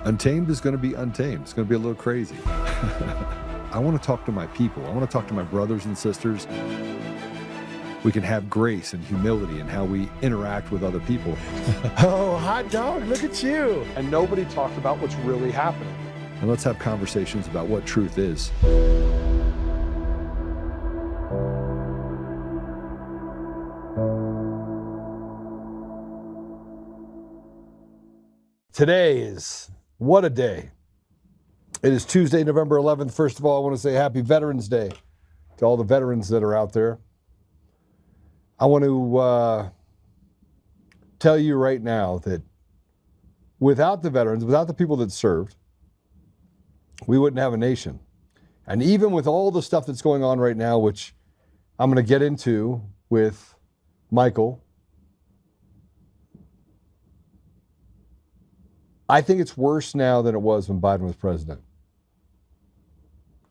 Untamed is going to be untamed. It's going to be a little crazy. I want to talk to my people. I want to talk to my brothers and sisters. We can have grace and humility in how we interact with other people. Oh, hot dog, look at you. And nobody talked about what's really happening. And let's have conversations about what truth is. Today is, what a day. It is Tuesday, November 11th. First of all, I want to say happy Veterans Day to all the veterans that are out there. I want to tell you right now that without the veterans, without the people that served, we wouldn't have a nation. And even with all the stuff that's going on right now, which I'm going to get into with Michael, I think it's worse now than it was when Biden was president.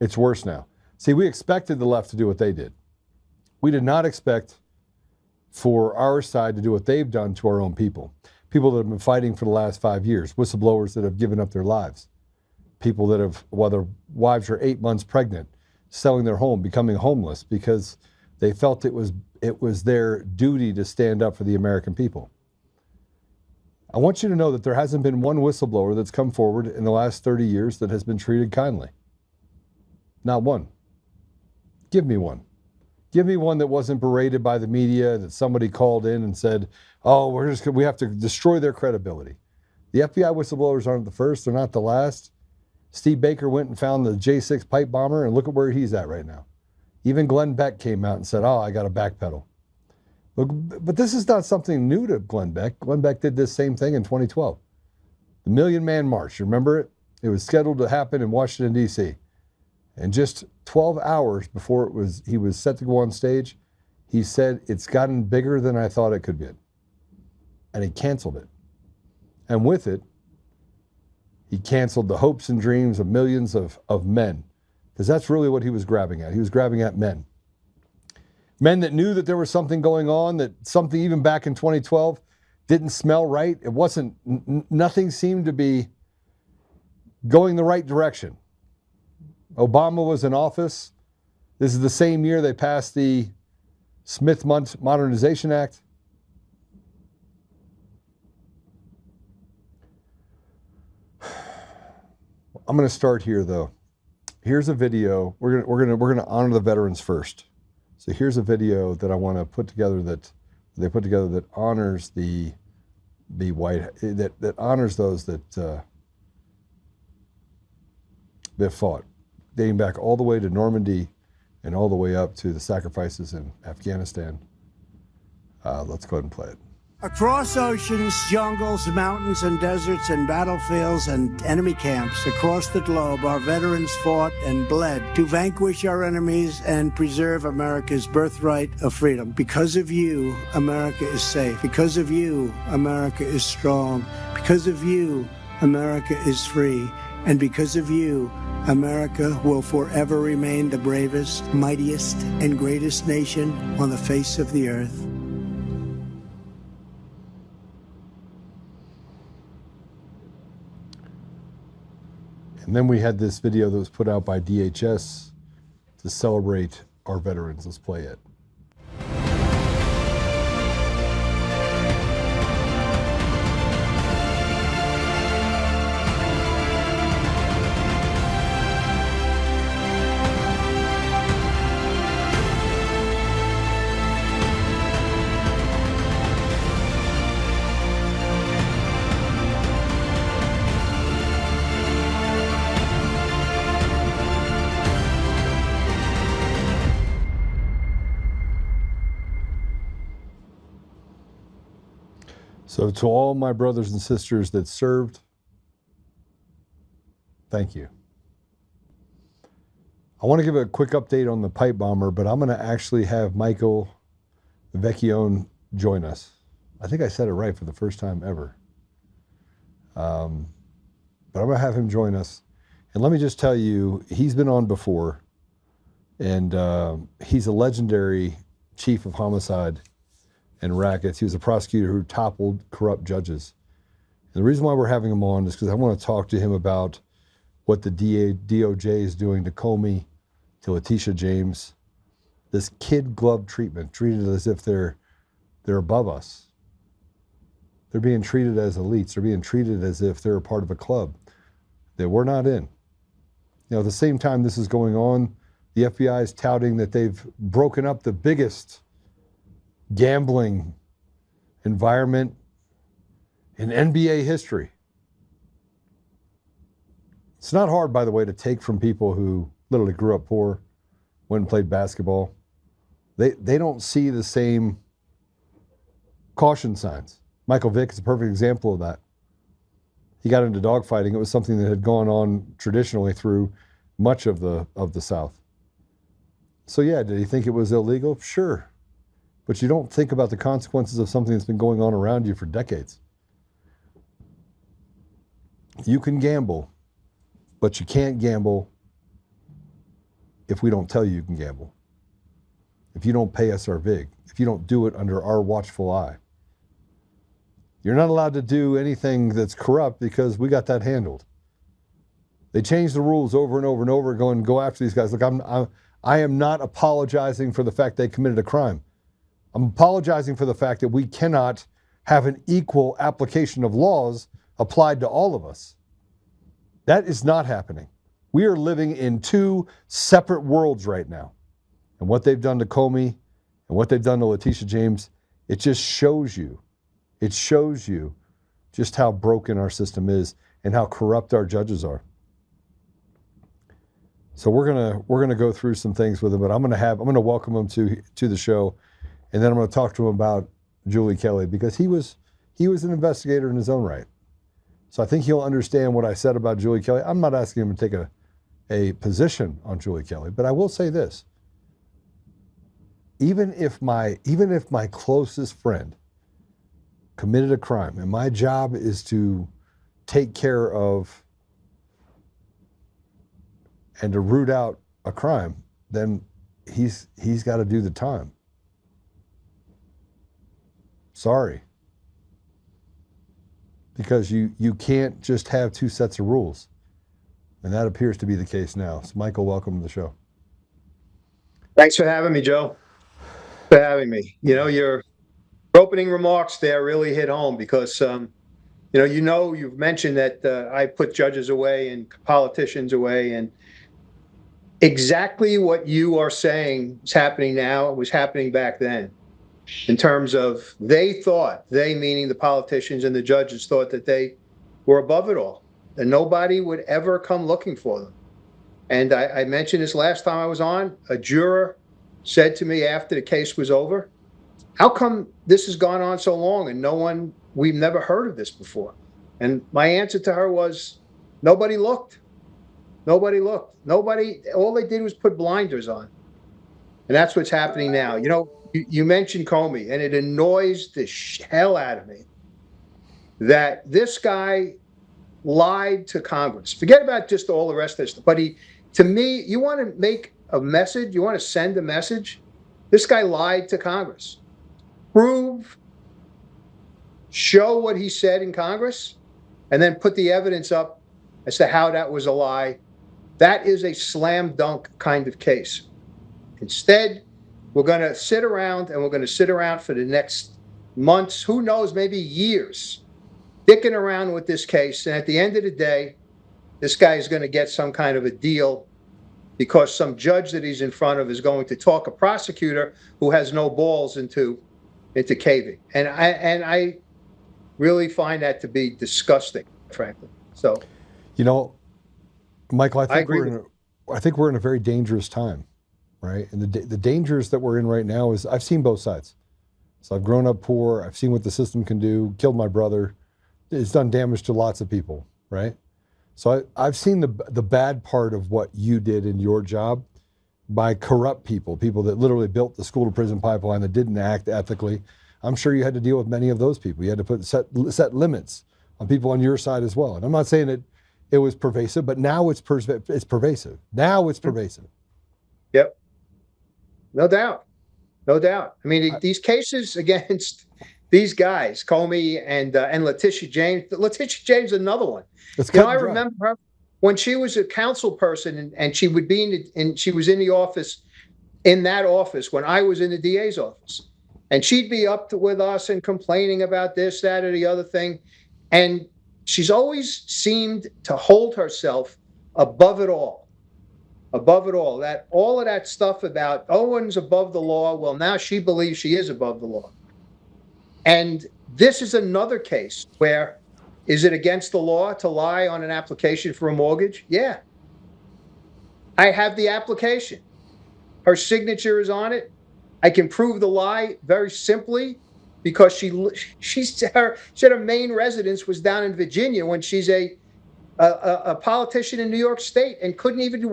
It's worse now. See, we expected the left to do what they did. We did not expect for our side to do what they've done to our own people. People that have been fighting for the last 5 years, whistleblowers that have given up their lives, people that have, while their wives are 8 months pregnant, selling their home, becoming homeless because they felt it was their duty to stand up for the American people. I want you to know that there hasn't been one whistleblower that's come forward in the last 30 years that has been treated kindly. Not one. Give me one. Give me one that wasn't berated by the media, that somebody called in and said, oh, we have to destroy their credibility. The FBI whistleblowers aren't the first, they're not the last. Steve Baker went and found the J6 pipe bomber, and look at where he's at right now. Even Glenn Beck came out and said, oh, I got to backpedal. But this is not something new to Glenn Beck. Glenn Beck did this same thing in 2012. The Million Man March, you remember it? It was scheduled to happen in Washington, D.C. And just 12 hours before he was set to go on stage, he said, it's gotten bigger than I thought it could be. And he canceled it. And with it, he canceled the hopes and dreams of millions of men. Because that's really what he was grabbing at. He was grabbing at men. Men that knew that there was something going on, that something even back in 2012 didn't smell right. It wasn't, nothing seemed to be going the right direction. Obama was in office. This is the same year they passed the Smith Modernization Act. I'm going to start here, though. Here's a video. We're going to honor the veterans first. So here's a video that I want to put together that they put together that honors that honors those that fought, dating back all the way to Normandy and all the way up to the sacrifices in Afghanistan. Let's go ahead and play it. Across oceans, jungles, mountains, and deserts, and battlefields and enemy camps across the globe, our veterans fought and bled to vanquish our enemies and preserve America's birthright of freedom. Because of you, America is safe. Because of you, America is strong. Because of you, America is free. And because of you, America will forever remain the bravest, mightiest, and greatest nation on the face of the earth. And then we had this video that was put out by DHS to celebrate our veterans. Let's play it. So to all my brothers and sisters that served, thank you. I want to give a quick update on the pipe bomber, but I'm going to actually have Michael Vecchione join us. I think I said it right for the first time ever. But I'm going to have him join us. And let me just tell you, he's been on before, and he's a legendary chief of homicide and rackets. He was a prosecutor who toppled corrupt judges. And the reason why we're having him on is because I want to talk to him about what the DOJ is doing to Comey, to Letitia James, this kid glove treatment, treated as if they're above us. They're being treated as elites. They're being treated as if they're a part of a club that we're not in. At the same time this is going on, the FBI is touting that they've broken up the biggest gambling environment in NBA history. It's not hard, by the way, to take from people who literally grew up poor, went and played basketball. They don't see the same caution signs. Michael Vick is a perfect example of that. He got into dogfighting. It was something that had gone on traditionally through much of the South. So yeah, did he think it was illegal? Sure. But you don't think about the consequences of something that's been going on around you for decades. You can gamble, but you can't gamble if we don't tell you you can gamble. If you don't pay us our vig, if you don't do it under our watchful eye. You're not allowed to do anything that's corrupt because we got that handled. They changed the rules over and over and over, going go after these guys. Look, I am not apologizing for the fact they committed a crime. I'm apologizing for the fact that we cannot have an equal application of laws applied to all of us. That is not happening. We are living in two separate worlds right now. And what they've done to Comey and what they've done to Letitia James, it just shows you just how broken our system is and how corrupt our judges are. So we're gonna go through some things with him, but I'm gonna welcome him to the show, and then I'm gonna talk to him about Julie Kelly, because he was an investigator in his own right. So I think he'll understand what I said about Julie Kelly. I'm not asking him to take a position on Julie Kelly, but I will say this. Even if my closest friend committed a crime and my job is to take care of and to root out a crime, then he's got to do the time. Sorry. Because you can't just have two sets of rules. And that appears to be the case now. So Michael, welcome to the show. Thanks for having me, Joe. For having me. Your opening remarks there really hit home because, you've mentioned that I put judges away and politicians away, and exactly what you are saying is happening now. It was happening back then. In terms of they meaning the politicians and the judges, thought that they were above it all, and nobody would ever come looking for them. And I mentioned this last time I was on. A juror said to me after the case was over, how come this has gone on so long and we've never heard of this before? And my answer to her was, nobody looked. Nobody looked. All they did was put blinders on. And that's what's happening now. You mentioned Comey, and it annoys the hell out of me that this guy lied to Congress. Forget about just all the rest of this, but to me, you want to make a message, you want to send a message, this guy lied to Congress. Show what he said in Congress, and then put the evidence up as to how that was a lie. That is a slam dunk kind of case. Instead, we're going to sit around for the next months, who knows, maybe years, dicking around with this case. And at the end of the day, this guy is going to get some kind of a deal because some judge that he's in front of is going to talk a prosecutor who has no balls into caving. And I really find that to be disgusting, frankly. So, Michael, I think we're in a very dangerous time. Right? And the dangers that we're in right now is I've seen both sides. So I've grown up poor. I've seen what the system can do, killed my brother. It's done damage to lots of people, right? So I've seen the bad part of what you did in your job by corrupt people that literally built the school to prison pipeline that didn't act ethically. I'm sure you had to deal with many of those people. You had to set limits on people on your side as well. And I'm not saying it was pervasive, but now it's pervasive. Now it's pervasive. Yep. No doubt. I mean, these cases against these guys, Comey and Letitia James. Letitia James, another one. I remember her when she was a council person, and she would be she was in the office, in that office when I was in the DA's office, and she'd be with us and complaining about this, that, or the other thing, and she's always seemed to hold herself above it all. Above it all. All of that stuff about Owen's above the law. Well, now she believes she is above the law. And this is another case where, is it against the law to lie on an application for a mortgage? Yeah. I have the application. Her signature is on it. I can prove the lie very simply because she said her main residence was down in Virginia when she's a politician in New York State and couldn't even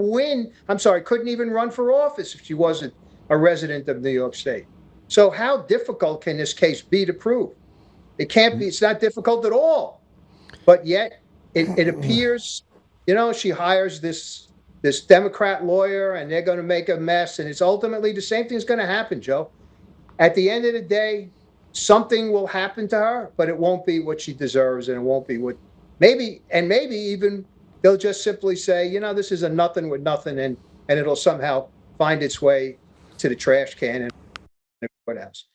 run for office if she wasn't a resident of New York State. So how difficult can this case be to prove? It can't be. It's not difficult at all. But yet it appears, she hires this Democrat lawyer and they're going to make a mess. And it's ultimately the same thing is going to happen, Joe. At the end of the day, something will happen to her, but it won't be what she deserves. And it won't be what maybe even they'll just simply say, this is a nothing with nothing. And it'll somehow find its way to the trash can and what else.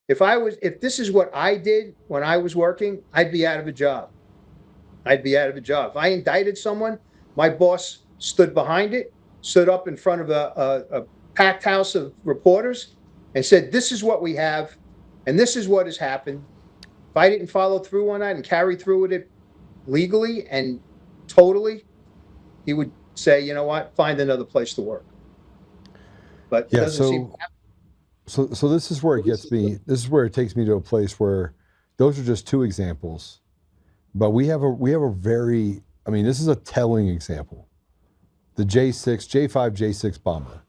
If this is what I did when I was working, I'd be out of a job. If I indicted someone, my boss stood behind it, stood up in front of a packed house of reporters and said, this is what we have, and this is what has happened. If I didn't follow through on that and carry through with it legally and totally, he would say, you know what, find another place to work. But it doesn't seem to happen. So this is where it gets me. This is where it takes me to a place where those are just two examples, but we have a very, this is a telling example. The J5 J6 bomber,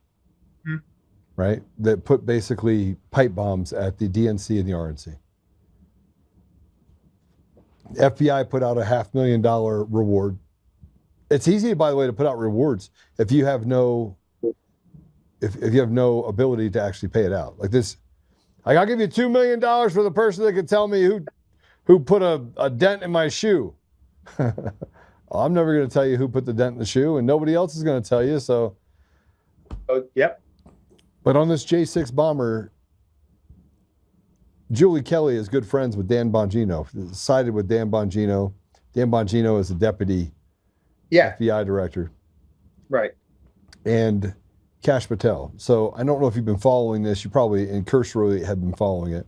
right? That put basically pipe bombs at the DNC and the RNC. The FBI put out a $500,000 reward. It's easy, by the way, to put out rewards if you have no ability to actually pay it out. Like this, I'll give you $2 million for the person that can tell me who put a dent in my shoe. I'm never going to tell you who put the dent in the shoe, and nobody else is going to tell you. So, yep. But on this J6 bomber, Julie Kelly is good friends with Dan Bongino, sided with Dan Bongino. Dan Bongino is the deputy FBI director. Right. And Kash Patel. So I don't know if you've been following this. You probably, and cursorily, have been following it.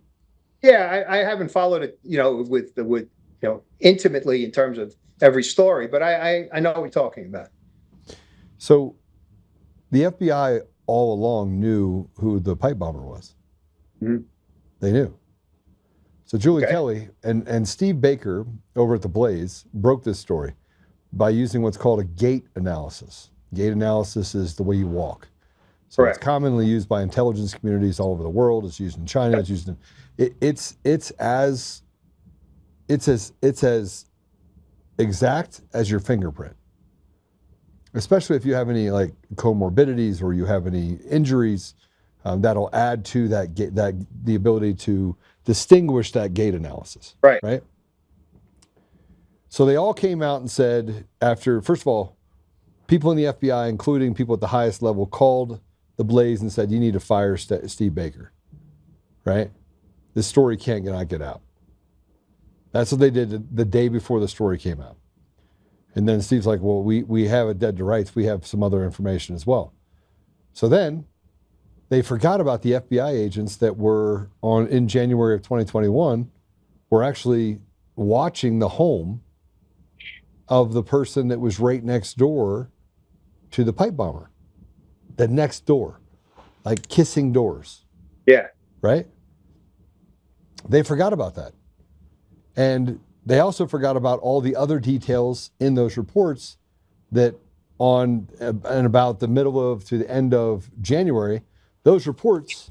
Yeah, I haven't followed it, with intimately in terms of every story, but I know what we're talking about. So the FBI all along knew who the pipe bomber was. Mm-hmm. They knew. So Julie Kelly and Steve Baker over at The Blaze broke this story by using what's called a gait analysis. Gait analysis is the way you walk. So Correct. It's commonly used by intelligence communities all over the world. It's used in China. It's used in it's as exact as your fingerprint. Especially if you have any like comorbidities or you have any injuries, that'll add to the ability to distinguish that gait analysis. Right. So they all came out and said after, first of all, people in the FBI, including people at the highest level, called The Blaze and said, you need to fire Steve Baker, right? This story can't not get out. That's what they did the day before the story came out. And then Steve's like, well, we have a dead to rights. We have some other information as well. So then they forgot about the FBI agents that were in January of 2021 were actually watching the home of the person that was right next door to the pipe bomber. The next door, like kissing doors. Yeah. Right? They forgot about that. And they also forgot about all the other details in those reports that on and about the middle of to the end of January, those reports,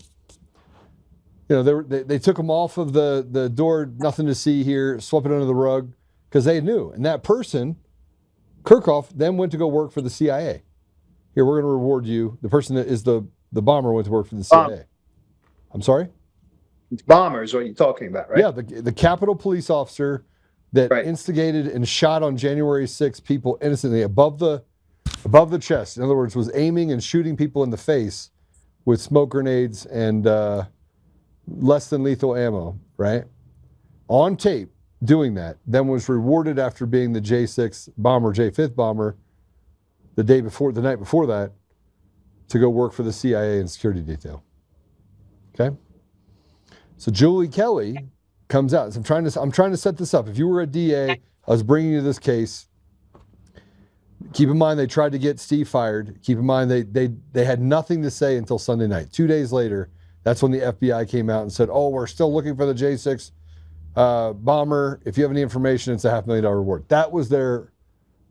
they took them off of the door, nothing to see here, swept it under the rug, because they knew. And that person, Kirchhoff, then went to go work for the CIA. Here, we're going to reward you. The person that is the bomber went to work for the CIA. I'm sorry? It's bomber is what you're talking about, right? Yeah, the Capitol police officer that Right. instigated and shot on January 6th people innocently above the chest. In other words, was aiming and shooting people in the face with smoke grenades and less than lethal ammo, right? On tape, doing that, then was rewarded after being the J6 bomber, J5th bomber, the night before that, to go work for the CIA and security detail. Okay? So Julie Kelly comes out. So I'm trying to set this up. If you were a DA, I was bringing you this case. Keep in mind they tried to get Steve fired. Keep in mind they had nothing to say until Sunday night. 2 days later, that's when the FBI came out and said, "Oh, we're still looking for the J6 bomber. If you have any information, it's a $500,000 reward." That was their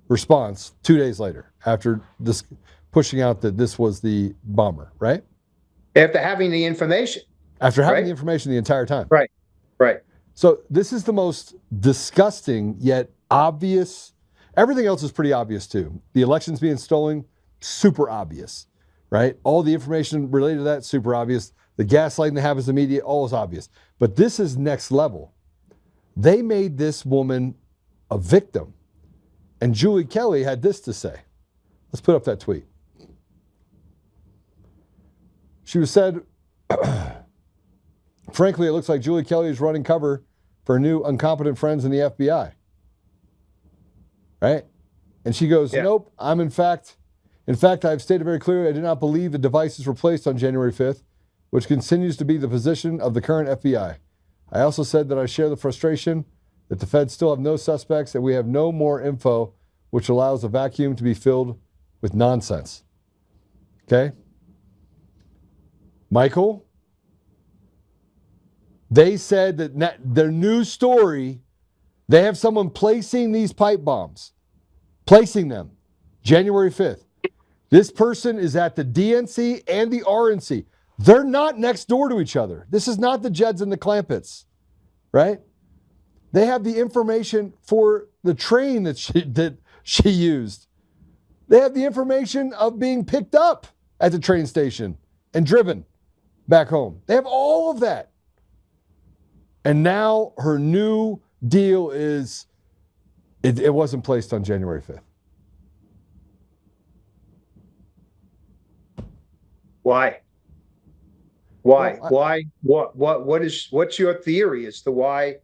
response 2 days later, after this pushing out that this was the bomber, right? After having the information. After having Right. the information the entire time. Right. Right. So this is the most disgusting yet obvious. Everything else is pretty obvious too. The elections being stolen, super obvious, right? All the information related to that, super obvious. The gaslighting that happens in the media, all is obvious. But this is next level. They made this woman a victim. And Julie Kelly had this to say. Let's put up that tweet. She was said, "Frankly, it looks like Julie Kelly is running cover for new incompetent friends in the FBI." Right? And she goes, Yeah. "Nope, in fact, I've stated very clearly I do not believe the devices were placed on January 5th, which continues to be the position of the current FBI. I also said that I share the frustration that the feds still have no suspects and we have no more info, which allows the vacuum to be filled with nonsense." Okay? Michael, they said that their new story, they have someone placing these pipe bombs, placing them January 5th. This person is at the DNC and the RNC. They're not next door to each other. This is not the Jeds and the Clampetts, right? They have the information for the train that she used. They have the information of being picked up at the train station and driven back home. They have all of that. And now her new deal is it wasn't placed on January 5th. Why? Well, Why? What's your theory as to why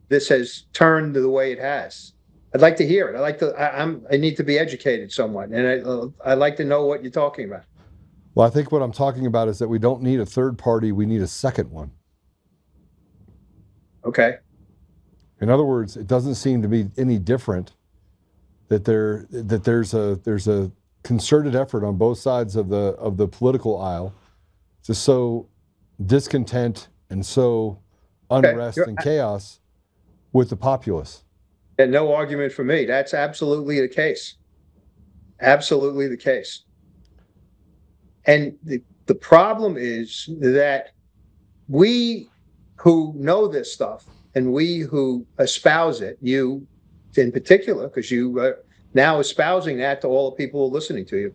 this has turned the way it has? I'd like to hear it. I need to be educated somewhat, and I'd like to know what you're talking about. Well, I think what I'm talking about is that we don't need a third party, we need a second one. Okay. In other words, it doesn't seem to be any different that there's a concerted effort on both sides of the political aisle to sow discontent and sow unrest and chaos with the populace. And no argument for me. That's absolutely the case. Absolutely the case. And the problem is that we who know this stuff and we who espouse it, you in particular, because you are now espousing that to all the people who are listening to you,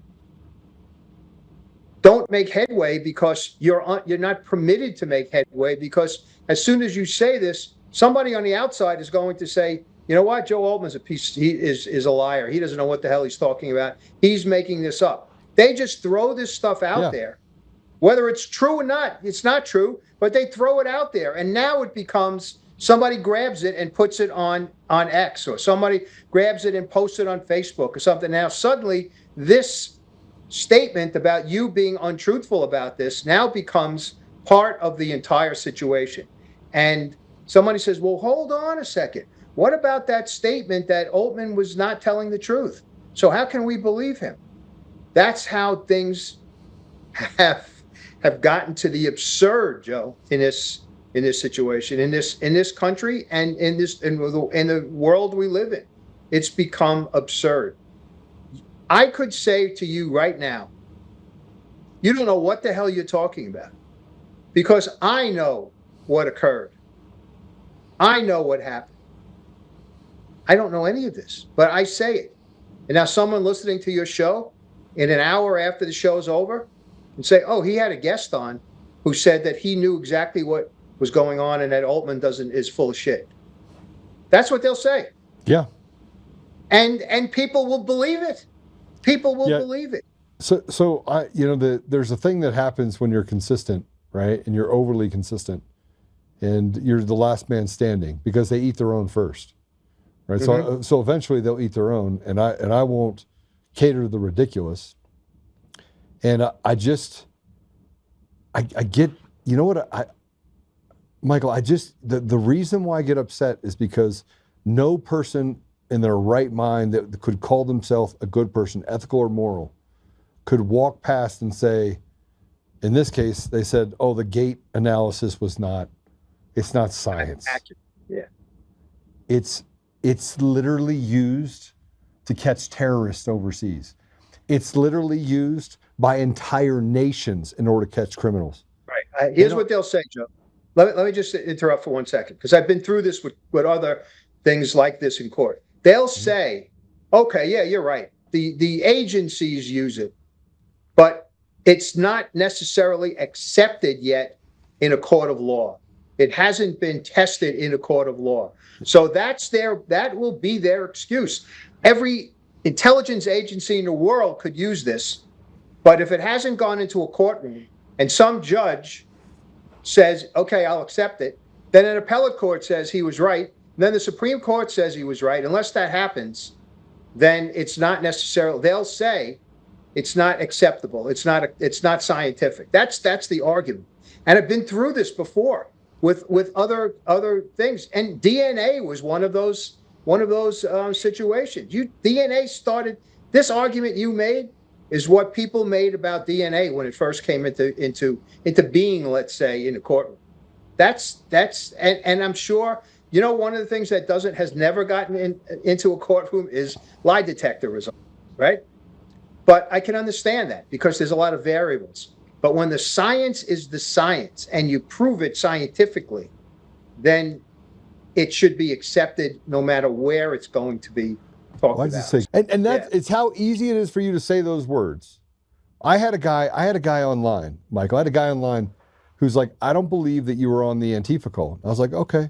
don't make headway because you're not permitted to make headway, because as soon as you say this, somebody on the outside is going to say, "You know what, Joe Oltmann's a piece, he is a liar. He doesn't know what the hell he's talking about. He's making this up." They just throw this stuff out there. Whether it's true or not, it's not true, but they throw it out there. And now it becomes somebody grabs it and puts it on X, or somebody grabs it and posts it on Facebook or something. Now suddenly this statement about you being untruthful about this now becomes part of the entire situation. And somebody says, "Well, hold on a second. What about that statement that Oltmann was not telling the truth? So how can we believe him?" That's how things have gotten to the absurd, Joe, in this situation, in this country, and in the world we live in. It's become absurd. I could say to you right now, you don't know what the hell you're talking about, because I know what occurred. I know what happened. I don't know any of this, but I say it. And now someone listening to your show in an hour after the show's over and say, "Oh, he had a guest on who said that he knew exactly what was going on and that Oltmann is full of shit. That's what they'll say. Yeah. And people will believe it. People will believe it. So there's a thing that happens when you're consistent, right? And you're overly consistent, and you're the last man standing because they eat their own first, right? Mm-hmm. So eventually they'll eat their own, and I won't cater to the ridiculous. And I get, you know what, Michael, the reason why I get upset is because no person in their right mind that could call themselves a good person, ethical or moral, could walk past and say, in this case, they said, oh, the gate analysis it's not science. Accurate. Yeah. It's literally used to catch terrorists overseas. It's literally used by entire nations in order to catch criminals. Right. Here's what they'll say, Joe. Let me just interrupt for 1 second, because I've been through this with other things like this in court. They'll say, okay, yeah, you're right. The agencies use it, but it's not necessarily accepted yet in a court of law. It hasn't been tested in a court of law. So that will be their excuse. Every intelligence agency in the world could use this, but if it hasn't gone into a courtroom and some judge says, okay, I'll accept it, then an appellate court says he was right, then the Supreme Court says he was right. Unless that happens, then it's not necessarily, they'll say it's not acceptable. It's not scientific. That's the argument. And I've been through this before with other things. And DNA was one of those situations. DNA started, this argument you made is what people made about DNA when it first came into being, let's say, in the courtroom. And I'm sure, one of the things that has never gotten into a courtroom is lie detector results, right? But I can understand that because there's a lot of variables. But when the science is the science and you prove it scientifically, then it should be accepted no matter where it's going to be talked about. And that's it's how easy it is for you to say those words. I had a guy online, Michael. I had a guy online who's like, I don't believe that you were on the Antifa call. I was like, okay.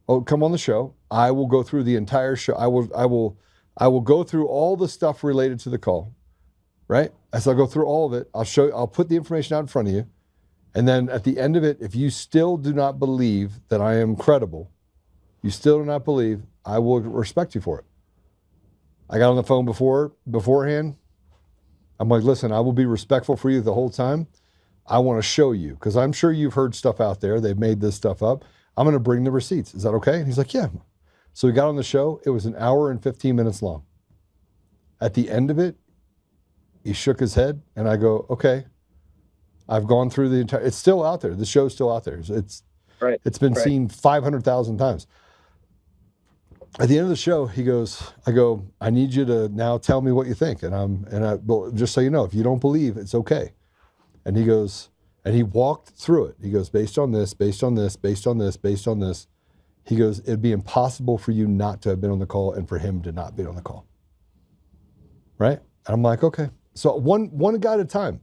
Oh, come on the show. I will go through the entire show. I will go through all the stuff related to the call. Right? As I'll go through all of it, I'll put the information out in front of you. And then at the end of it, if you still do not believe that I am credible, you still do not believe, I will respect you for it. I got on the phone beforehand. I'm like, listen, I will be respectful for you the whole time. I want to show you, because I'm sure you've heard stuff out there. They've made this stuff up. I'm going to bring the receipts. Is that okay? And he's like, yeah. So we got on the show. It was 1 hour and 15 minutes long. At the end of it, he shook his head, and I go, okay, I've gone through the entire, it's still out there. The show's still out there. It's been seen 500,000 times. At the end of the show, I go, I need you to now tell me what you think. Well, just so you know, if you don't believe, it's okay. And he goes, and he walked through it. He goes, based on this, based on this, based on this, based on this. He goes, it'd be impossible for you not to have been on the call and for him to not be on the call. Right? And I'm like, okay. So one guy at a time.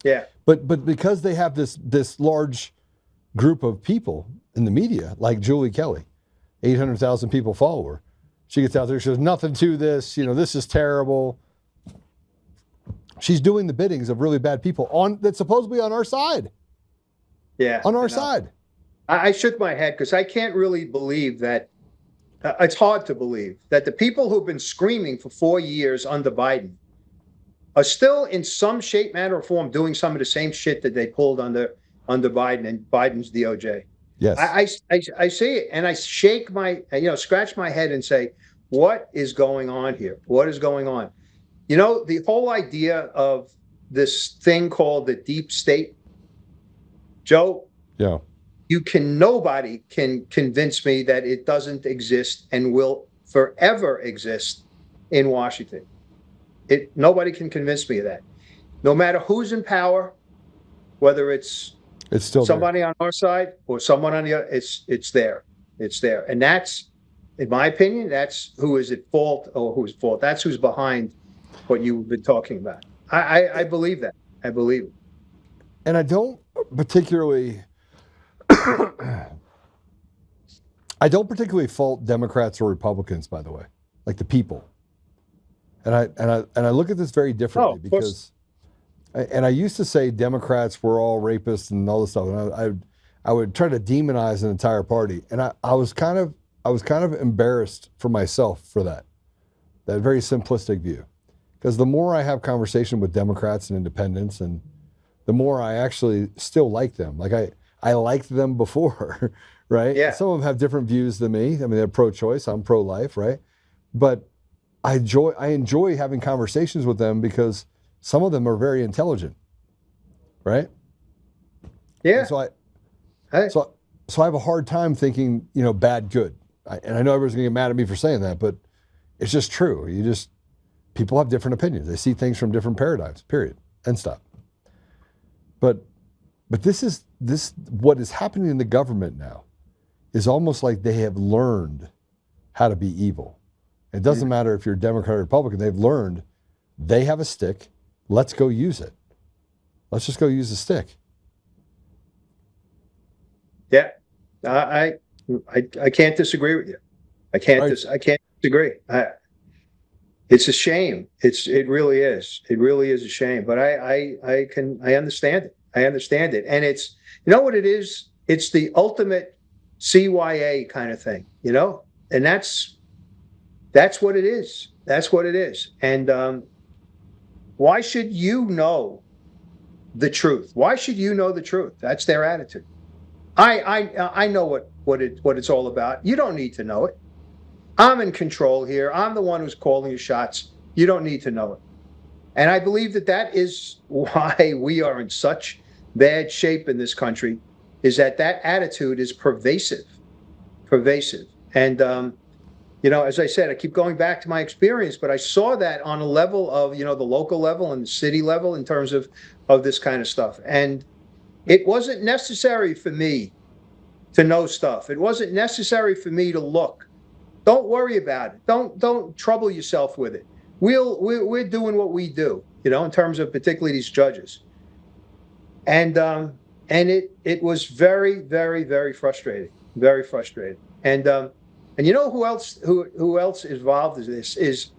Yeah. But because they have this large group of people in the media, like Julie Kelly, 800,000 people follow her. She gets out there, she says, nothing to this, this is terrible. She's doing the biddings of really bad people that's supposedly on our side. Yeah. On our side. I shook my head because I can't really believe that. It's hard to believe that the people who've been screaming for 4 years under Biden are still in some shape, manner, or form doing some of the same shit that they pulled under Biden and Biden's DOJ. Yes. I see it and I shake scratch my head and say, what is going on here? What is going on? The whole idea of this thing called the deep state, Joe. Yeah. Nobody can convince me that it doesn't exist and will forever exist in Washington. Nobody can convince me of that. No matter who's in power, whether it's still somebody there on our side or someone on the other, it's there. It's there. And that's, in my opinion, that's who is at fault or who's at fault. That's who's behind what you've been talking about. I believe that. I believe it. And I don't particularly I don't particularly fault Democrats or Republicans, by the way, like the people. And I look at this very differently because, I used to say Democrats were all rapists and all this stuff, and I would try to demonize an entire party, and I was kind of embarrassed for myself for that very simplistic view, because the more I have conversation with Democrats and independents, and the more I actually still like them. Like I liked them before, right? Yeah. Some of them have different views than me. I mean, they're pro-choice. I'm pro-life, right? But I enjoy having conversations with them because some of them are very intelligent, right? Yeah. And so I have a hard time thinking, bad, good. And I know everyone's gonna get mad at me for saying that, but it's just true. People have different opinions. They see things from different paradigms, period, end stop. But this what is happening in the government now is almost like they have learned how to be evil. It doesn't matter if you're Democrat or Republican, they've learned they have a stick, let's go use it. Let's just go use the stick. Yeah, I can't disagree with you. I can't disagree. It's a shame. It really is. It really is a shame. But I understand it. I understand it. And it's, what it is? It's the ultimate CYA kind of thing, and that's what it is. That's what it is. And why should you know the truth? Why should you know the truth? That's their attitude. I know what it's all about. You don't need to know it. I'm in control here. I'm the one who's calling the shots. You don't need to know it. And I believe that is why we are in such bad shape in this country, is that attitude is pervasive. And, as I said, I keep going back to my experience, but I saw that on a level of, the local level and the city level in terms of this kind of stuff. And it wasn't necessary for me to know stuff. It wasn't necessary for me to look. Don't worry about it. Don't trouble yourself with it. We're doing what we do, in terms of particularly these judges. And it was very, very, very frustrating. Very frustrating. And who else is involved in this is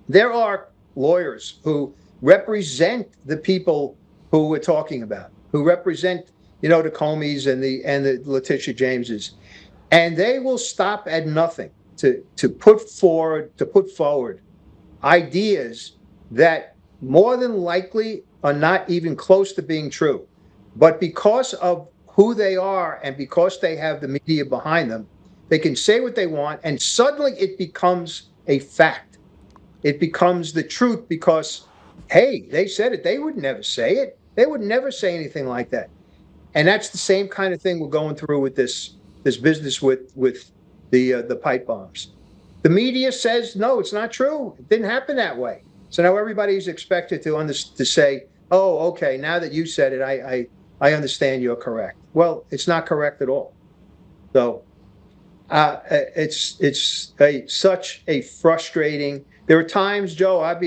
there are lawyers who represent the people who we're talking about, who represent, the Comeys and the Letitia Jameses, and they will stop at nothing to put forward ideas that more than likely are not even close to being true. But because of who they are and because they have the media behind them, they can say what they want, and suddenly it becomes a fact. It becomes the truth because, hey, they said it. They would never say it. They would never say anything like that. And that's the same kind of thing we're going through with this business with the pipe bombs. The media says, no, it's not true. It didn't happen that way. So now everybody's expected to say, oh, okay, now that you said it, I understand you're correct. Well, it's not correct at all. So it's such a frustrating. There are times, Joe, I'll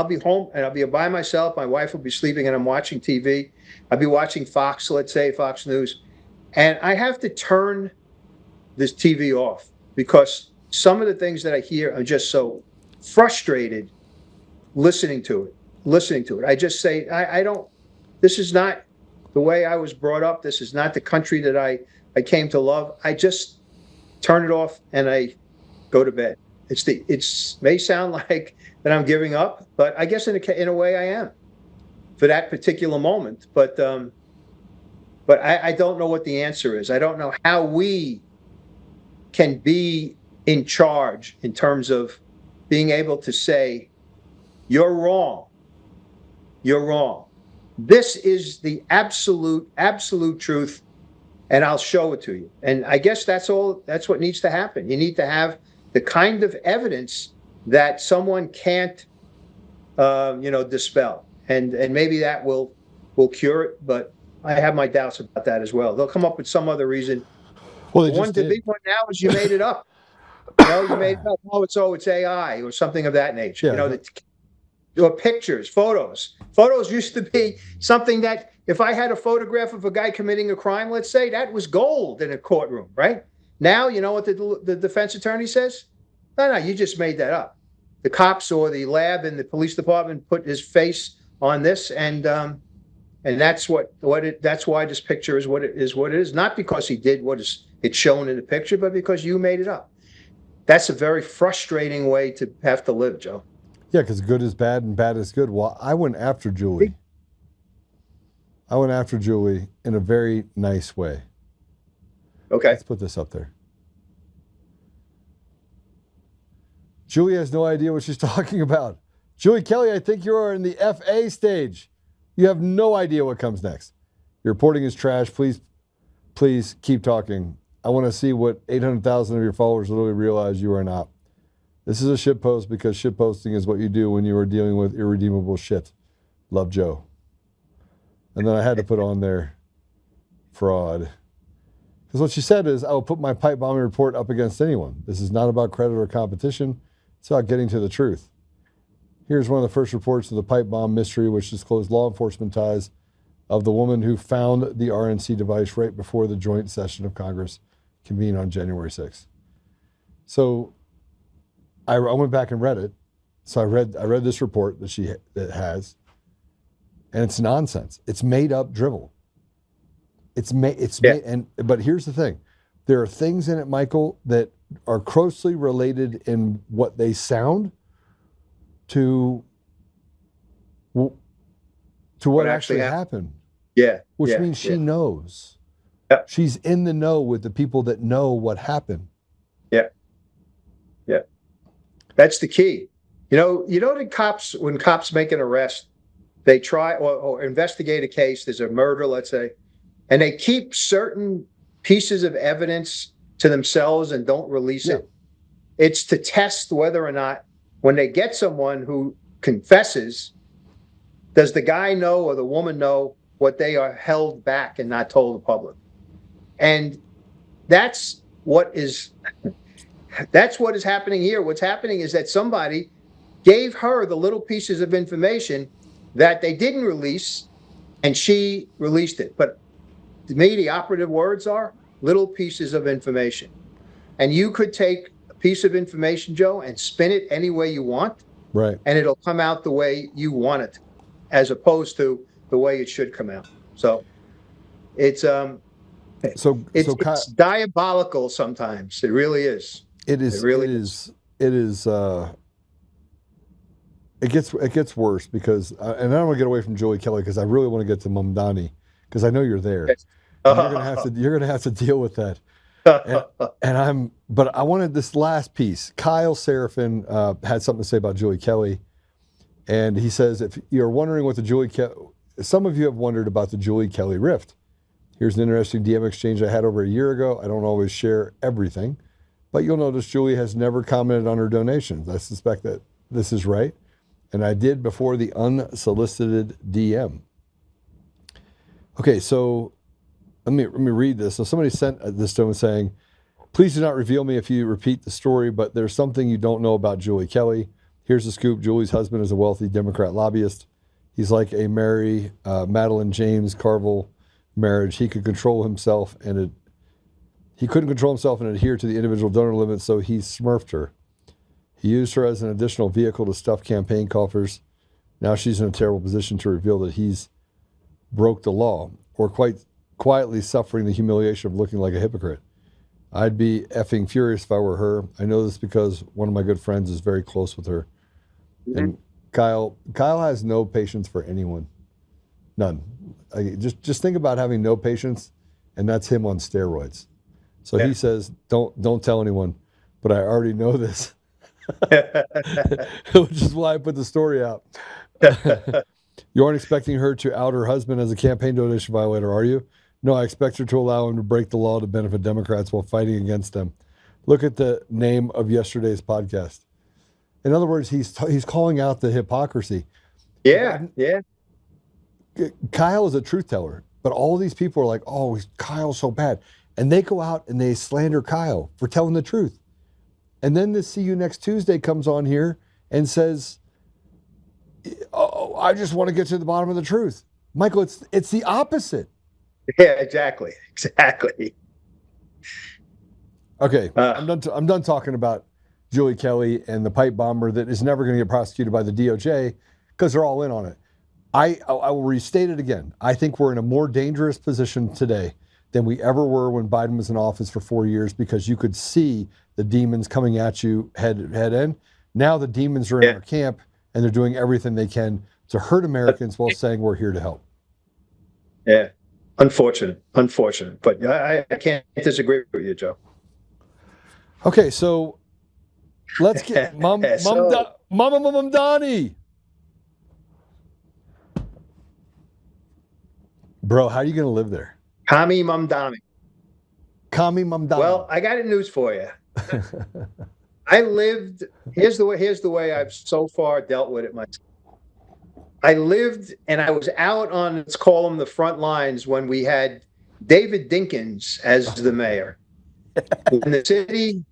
be home and I'll be by myself. My wife will be sleeping and I'm watching TV. I'll be watching Fox, let's say Fox News, and I have to turn this TV off because some of the things that I hear are just so frustrated listening to it. I just say, I don't, this is not the way I was brought up. This is not the country that I came to love. I just turn it off and I go to bed. It may sound like that I'm giving up, but I guess in a way I am for that particular moment. But I don't know what the answer is. I don't know how we can be in charge in terms of being able to say, you're wrong. You're wrong. This is the absolute truth, and I'll show it to you. And I guess that's what needs to happen. You need to have the kind of evidence that someone can't, dispel. And maybe that will cure it, but I have my doubts about that as well. They'll come up with some other reason. Well, The big one now is you made it up. You made it up. Oh, it's AI or something of that nature. Yeah. or pictures, photos. Photos used to be something that if I had a photograph of a guy committing a crime, let's say, that was gold in a courtroom, right? Now, you know what the defense attorney says? No, you just made that up. The cops or the lab in the police department put his face on this, and that's that's why this picture is what it is. Not because he did what it's shown in the picture, but because you made it up. That's a very frustrating way to have to live, Joe. Yeah, because good is bad and bad is good. Well, I went after Julie. In a very nice way. Okay. Let's put this up there. Julie has no idea what she's talking about. Julie Kelly, I think you are in the FA stage. You have no idea what comes next. Your reporting is trash. Please keep talking. I want to see what 800,000 of your followers literally realize you are not. This is a shit post because shit posting is what you do when you are dealing with irredeemable shit. Love, Joe. And then I had to put on there fraud. Because what she said is, I will put my pipe bombing report up against anyone. This is not about credit or competition. It's about getting to the truth. Here's one of the first reports of the pipe bomb mystery, which disclosed law enforcement ties of the woman who found the RNC device right before the joint session of Congress convened on January 6th. So I went back and read it. So I read this report that has, and it's nonsense. It's made up drivel. But here's the thing. There are things in it, Michael, that are closely related in what they sound to what actually happened. Yeah. Which means she knows. Yeah. She's in the know with the people that know what happened. Yeah. Yeah. That's the key. You know that when cops make an arrest, they try or investigate a case, there's a murder, let's say, and they keep certain pieces of evidence to themselves and don't release it. It's to test whether or not, when they get someone who confesses, does the guy know or the woman know what they are held back and not told the public? And that's what is happening here. What's happening is that somebody gave her the little pieces of information that they didn't release, and she released it. But to me, the operative words are little pieces of information. And you could take a piece of information, Joe, and spin it any way you want. Right. And it'll come out the way you want it, as opposed to the way it should come out. So it's diabolical sometimes. It really is. It gets worse because, and I don't want to get away from Julie Kelly because I really want to get to Mamdani because I know you're there. Yes. You're gonna have to deal with that. But I wanted this last piece. Kyle Seraphin had something to say about Julie Kelly, and he says, if you're wondering what some of you have wondered about the Julie Kelly rift. Here's an interesting DM exchange I had over a year ago. I don't always share everything, but you'll notice Julie has never commented on her donations. I suspect that this is right, and I did before the unsolicited DM. Okay, so let me read this. So somebody sent this to him saying, please do not reveal me if you repeat the story, but there's something you don't know about Julie Kelly. Here's the scoop. Julie's husband is a wealthy Democrat lobbyist. He's like a Mary Madeline James Carville marriage. He couldn't control himself and adhere to the individual donor limit, so he smurfed her. He used her as an additional vehicle to stuff campaign coffers. Now she's in a terrible position to reveal that he's broke the law, or quite quietly suffering the humiliation of looking like a hypocrite. I'd be effing furious if I were her. I know this because one of my good friends is very close with her. Mm-hmm. And Kyle has no patience for anyone. None. Just think about having no patience, and that's him on steroids. So He says, don't tell anyone, but I already know this. Which is why I put the story out. You aren't expecting her to out her husband as a campaign donation violator, are you? No, I expect her to allow him to break the law to benefit Democrats while fighting against them. Look at the name of yesterday's podcast. In other words, he's calling out the hypocrisy. Yeah. Kyle is a truth teller, but all these people are like, oh, Kyle's so bad. And they go out and they slander Kyle for telling the truth. And then the See You Next Tuesday comes on here and says, oh, I just want to get to the bottom of the truth. Michael, it's the opposite. Yeah, exactly. Okay, I'm done talking about Julie Kelly and the pipe bomber that is never going to get prosecuted by the DOJ because they're all in on it. I will restate it again. I think we're in a more dangerous position today than we ever were when Biden was in office for 4 years, because you could see the demons coming at you head in. Now the demons are in our camp, and they're doing everything they can to hurt Americans while saying we're here to help. Yeah, unfortunate. But I can't disagree with you, Joe. Okay, so let's get Mama Mamdani. Bro, how are you going to live there? Comey Mamdani. Well, I got news for you. I lived. Here's the way I've so far dealt with it myself. I lived, and I was out on, let's call them the front lines, when we had David Dinkins as the mayor in the city,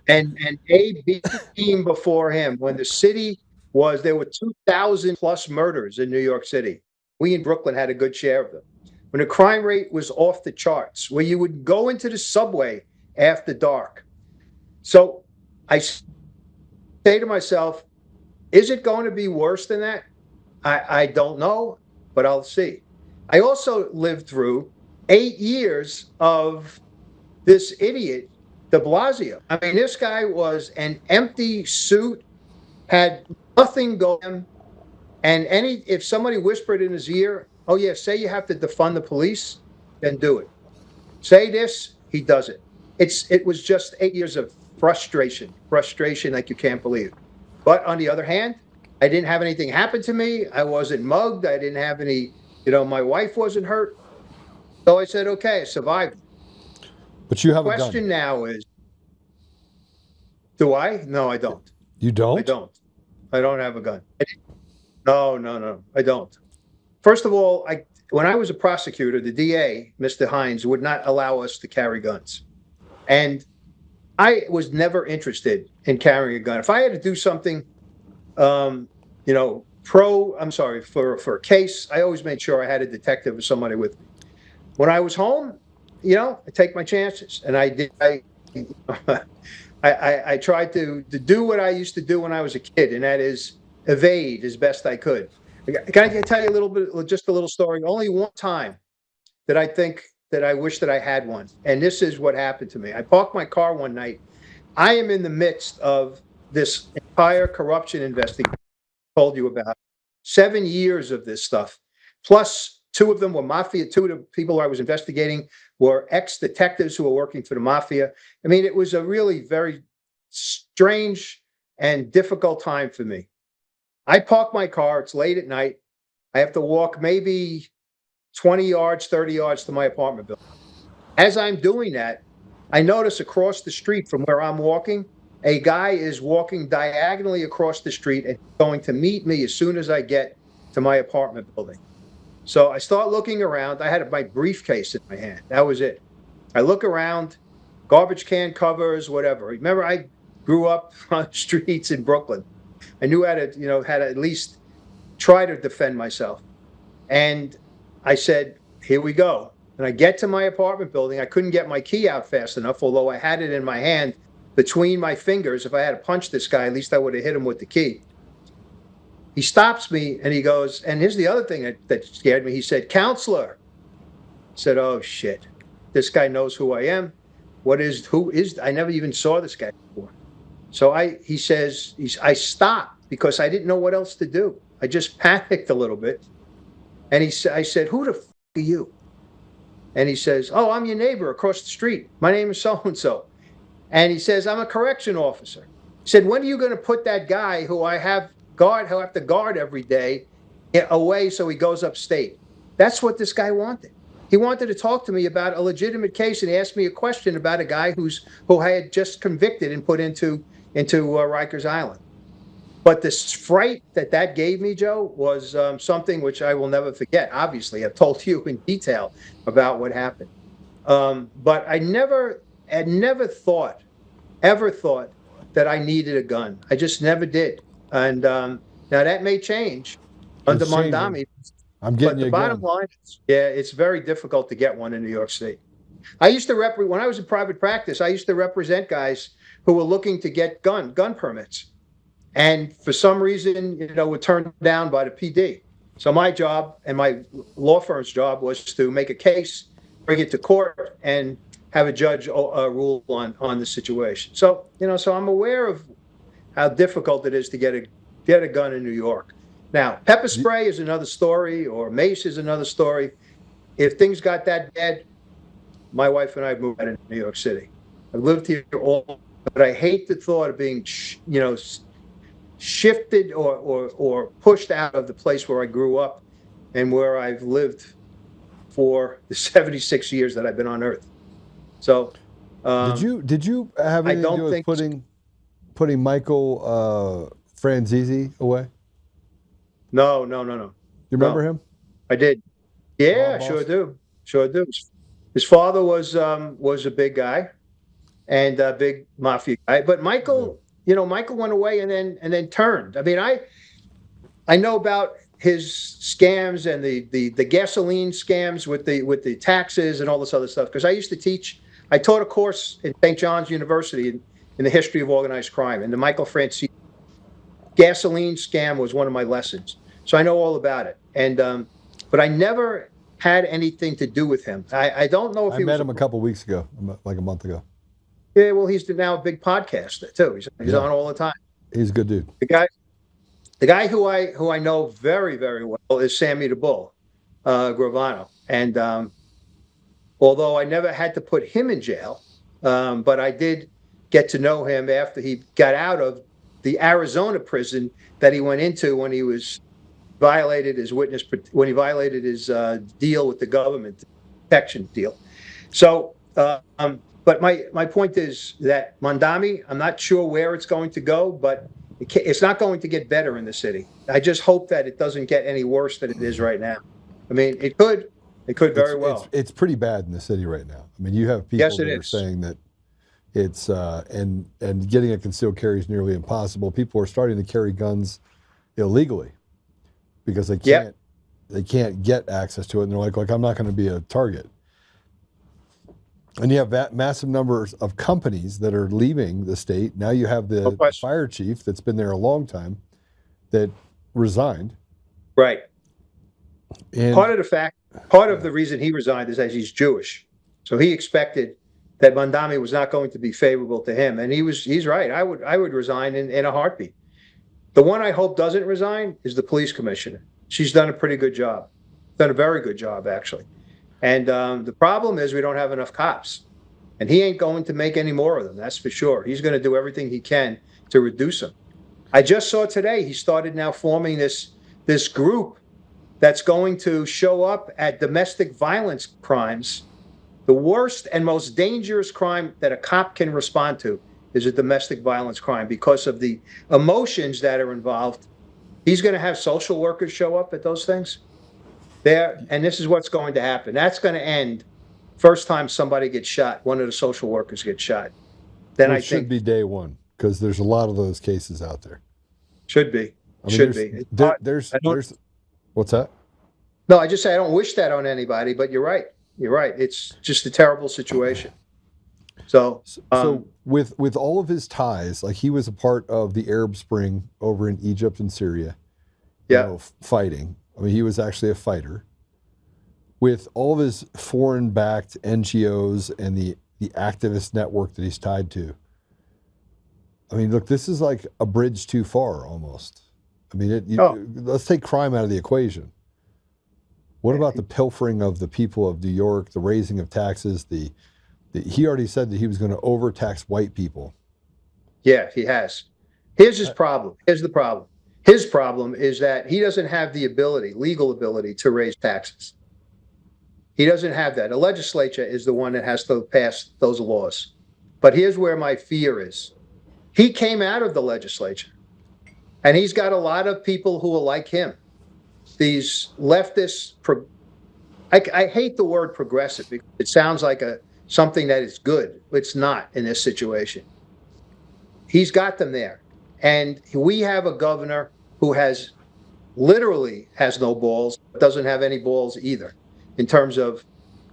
and A.B. team before him. When the city there were 2,000 plus murders in New York City. We in Brooklyn had a good share of them. When the crime rate was off the charts, where you would go into the subway after dark. So I say to myself, is it going to be worse than that? I don't know, but I'll see. I also lived through 8 years of this idiot, de Blasio. I mean, this guy was an empty suit, had nothing going. And if somebody whispered in his ear, oh yeah, say you have to defund the police, then do it. Say this, he does it. It was just 8 years of frustration like you can't believe. But on the other hand, I didn't have anything happen to me. I wasn't mugged. I didn't have any, my wife wasn't hurt. So I said, okay, I survived. But you have a gun. The question now is, do I? No, I don't. You don't? I don't. I don't have a gun. No, I don't. First of all, when I was a prosecutor, the DA, Mr. Hines, would not allow us to carry guns. And I was never interested in carrying a gun. If I had to do something, for a case, I always made sure I had a detective or somebody with me. When I was home, I take my chances. And I did. I tried to do what I used to do when I was a kid, and that is evade as best I could. Can I tell you just a little story? Only one time that I think that I wish that I had one. And this is what happened to me. I parked my car one night. I am in the midst of this entire corruption investigation I told you about. 7 years of this stuff. Plus, 2 of them were mafia. 2 of the people I was investigating were ex-detectives who were working for the mafia. I mean, it was a really very strange and difficult time for me. I park my car. It's late at night. I have to walk maybe 20 yards, 30 yards to my apartment building. As I'm doing that, I notice across the street from where I'm walking, a guy is walking diagonally across the street and going to meet me as soon as I get to my apartment building. So I start looking around. I had my briefcase in my hand. That was it. I look around, garbage can covers, whatever. Remember, I grew up on streets in Brooklyn. I knew how to at least try to defend myself. And I said, here we go. And I get to my apartment building. I couldn't get my key out fast enough, although I had it in my hand between my fingers. If I had to punch this guy, at least I would have hit him with the key. He stops me and he goes, and here's the other thing that scared me. He said, "Counselor." I said, oh shit, this guy knows who I am. Who is, I never even saw this guy before. So I stopped because I didn't know what else to do. I just panicked a little bit. And I said, who the f are you? And he says, oh, I'm your neighbor across the street. My name is so-and-so. And he says, I'm a correction officer. He said, when are you going to put that guy who I have to guard every day away so he goes upstate? That's what this guy wanted. He wanted to talk to me about a legitimate case, and he asked me a question about a guy who I had just convicted and put into Rikers Island. But this fright that gave me, Joe, was something which I will never forget. Obviously, I've told you in detail about what happened. But I never thought that I needed a gun. I just never did. And Now that may change under Mamdani. I'm getting but the you bottom line is, it's very difficult to get one in New York State. I used to when I was in private practice, I used to represent guys who were looking to get gun permits, and for some reason, were turned down by the PD. So my job and my law firm's job was to make a case, bring it to court, and have a judge rule on the situation. So so I'm aware of how difficult it is to get a gun in New York. Now, pepper spray is another story, or mace is another story. If things got that bad, my wife and I moved out of New York City. I've lived here but I hate the thought of being, shifted or pushed out of the place where I grew up and where I've lived for the 76 years that I've been on Earth. So, did you have anything to do with putting Michael Franzese away? No. You remember him? I did. Yeah, sure do. His father was a big guy and a big mafia guy. But Michael, Michael went away and then turned. I mean, I know about his scams and the gasoline scams with the taxes and all this other stuff because I used to teach. I taught a course in St. John's University in the history of organized crime, and the Michael Franzese gasoline scam was one of my lessons. So I know all about it. And but I never had anything to do with him. I don't know if I met him a couple weeks ago, like a month ago. Yeah, well, he's now a big podcaster too. He's on all the time. He's a good dude. The guy who I know very, very well is Sammy the Bull Gravano. And although I never had to put him in jail, but I did get to know him after he got out of the Arizona prison that he went into when he violated his deal with the government, protection deal. So, but my point is that Mamdani, I'm not sure where it's going to go, but it's not going to get better in the city. I just hope that it doesn't get any worse than it is right now. I mean, it could very well. It's pretty bad in the city right now. I mean, you have people that are saying that it's and getting a concealed carry is nearly impossible. People are starting to carry guns illegally because they can't get access to it, and they're like I'm not going to be a target. And you have that massive numbers of companies that are leaving the state. Now you have the fire chief that's been there a long time that resigned. Right. And part of the reason he resigned is that he's Jewish. So he expected that Mamdani was not going to be favorable to him. And he's right. I would resign in a heartbeat. The one I hope doesn't resign is the police commissioner. She's done a pretty good job. Done a very good job, actually. And the problem is we don't have enough cops. And he ain't going to make any more of them, that's for sure. He's going to do everything he can to reduce them. I just saw today he started now forming this group that's going to show up at domestic violence crimes. The worst and most dangerous crime that a cop can respond to is a domestic violence crime because of the emotions that are involved. He's going to have social workers show up at those things. And this is what's going to happen. That's going to end first time somebody gets shot, one of the social workers gets shot. Then I think should be day one because there's a lot of those cases out there. Should be. There's what's that? No, I just say I don't wish that on anybody, but you're right. You're right. It's just a terrible situation. So with all of his ties, like he was a part of the Arab Spring over in Egypt and Syria, fighting. I mean, he was actually a fighter. With all of his foreign-backed NGOs and the activist network that he's tied to, I mean, look, this is like a bridge too far almost. I mean, let's take crime out of the equation. What about the pilfering of the people of New York, the raising of taxes? He already said that he was going to overtax white people. Yeah, he has. Here's his problem. Here's the problem. His problem is that he doesn't have the legal ability to raise taxes. He doesn't have that. The legislature is the one that has to pass those laws. But here's where my fear is. He came out of the legislature, and he's got a lot of people who are like him. These leftists, I hate the word progressive because it sounds like something that is good. It's not in this situation. He's got them there. And we have a governor who literally has no balls, but doesn't have any balls either, in terms of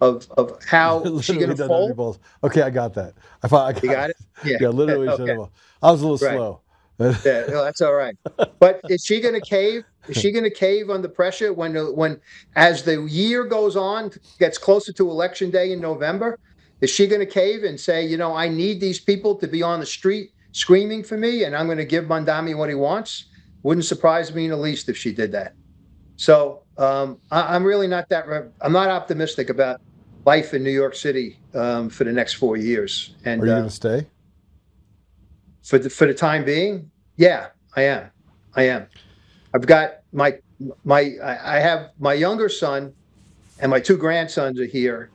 how she Literally going to doesn't have any fold. balls. Okay, I got that. I got You got it? Yeah. Yeah, literally doesn't have balls. I was a little Right. slow. Yeah, no, that's all right. But is she going to cave? Is she going to cave under pressure when as the year goes on, gets closer to election day in November? Is she going to cave and say, you know, I need these people to be on the street screaming for me, and I'm going to give Mamdani what he wants? Wouldn't surprise me in the least if she did that. So I'm really not I'm not optimistic about life in New York City for the next 4 years. And Are you going to stay? For the time being, yeah, I am. I've got I have my younger son and my 2 grandsons are here.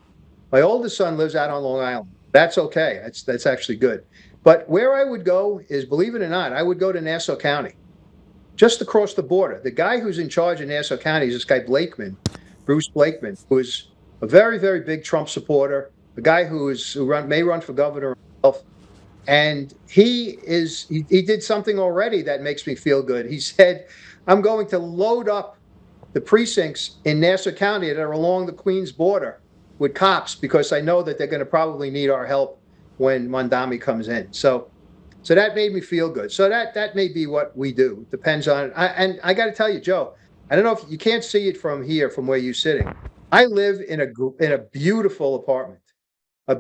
My oldest son lives out on Long Island. That's okay. That's actually good. But where I would go is, believe it or not, I would go to Nassau County, just across the border. The guy who's in charge of Nassau County is this guy Bruce Blakeman, who is a very, very big Trump supporter, a guy who may run for governor himself. And he did something already that makes me feel good. He said, I'm going to load up the precincts in Nassau County that are along the Queens border with cops, because I know that they're going to probably need our help when Mamdani comes in. So that made me feel good. So that may be what we do. It depends on, and I got to tell you, Joe, I don't know if you can't see it from here, from where you're sitting. I live in a beautiful apartment.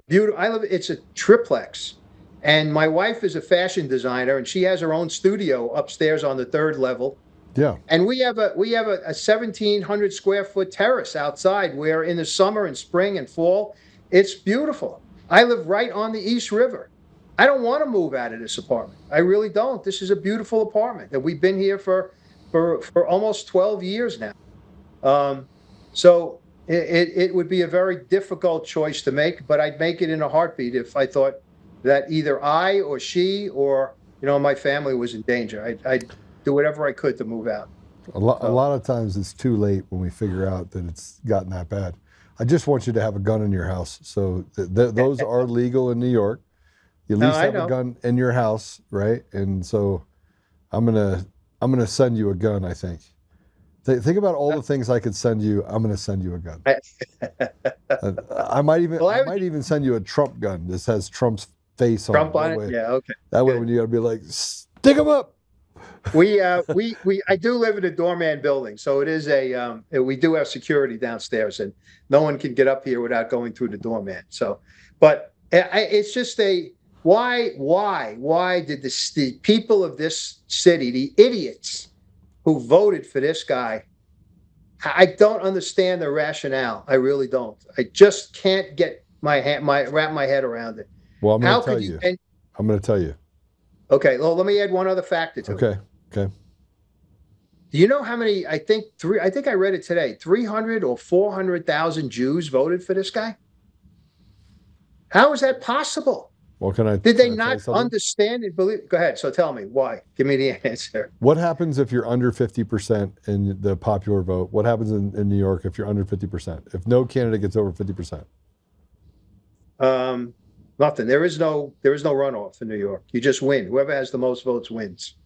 It's a triplex. And my wife is a fashion designer, and she has her own studio upstairs on the 3rd level. Yeah. And we have a 1,700 square foot terrace outside, where in the summer and spring and fall, it's beautiful. I live right on the East River. I don't want to move out of this apartment. I really don't. This is a beautiful apartment, and we've been here for almost 12 years now. So it would be a very difficult choice to make, but I'd make it in a heartbeat if I thought that either I or she or, you know, my family was in danger. I'd do whatever I could to move out. A lot of times it's too late when we figure out that it's gotten that bad. I just want you to have a gun in your house. So those are legal in New York. You at least have a gun in your house, right? And so I'm gonna send you a gun, I think. Think about all the things I could send you. I'm going to send you a gun. I might even send you a Trump gun. This has Trump's face on it. Trump on it? Yeah, okay. That way, when you got to be like, stick him up. I do live in a doorman building, so it is we do have security downstairs, and no one can get up here without going through the doorman. So, but it's just why did the people of this city, the idiots who voted for this guy, I don't understand the rationale. I really don't. I just can't get wrap my head around it. Well, I'm going to tell you. I'm going to tell you. Okay. Well, let me add one other factor to it. Okay. Do you know how many? I think I read it today. 300 or 400,000 Jews voted for this guy. How is that possible? Well, did they not understand and believe? Go ahead. So tell me why. Give me the answer. What happens if you're under 50% in the popular vote? What happens in New York if you're under 50%? If no candidate gets over 50%? Nothing. There is no runoff in New York. You just win. Whoever has the most votes wins.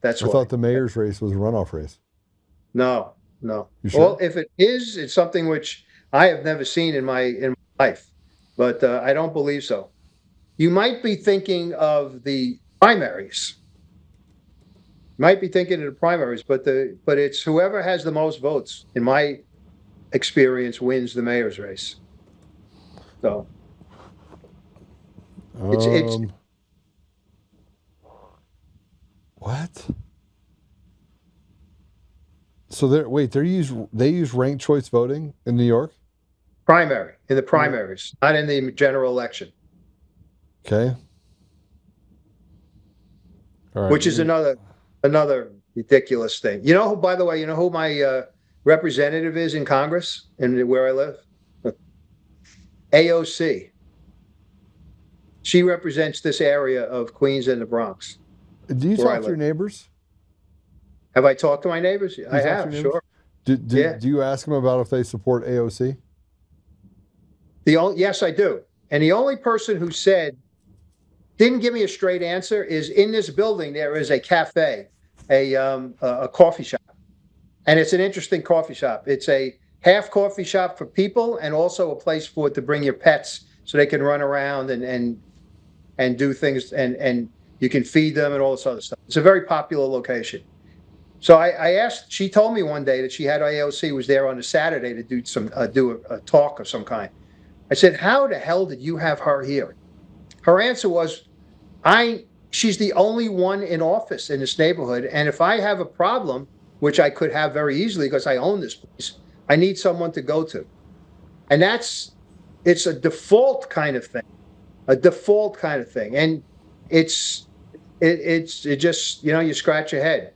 That's why. I thought the mayor's race was a runoff race. No. You sure? Well, if it is, it's something which I have never seen in my life, but I don't believe so. You might be thinking of the primaries. But it's whoever has the most votes, in my experience, wins the mayor's race. So it's what? So they use ranked choice voting in New York? In the primaries, not in the general election. Okay. All right. Which is another ridiculous thing. By the way, who my representative is in Congress and where I live? AOC. She represents this area of Queens and the Bronx. Do you talk to your neighbors? Have I talked to my neighbors? I have, sure. Do you ask them about if they support AOC? Yes, I do. And the only person who didn't give me a straight answer is, in this building there is a cafe a coffee shop, and it's an interesting coffee shop. It's a half coffee shop for people, and also a place to bring your pets so they can run around and do things, and you can feed them and all this other stuff. It's a very popular location. So I asked. She told me one day that she had AOC was there on a Saturday to do a talk of some kind. I said, "How the hell did you have her here?" Her answer was, she's the only one in office in this neighborhood, and if I have a problem, which I could have very easily because I own this place, I need someone to go to. And it's a default kind of thing. And it just, you scratch your head.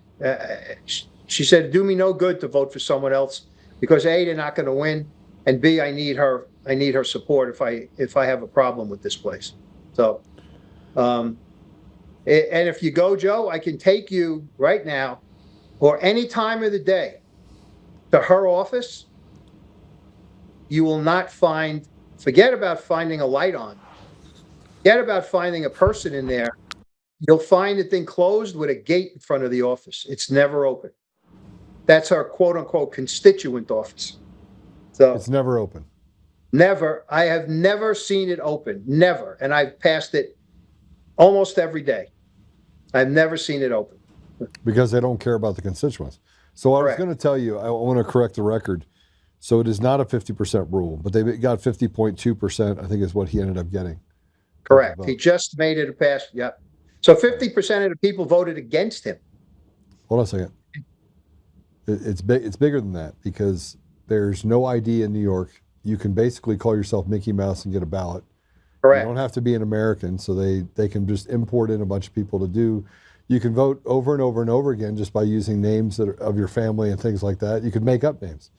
She said, "Do me no good to vote for someone else because A, they're not going to win, and B, I need her support if I have a problem with this place." So, and if you go, Joe, I can take you right now or any time of the day to her office. You will not forget about finding a light on. Forget about finding a person in there. You'll find the thing closed with a gate in front of the office. It's never open. That's our quote unquote constituent office. So It's never open. Never. I have never seen it open. Never. And I've passed it almost every day. I've never seen it open. Because they don't care about the constituents. So I was going to tell you, I want to correct the record. So it is not a 50% rule, but they got 50.2%, I think is what he ended up getting. Correct. He just made it a pass. Yep. So 50% of the people voted against him. Hold on a second. It's big. It's bigger than that because there's no ID in New York. You can basically call yourself Mickey Mouse and get a ballot. Correct. You don't have to be an American, so they can just import in a bunch of people to do. You can vote over and over and over again just by using names that are of your family and things like that. You could make up names.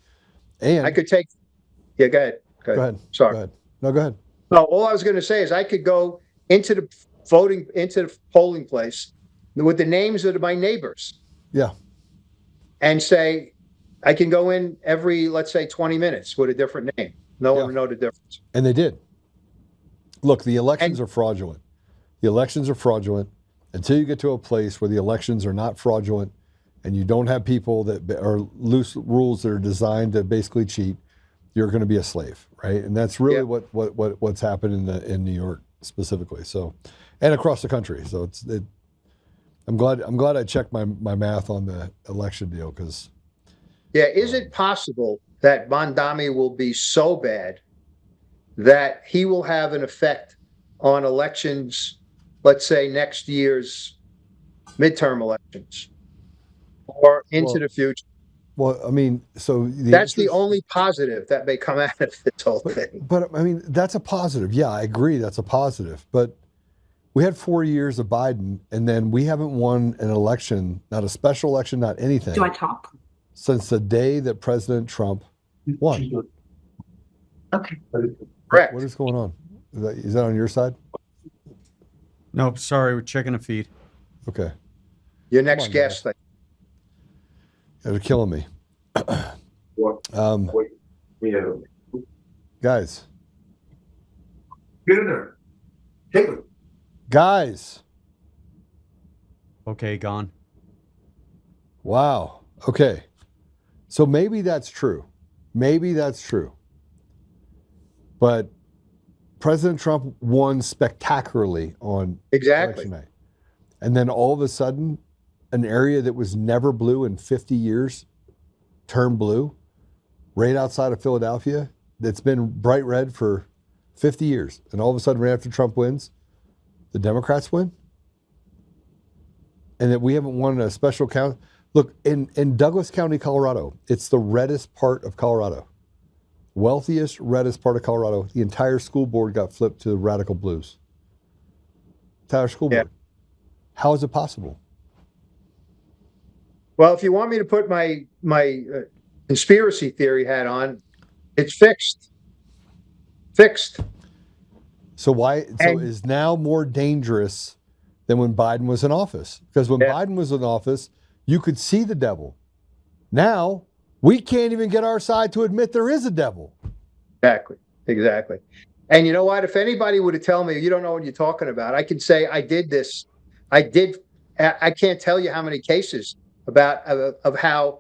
And I could take. Yeah, go ahead. Go ahead. Sorry. Go ahead. No, go ahead. No, all I was going to say is I could go into the polling place with the names of my neighbors. Yeah. And say, I can go in every, let's say, 20 minutes with a different name. No one would know the difference. And they did. Look, the elections are fraudulent. The elections are fraudulent until you get to a place where the elections are not fraudulent and you don't have people that are loose rules that are designed to basically cheat. You're going to be a slave, right? And that's really what's happened in New York specifically. So, and across the country. So I'm glad I checked my math on the election deal because. Yeah, is it possible that Mamdani will be so bad that he will have an effect on elections, let's say next year's midterm elections or into the future? Well, I mean, so that's the only positive that may come out of this whole thing. But I mean, that's a positive. Yeah, I agree. That's a positive. But we had 4 years of Biden, and then we haven't won an election, not a special election, not anything. Do I talk? Since the day that President Trump won. Okay. Correct. What is going on? Is that on your side? Nope, sorry, we're checking a feed. Okay. Your next guest. They're killing me. Guys. Get in there. Take it. Guys. Okay, gone. Wow. Okay. So maybe that's true. Maybe that's true. But President Trump won spectacularly on election night. And then all of a sudden, an area that was never blue in 50 years turned blue right outside of Philadelphia that's been bright red for 50 years. And all of a sudden, right after Trump wins, the Democrats win. And that we haven't won a special count. Look, in Douglas County, Colorado, it's the reddest part of Colorado. Wealthiest, reddest part of Colorado. The entire school board got flipped to the radical blues. Entire school board. How is it possible? Well, if you want me to put my conspiracy theory hat on, it's fixed. Fixed. So why? So is now more dangerous than when Biden was in office? Because when Biden was in office, you could see the devil. Now we can't even get our side to admit there is a devil. Exactly. And you know what? If anybody were to tell me, you don't know what you're talking about, I can say I did this. I did I can't tell you how many cases about of how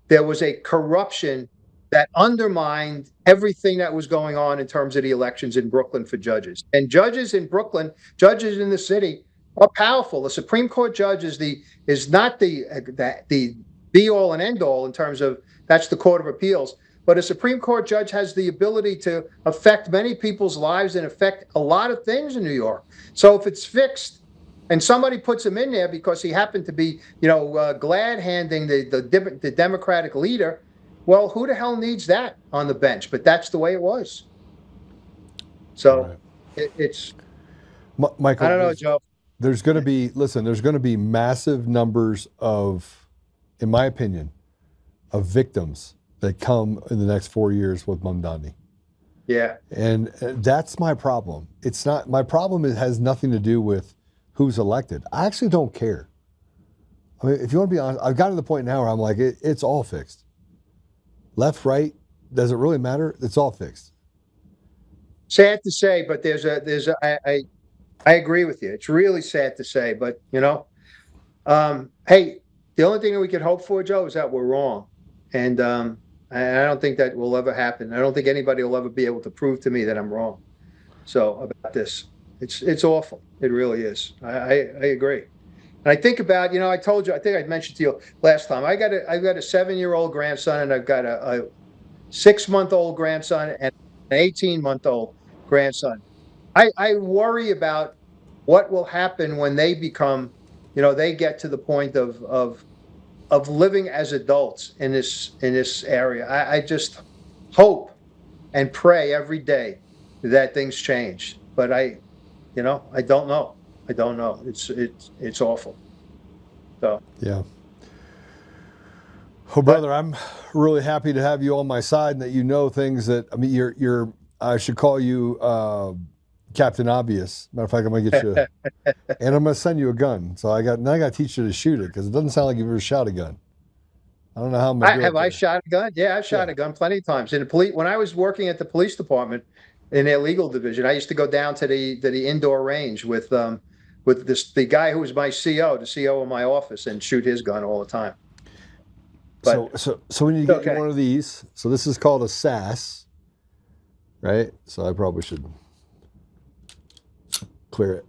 there was a corruption that undermined everything that was going on in terms of the elections in Brooklyn for judges. And judges in Brooklyn, judges in the city are powerful. The Supreme Court judge is not the be all and end all in terms of that's the Court of Appeals. But a Supreme Court judge has the ability to affect many people's lives and affect a lot of things in New York. So if it's fixed and somebody puts him in there because he happened to be, glad handing the Democratic leader, well, who the hell needs that on the bench? But that's the way it was. So it's, Michael, I don't know, Joe. There's going to be massive numbers of, in my opinion, of victims that come in the next 4 years with Mamdani. Yeah. And that's my problem. It's not, my problem has nothing to do with who's elected. I actually don't care. I mean, if you want to be honest, I've gotten to the point now where I'm like, it's all fixed. Left, right, does it really matter? It's all fixed. Sad to say, but I agree with you. It's really sad to say, but hey, the only thing that we could hope for, Joe, is that we're wrong. And I don't think that will ever happen. I don't think anybody will ever be able to prove to me that I'm wrong. So about this, it's awful. It really is. I agree. And I think about, I told you, I think I mentioned to you last time, I've got a 7-year-old grandson, and I've got a 6-month-old grandson and an 18-month-old grandson. I worry about what will happen when they become, they get to the point of living as adults in this area. I just hope and pray every day that things change. But I don't know. I don't know. It's awful. So yeah. Oh, brother, I'm really happy to have you on my side and that you know things that, I mean, you're I should call you Captain Obvious. Matter of fact, I'm gonna get you, and I'm gonna send you a gun. So I got to teach you to shoot it because it doesn't sound like you've ever shot a gun. I don't know how I'm gonna do it. Have I shot a gun? Yeah, I've shot a gun plenty of times. In the police, when I was working at the police department in their legal division, I used to go down to the indoor range with the guy who was my CO, the CO of my office, and shoot his gun all the time. But, so when you get one of these, so this is called a SAS, right? So I probably should clear it.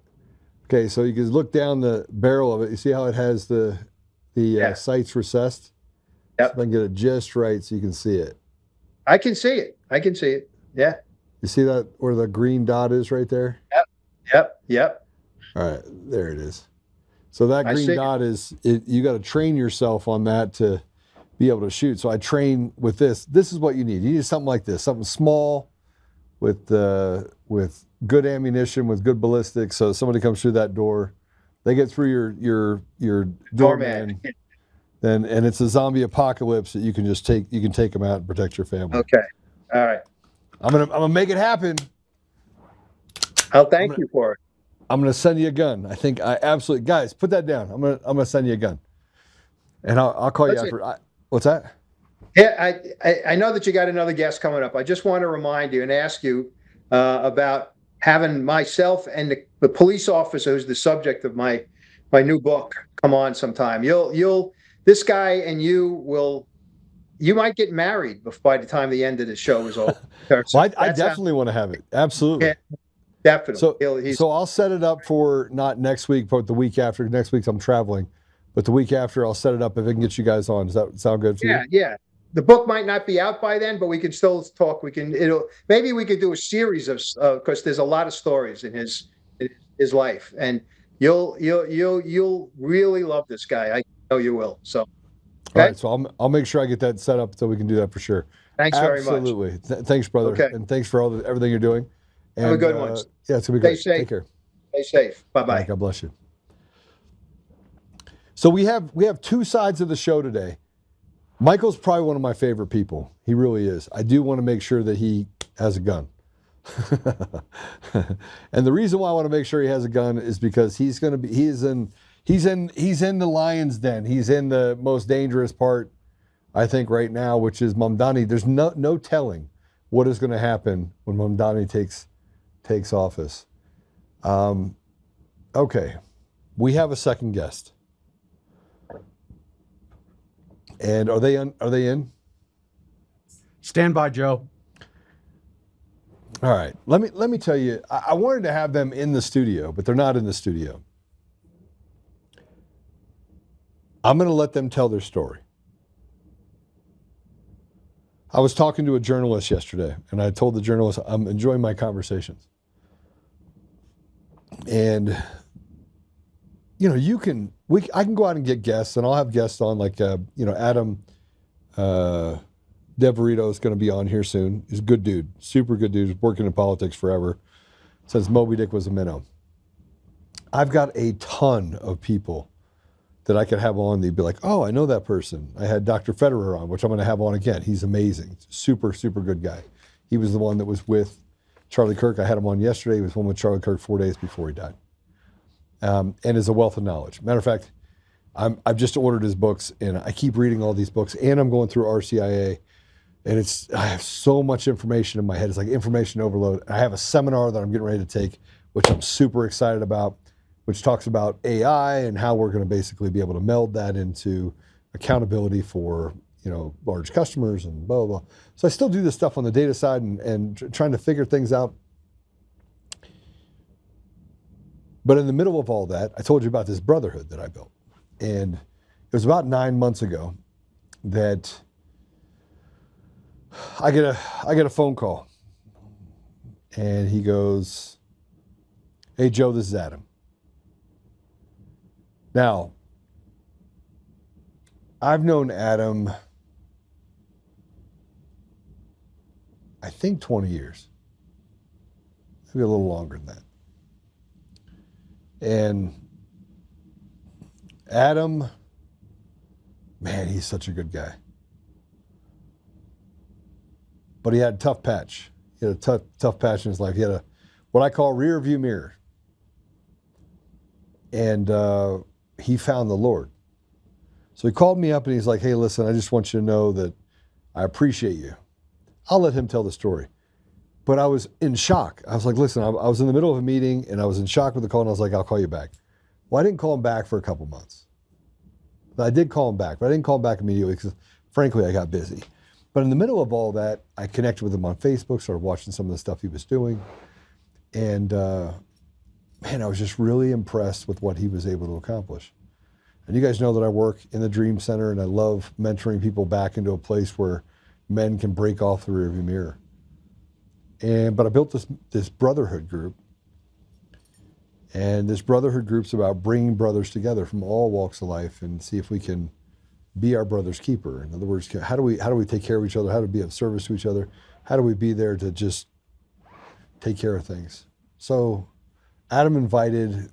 Okay, so you can look down the barrel of it. You see how it has the sights recessed? Yep. So if I can get it just right so you can see it. I can see it. I can see it. Yeah. You see that where the green dot is right there? Yep. All right, there it is. So that green dot is, you got to train yourself on that to be able to shoot. So I train with this. This is what you need. You need something like this, something small with good ammunition, with good ballistics. So somebody comes through that door, they get through your doorman, and it's a zombie apocalypse that you can just take them out and protect your family. Okay. All right. I'm gonna make it happen. I'll thank you for it. I'm gonna send you a gun. I think I absolutely, guys, put that down. I'm gonna send you a gun, and I'll call you after. What's that? Yeah, I know that you got another guest coming up. I just want to remind you and ask you about having myself and the police officer who's the subject of my new book come on sometime. This guy and you might get married by the time the end of the show is over. Well, I definitely want to have it. Absolutely. Yeah, definitely. So I'll set it up for not next week, but the week after. Next week I'm traveling, but the week after I'll set it up if I can get you guys on. Does that sound good for you? Yeah. The book might not be out by then, but we can still talk. Maybe we could do a series of, because there's a lot of stories in his life, and you'll really love this guy. I know you will. So, okay? All right. So I'll make sure I get that set up so we can do that for sure. Thanks very much. Absolutely. Thanks, brother. Okay. And thanks for everything you're doing. And, have a good one. Yeah, it's gonna be great. Stay safe. Take care. Stay safe. Bye-bye. Right, God bless you. So we have two sides of the show today. Michael's probably one of my favorite people. He really is. I do want to make sure that he has a gun. And the reason why I want to make sure he has a gun is because he's in the lion's den. He's in the most dangerous part, I think, right now, which is Mamdani. There's no telling what is going to happen when Mamdani takes office. Okay, we have a second guest. And are they in? Stand by, Joe. All right. Let me tell you, I wanted to have them in the studio, but they're not in the studio. I'm going to let them tell their story. I was talking to a journalist yesterday, and I told the journalist I'm enjoying my conversations. And you know, I can go out and get guests, and I'll have guests on like Adam DeVarito is going to be on here soon. He's a good dude, super good dude. He's working in politics forever since Moby Dick was a minnow. I've got a ton of people that I could have on. They'd be like, oh, I know that person. I had Dr. Federer on, which I'm going to have on again. He's amazing, super, super good guy. He was the one that was with Charlie Kirk. I had him on yesterday. He was one with Charlie Kirk 4 days before he died. And is a wealth of knowledge. Matter of fact, I've just ordered his books, and I keep reading all these books, and I'm going through RCIA, and I have so much information in my head. It's like information overload. I have a seminar that I'm getting ready to take, which I'm super excited about, which talks about AI and how we're going to basically be able to meld that into accountability for, large customers and blah, blah, blah. So I still do this stuff on the data side and trying to figure things out. But in the middle of all that, I told you about this brotherhood that I built. And it was about 9 months ago that I get a phone call. And he goes, hey, Joe, this is Adam. Now, I've known Adam, I think 20 years. Maybe a little longer than that. And Adam, man, he's such a good guy. But he had a tough patch. He had a tough patch in his life. He had what I call rear view mirror. And he found the Lord. So he called me up and he's like, hey, listen, I just want you to know that I appreciate you. I'll let him tell the story. But I was in shock. I was like, listen, I was in the middle of a meeting and I was in shock with the call, and I was like, I'll call you back. Well, I didn't call him back for a couple months. I did call him back, but I didn't call him back immediately because, frankly, I got busy. But in the middle of all that, I connected with him on Facebook, started watching some of the stuff he was doing. And man, I was just really impressed with what he was able to accomplish. And you guys know that I work in the Dream Center, and I love mentoring people back into a place where men can break off the rearview mirror. But I built this brotherhood group. And this brotherhood group's about bringing brothers together from all walks of life and see if we can be our brother's keeper. In other words, how do we take care of each other? How do we be of service to each other? How do we be there to just take care of things? So Adam invited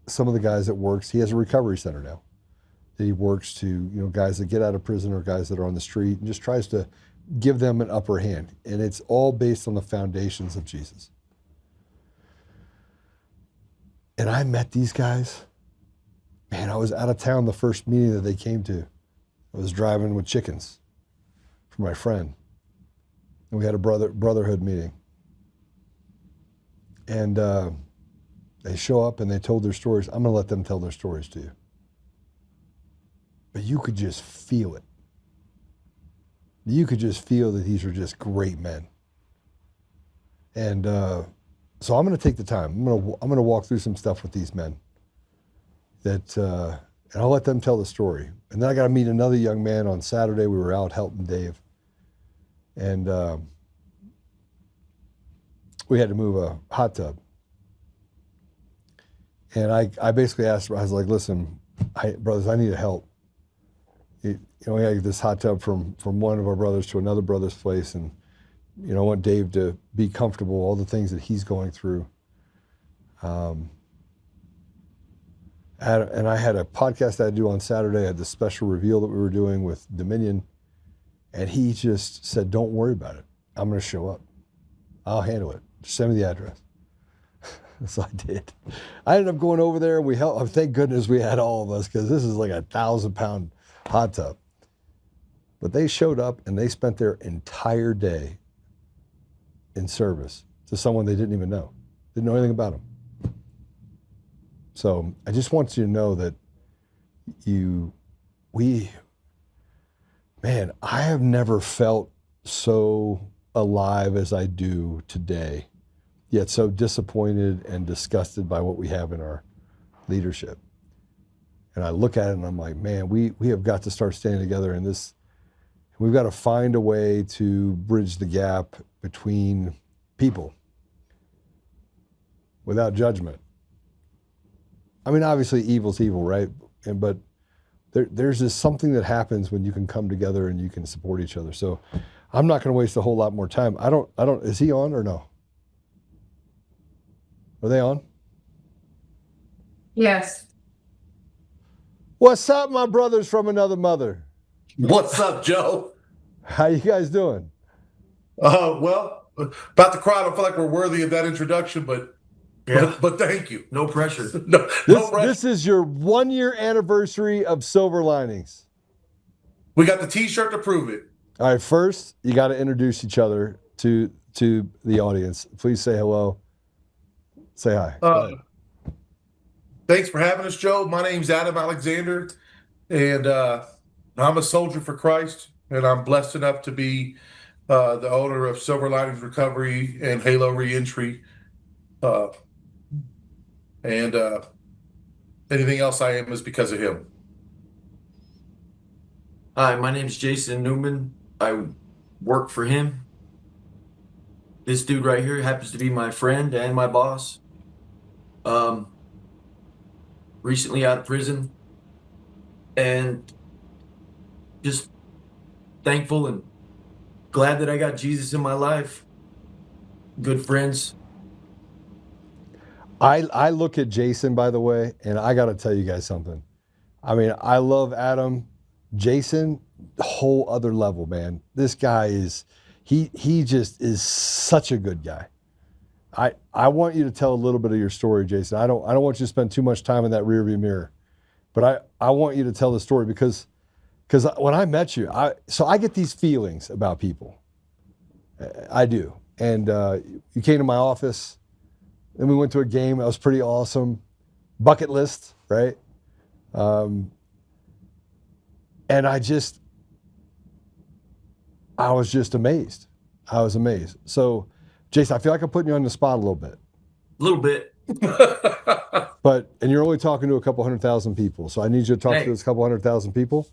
some of the guys that works. He has a recovery center now that he works to, guys that get out of prison or guys that are on the street, and just tries to give them an upper hand. And it's all based on the foundations of Jesus. And I met these guys. Man, I was out of town the first meeting that they came to. I was driving with chickens for my friend. And we had a brotherhood meeting. And they show up and they told their stories. I'm going to let them tell their stories to you. But you could just feel it. You could just feel that these are just great men. And so I'm going to take the time. I'm going to walk through some stuff with these men. And I'll let them tell the story. And then I got to meet another young man on Saturday. We were out helping Dave. And we had to move a hot tub. And I basically asked, I was like, listen, brothers, I need help. We had this hot tub from one of our brothers to another brother's place. And, I want Dave to be comfortable, all the things that he's going through. And I had a podcast I had to do on Saturday. I had this special reveal that we were doing with Dominion. And he just said, don't worry about it. I'm going to show up. I'll handle it. Just send me the address. So I did. I ended up going over there, and we helped. Thank goodness we had all of us, because this is like a 1,000-pound hot tub. But they showed up, and they spent their entire day in service to someone they didn't even know. Didn't know anything about them. So I just want you to know that man, I have never felt so alive as I do today, yet so disappointed and disgusted by what we have in our leadership. And I look at it and I'm like, man, we have got to start standing together in this. We've got to find a way to bridge the gap between people without judgment. I mean, obviously evil's evil, right? But there's just something that happens when you can come together and you can support each other. So I'm not going to waste a whole lot more time. I don't, is he on or no? Are they on? Yes. What's up, my brothers from another mother? What's up, Joe? How you guys doing? Well, about to cry. I don't feel like we're worthy of that introduction, but thank you. No pressure. No pressure. This is your 1 year anniversary of Silver Linings. We got the T-shirt to prove it. All right, first, you got to introduce each other to the audience. Please say hello. Say hi. Thanks for having us, Joe. My name's Adam Alexander, and I'm a soldier for Christ, and I'm blessed enough to be the owner of Silver Linings Recovery and Halo Reentry. And anything else I am is because of him. Hi, my name's Jason Newman. I work for him. This dude right here happens to be my friend and my boss. Recently out of prison, and just thankful and glad that I got Jesus in my life. Good friends. I look at Jason, by the way, and I got to tell you guys something. I mean, I love Adam. Jason, whole other level, man. This guy is, he just is such a good guy. I want you to tell a little bit of your story, Jason. I don't want you to spend too much time in that rearview mirror, but I want you to tell the story because when I met you, I get these feelings about people. I do. And you came to my office, then we went to a game. That was pretty awesome. Bucket list, right? And I was just amazed. I was amazed. So, Jason, I feel like I'm putting you on the spot a little bit. A little bit. And you're only talking to a couple 100,000 people. So I need you to talk to those couple 100,000 people.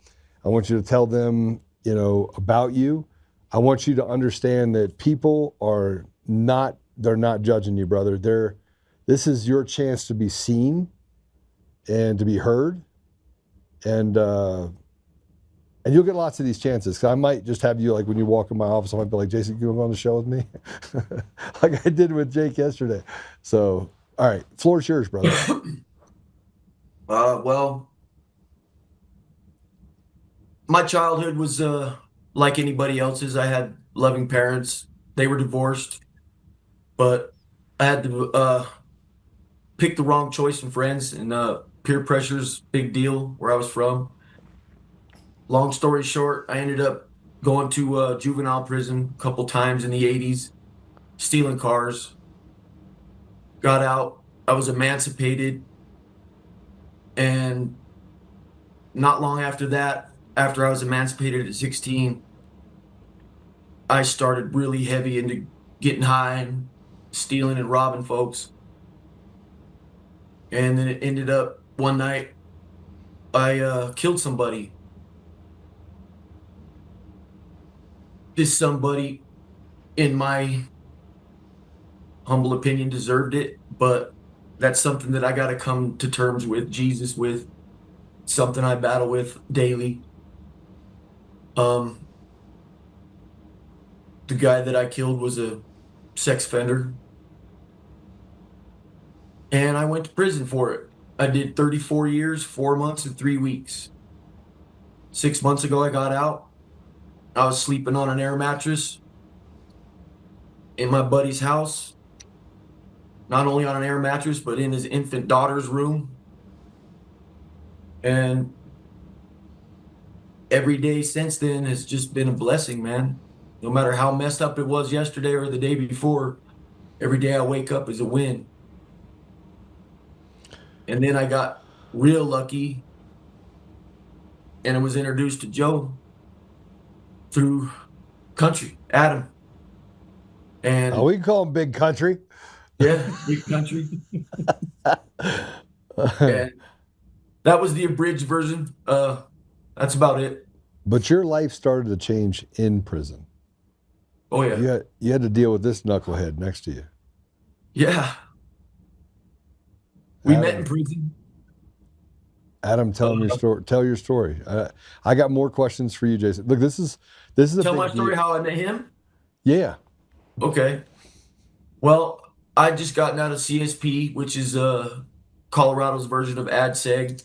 I want you to tell them, about you. I want you to understand that people they're not judging you, brother. This is your chance to be seen and to be heard. And you'll get lots of these chances. 'Cause I might just have you, like when you walk in my office, I might be like, Jason, you want to go on the show with me? Like I did with Jake yesterday. So, all right, floor's yours, brother. Well, my childhood was like anybody else's. I had loving parents. They were divorced, but I had to pick the wrong choice in friends, and peer pressure's big deal where I was from. Long story short, I ended up going to juvenile prison a couple times in the 80s, stealing cars. Got out. I was emancipated. And not long after that, after I was emancipated at 16, I started really heavy into getting high and stealing and robbing folks. And then it ended up one night, I killed somebody. This somebody, in my humble opinion, deserved it, but that's something that I got to come to terms with, Jesus with, something I battle with daily. The guy that I killed was a sex offender, and I went to prison for it. I did 34 years, 4 months, and 3 weeks. 6 months ago, I got out. I was sleeping on an air mattress in my buddy's house, not only on an air mattress, but in his infant daughter's room. And every day since then has just been a blessing, man. No matter how messed up it was yesterday or the day before, every day I wake up is a win. And then I got real lucky and I was introduced to Joe. through country, Adam. And Oh, we can call him Big Country. yeah, big country. And that was the abridged version. That's about it. But your life started to change in prison. Oh yeah. You had to deal with this knucklehead next to you. Yeah. We Adam, met in prison. Adam, tell him your story. Tell your story. I got more questions for you, Jason. Look, this is a Tell big my story deal. how I met him. Yeah. Okay. Well, I just gotten out of CSP, which is Colorado's version of AdSeg.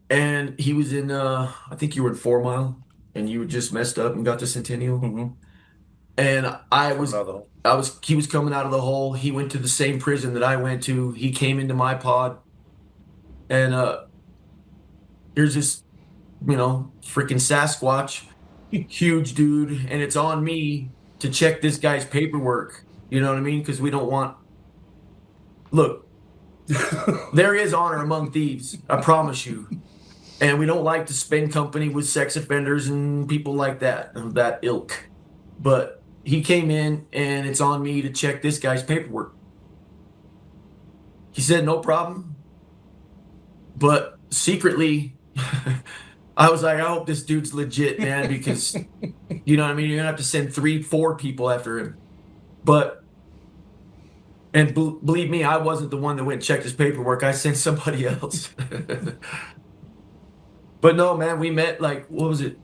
And he was in I think you were in 4 Mile and you just messed up and got to Centennial. Mm-hmm. And he was coming out of the hole. He went to the same prison that I went to. He came into my pod. And here's this, freaking Sasquatch, huge dude, and it's on me to check this guy's paperwork. You know what I mean? Because we don't want. Look, there is honor among thieves, I promise you. And we don't like to spend company with sex offenders and people like that, of that ilk. But he came in, and it's on me to check this guy's paperwork. He said, no problem. But secretly, I was like, I hope this dude's legit, man, because, you know what I mean? You're going to have to send 3-4 people after him. But, and believe me, I wasn't the one that went and checked his paperwork. I sent somebody else. But no, man, we met like, what was it?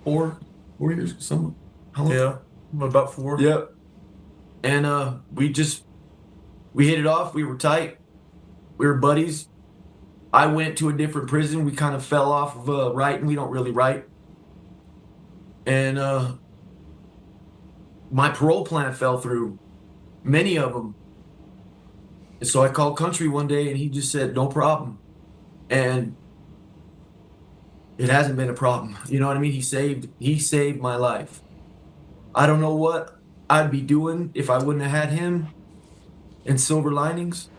4 years? Some, how long? Yeah, about 4. Yeah. And we hit it off. We were tight. We were buddies. I went to a different prison. We kind of fell off of writing. We don't really write. And my parole plan fell through. Many of them. And so I called Country one day and he just said, no problem. And it hasn't been a problem. You know what I mean? He saved my life. I don't know what I'd be doing if I wouldn't have had him and Silver Linings,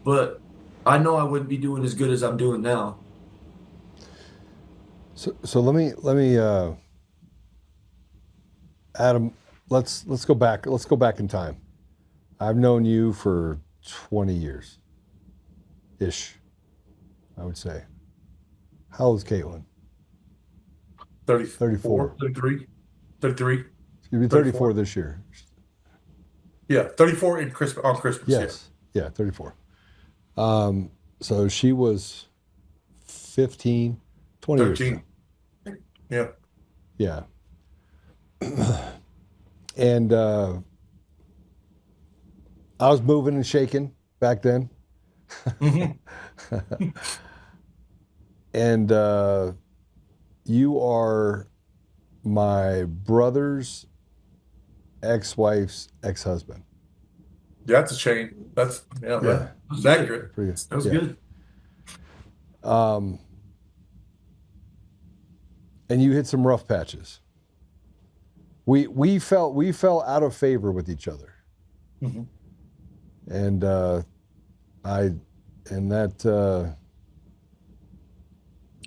but I know I wouldn't be doing as good as I'm doing now. So let me Adam, let's go back. Let's go back in time. I've known you for 20 years ish, I would say. How old is Caitlin? 34. 33. You'll be 34 this year. Yeah, 34 on Christmas. Yes. Yeah, 34. So she was 15, 20 13. years ago. Yeah. Yeah. And I was moving and shaking back then. Mm-hmm. And you are my brother's ex-wife's ex-husband. Yeah, that's a chain. That's That's accurate. Pretty good. That was good. And you hit some rough patches. We fell out of favor with each other. Mm-hmm. And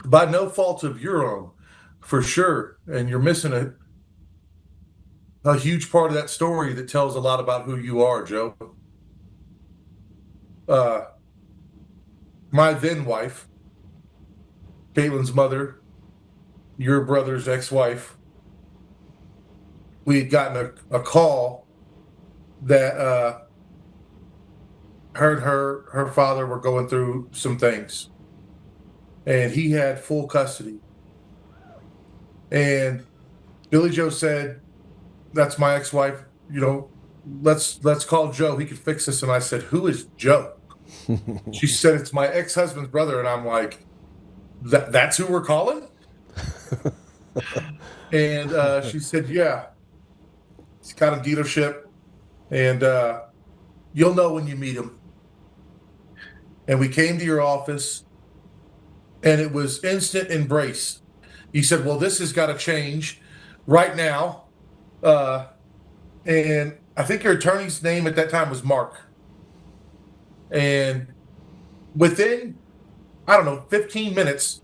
By no fault of your own, for sure. And you're missing a huge part of that story that tells a lot about who you are, Joe. My then wife, Caitlin's mother, your brother's ex-wife, we had gotten a call that her and her father were going through some things. And he had full custody. And Billy Joe said, that's my ex-wife, let's call Joe, he could fix this. And I said, who is Joe? She said, it's my ex-husband's brother. And I'm like, that's who we're calling? And she said, yeah, it's kind of dealership. And you'll know when you meet him. And we came to your office and it was instant embrace. You said, well, this has got to change right now. And I think your attorney's name at that time was Mark. And within, 15 minutes,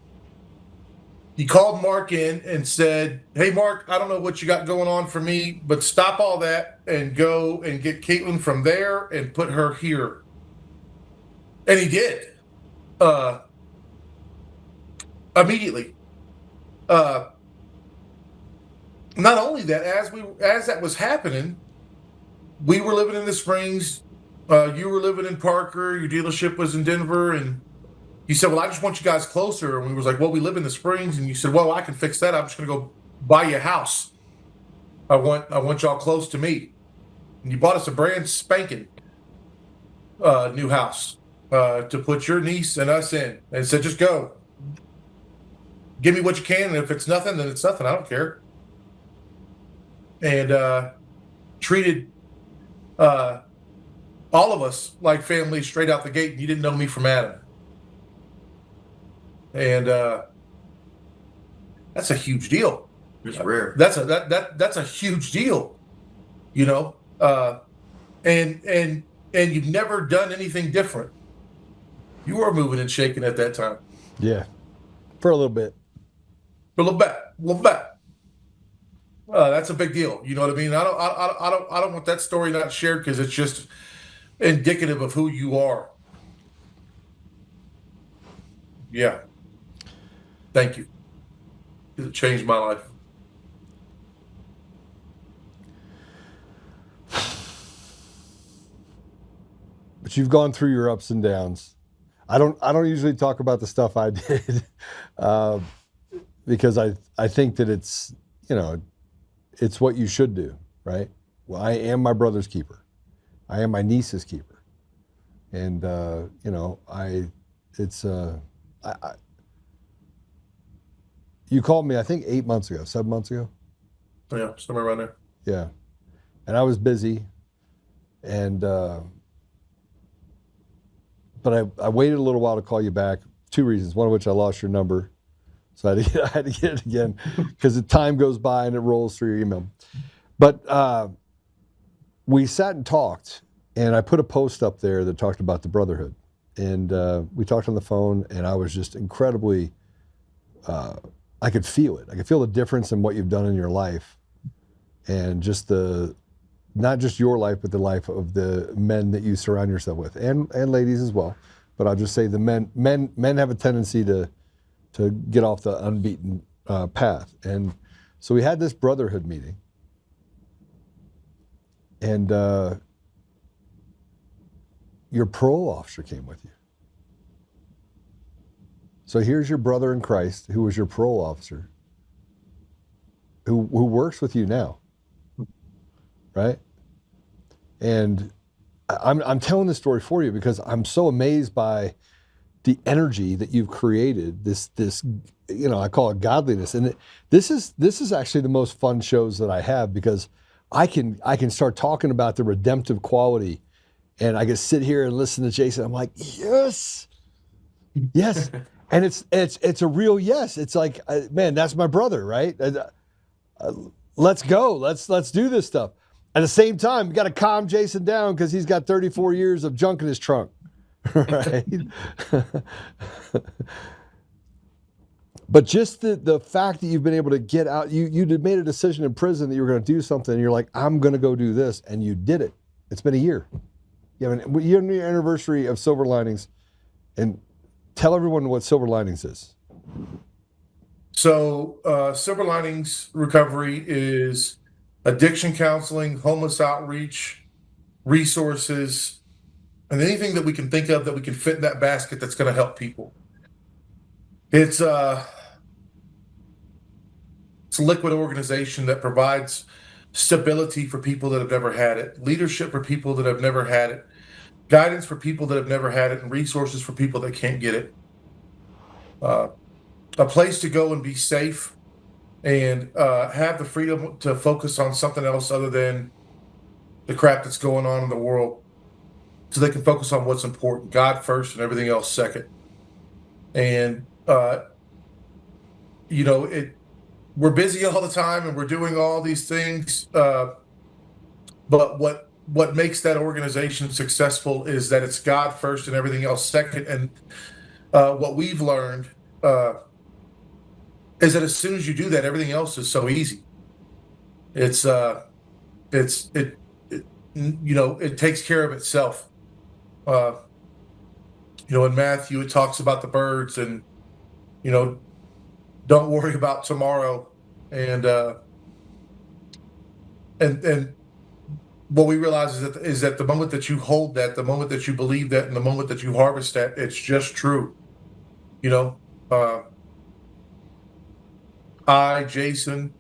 he called Mark in and said, "Hey, Mark, I don't know what you got going on for me, but stop all that and go and get Caitlin from there and put her here." And he did, immediately. Not only that, as that was happening, we were living in the Springs. You were living in Parker. Your dealership was in Denver, and you said, "Well, I just want you guys closer." And we was like, "Well, we live in the Springs," and you said, "Well, I can fix that. I'm just going to go buy you a house. I want y'all close to me." And you bought us a brand spanking new house to put your niece and us in, and said, "Just go. Give me what you can, and if it's nothing, then it's nothing. I don't care." And treated all of us like family straight out the gate. And you didn't know me from Adam. And that's a huge deal. It's rare. That's a huge deal, you know. And you've never done anything different. You were moving and shaking at that time. Yeah, for a little bit. For a little bit. That's a big deal. You know what I mean? I don't want that story not shared because it's just indicative of who you are. Yeah. Thank you. It changed my life. But you've gone through your ups and downs. I don't usually talk about the stuff I did because I think that it's, you know, it's what you should do, right? Well, I am my brother's keeper. I am my niece's keeper. And, you know, you called me, I think 7 months ago. Yeah, somewhere around there. Yeah. And I was busy. And, but I waited a little while to call you back. 2 reasons. One of which I lost your number. So I had to get it again because the time goes by and it rolls through your email. But we sat and talked, and I put a post up there that talked about the brotherhood. And we talked on the phone, and I was just incredibly, I could feel it. I could feel the difference in what you've done in your life, and just not just your life, but the life of the men that you surround yourself with, and ladies as well. But I'll just say the men have a tendency to get off the unbeaten path. And so we had this brotherhood meeting, and your parole officer came with you. So here's your brother in Christ, who was your parole officer, who works with you now, right? And I'm telling this story for you because I'm so amazed by the energy that you've created, this you know, I call it godliness. And this is actually the most fun shows that I have because I can start talking about the redemptive quality, and I can sit here and listen to Jason. I'm like, yes. And it's a real yes. It's like, man, that's my brother, right? Let's go. Let's do this stuff. At the same time, we got to calm Jason down because he's got 34 years of junk in his trunk. Right? But just the fact that you've been able to get out, you made a decision in prison that you were going to do something, and you're like, I'm going to go do this, and you did it. It's been a year. You have a year anniversary of Silver Linings, and tell everyone what Silver Linings is. So Silver Linings Recovery is addiction counseling, homeless outreach, resources, and anything that we can think of that we can fit in that basket that's going to help people. It's a liquid organization that provides stability for people that have never had it, leadership for people that have never had it, guidance for people that have never had it, and resources for people that can't get it. A place to go and be safe and have the freedom to focus on something else other than the crap that's going on in the world, so they can focus on what's important, God first and everything else second. And you know, we're busy all the time and we're doing all these things, but what makes that organization successful is that it's God first and everything else second. And what we've learned is that as soon as you do that, everything else is so easy. It takes care of itself. In Matthew, it talks about the birds and, don't worry about tomorrow. And what we realize is that the moment that you hold that, the moment that you believe that, and the moment that you harvest that, it's just true. I, Jason,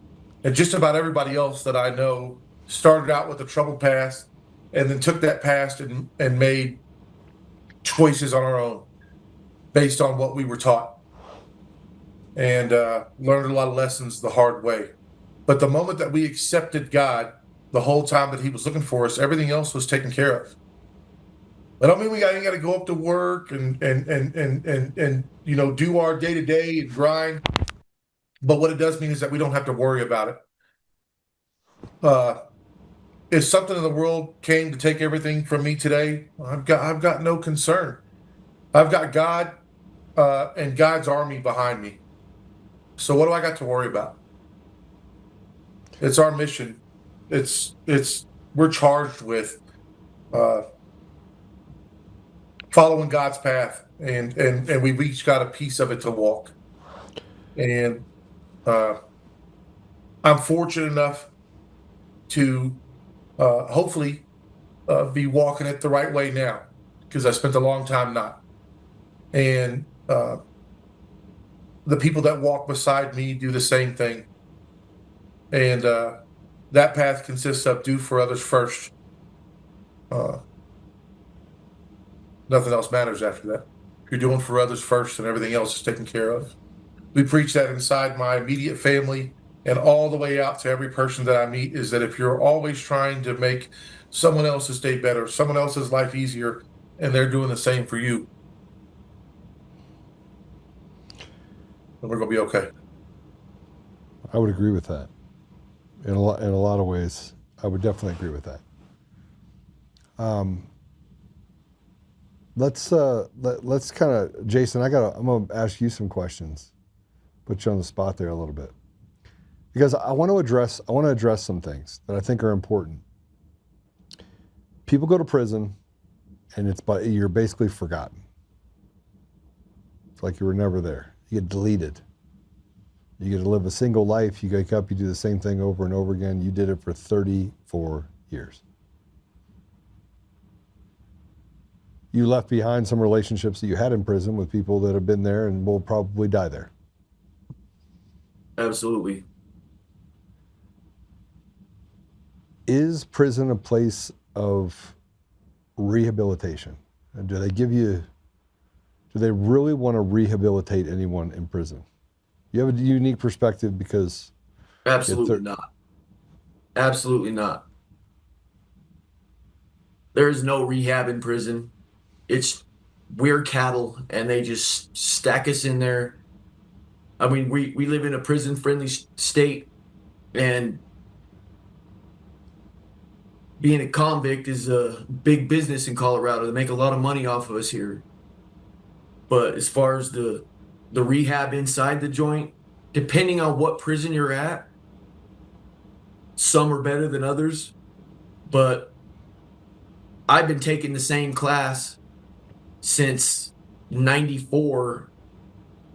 and just about everybody else that I know started out with a troubled past and then took that past and made choices on our own based on what we were taught, and learned a lot of lessons the hard way. But the moment that we accepted God, the whole time that he was looking for us, everything else was taken care of. I don't mean we ain't got to go up to work and do our day-to-day and grind. But what it does mean is that we don't have to worry about it. If something in the world came to take everything from me today, I've got no concern. I've got God and God's army behind me. So what do I got to worry about? It's our mission. We're charged with following God's path, and we've each got a piece of it to walk. And I'm fortunate enough to hopefully be walking it the right way now, because I spent a long time not. And the people that walk beside me do the same thing. And that path consists of do for others first. Nothing else matters after that. You're doing for others first, and everything else is taken care of. We preach that inside my immediate family and all the way out to every person that I meet, is that if you're always trying to make someone else's day better, someone else's life easier, and they're doing the same for you, then we're going to be okay. I would agree with that. In a lot of ways, I would definitely agree with that. Let's kind of, Jason, I'm going to ask you some questions. Put you on the spot there a little bit, because I want to address some things that I think are important. People go to prison, and you're basically forgotten. It's like you were never there. You get deleted. You get to live a single life. You wake up, you do the same thing over and over again. You did it for 34 years. You left behind some relationships that you had in prison with people that have been there and will probably die there. Absolutely. Is prison a place of rehabilitation? And do they really want to rehabilitate anyone in prison? You have a unique perspective because... Absolutely not. Absolutely not. There is no rehab in prison. It's we're cattle, and they just stack us in there. I mean, we live in a prison-friendly state, and being a convict is a big business in Colorado. They make a lot of money off of us here. But as far as the rehab inside the joint, depending on what prison you're at, some are better than others. But I've been taking the same class since '94.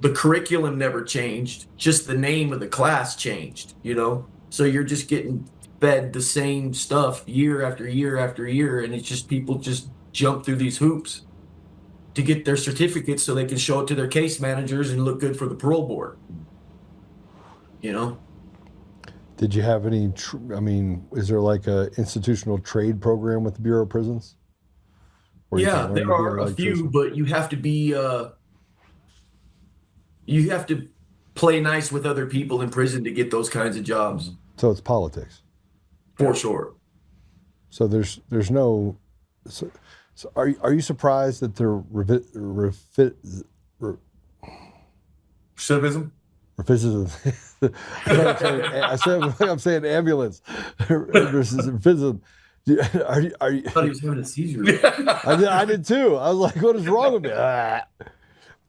The curriculum never changed, just the name of the class changed, So you're just getting fed the same stuff year after year after year, and it's just people just jump through these hoops to get their certificates so they can show it to their case managers and look good for the parole board. Did you have any, is there like a institutional trade program with the Bureau of Prisons? Yeah, there are a few, but you have to be... you have to play nice with other people in prison to get those kinds of jobs. So it's politics. For sure. So there's no... So are you surprised that the Civism? I'm saying ambulance versus recidivism. Are you? I thought he was having a seizure. I did too. I was like, what is wrong with me?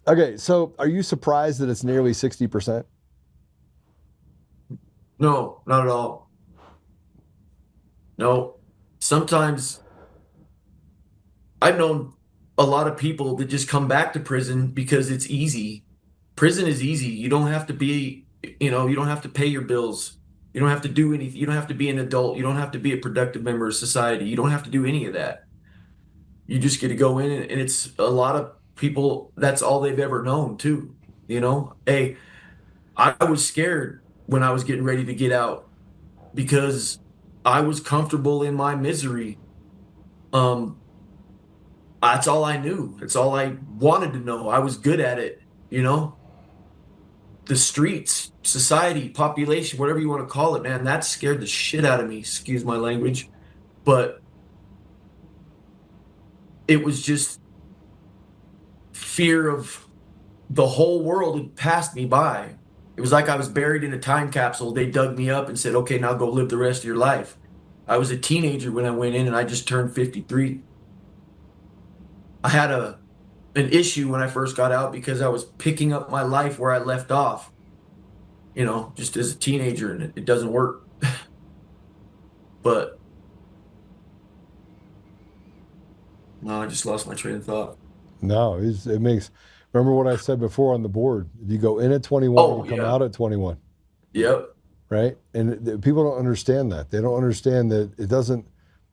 Okay, so are you surprised that it's nearly 60%? No, not at all. No. Sometimes I've known a lot of people that just come back to prison because it's easy. Prison is easy. You don't have to be, you don't have to pay your bills. You don't have to do anything. You don't have to be an adult. You don't have to be a productive member of society. You don't have to do any of that. You just get to go in, and it's a lot of people, that's all they've ever known, too. Hey, I was scared when I was getting ready to get out because I was comfortable in my misery. That's all I knew. That's all I wanted to know. I was good at it, The streets, society, population, whatever you want to call it, man, that scared the shit out of me. Excuse my language. But it was just fear of the whole world had passed me by. It was like I was buried in a time capsule. They dug me up and said, okay, now go live the rest of your life. I was a teenager when I went in, and I just turned 53. I had an issue when I first got out because I was picking up my life where I left off, just as a teenager, and it doesn't work. But no, I just lost my train of thought. No, it makes. Remember what I said before on the board? You go in at 21, you come out at 21. Yep. Right? And people don't understand that. They don't understand that it doesn't.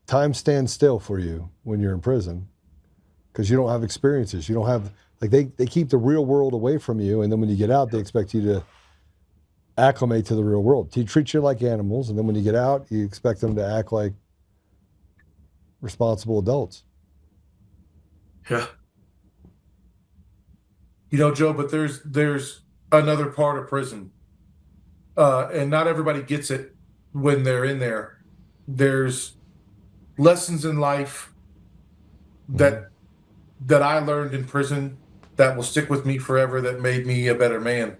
Time stands still for you when you're in prison because you don't have experiences. You don't have, they keep the real world away from you. And then when you get out, they expect you to acclimate to the real world. They treat you like animals. And then when you get out, you expect them to act like responsible adults. Yeah. Joe, but there's another part of prison, and not everybody gets it when they're in there. There's lessons in life that I learned in prison that will stick with me forever, that made me a better man.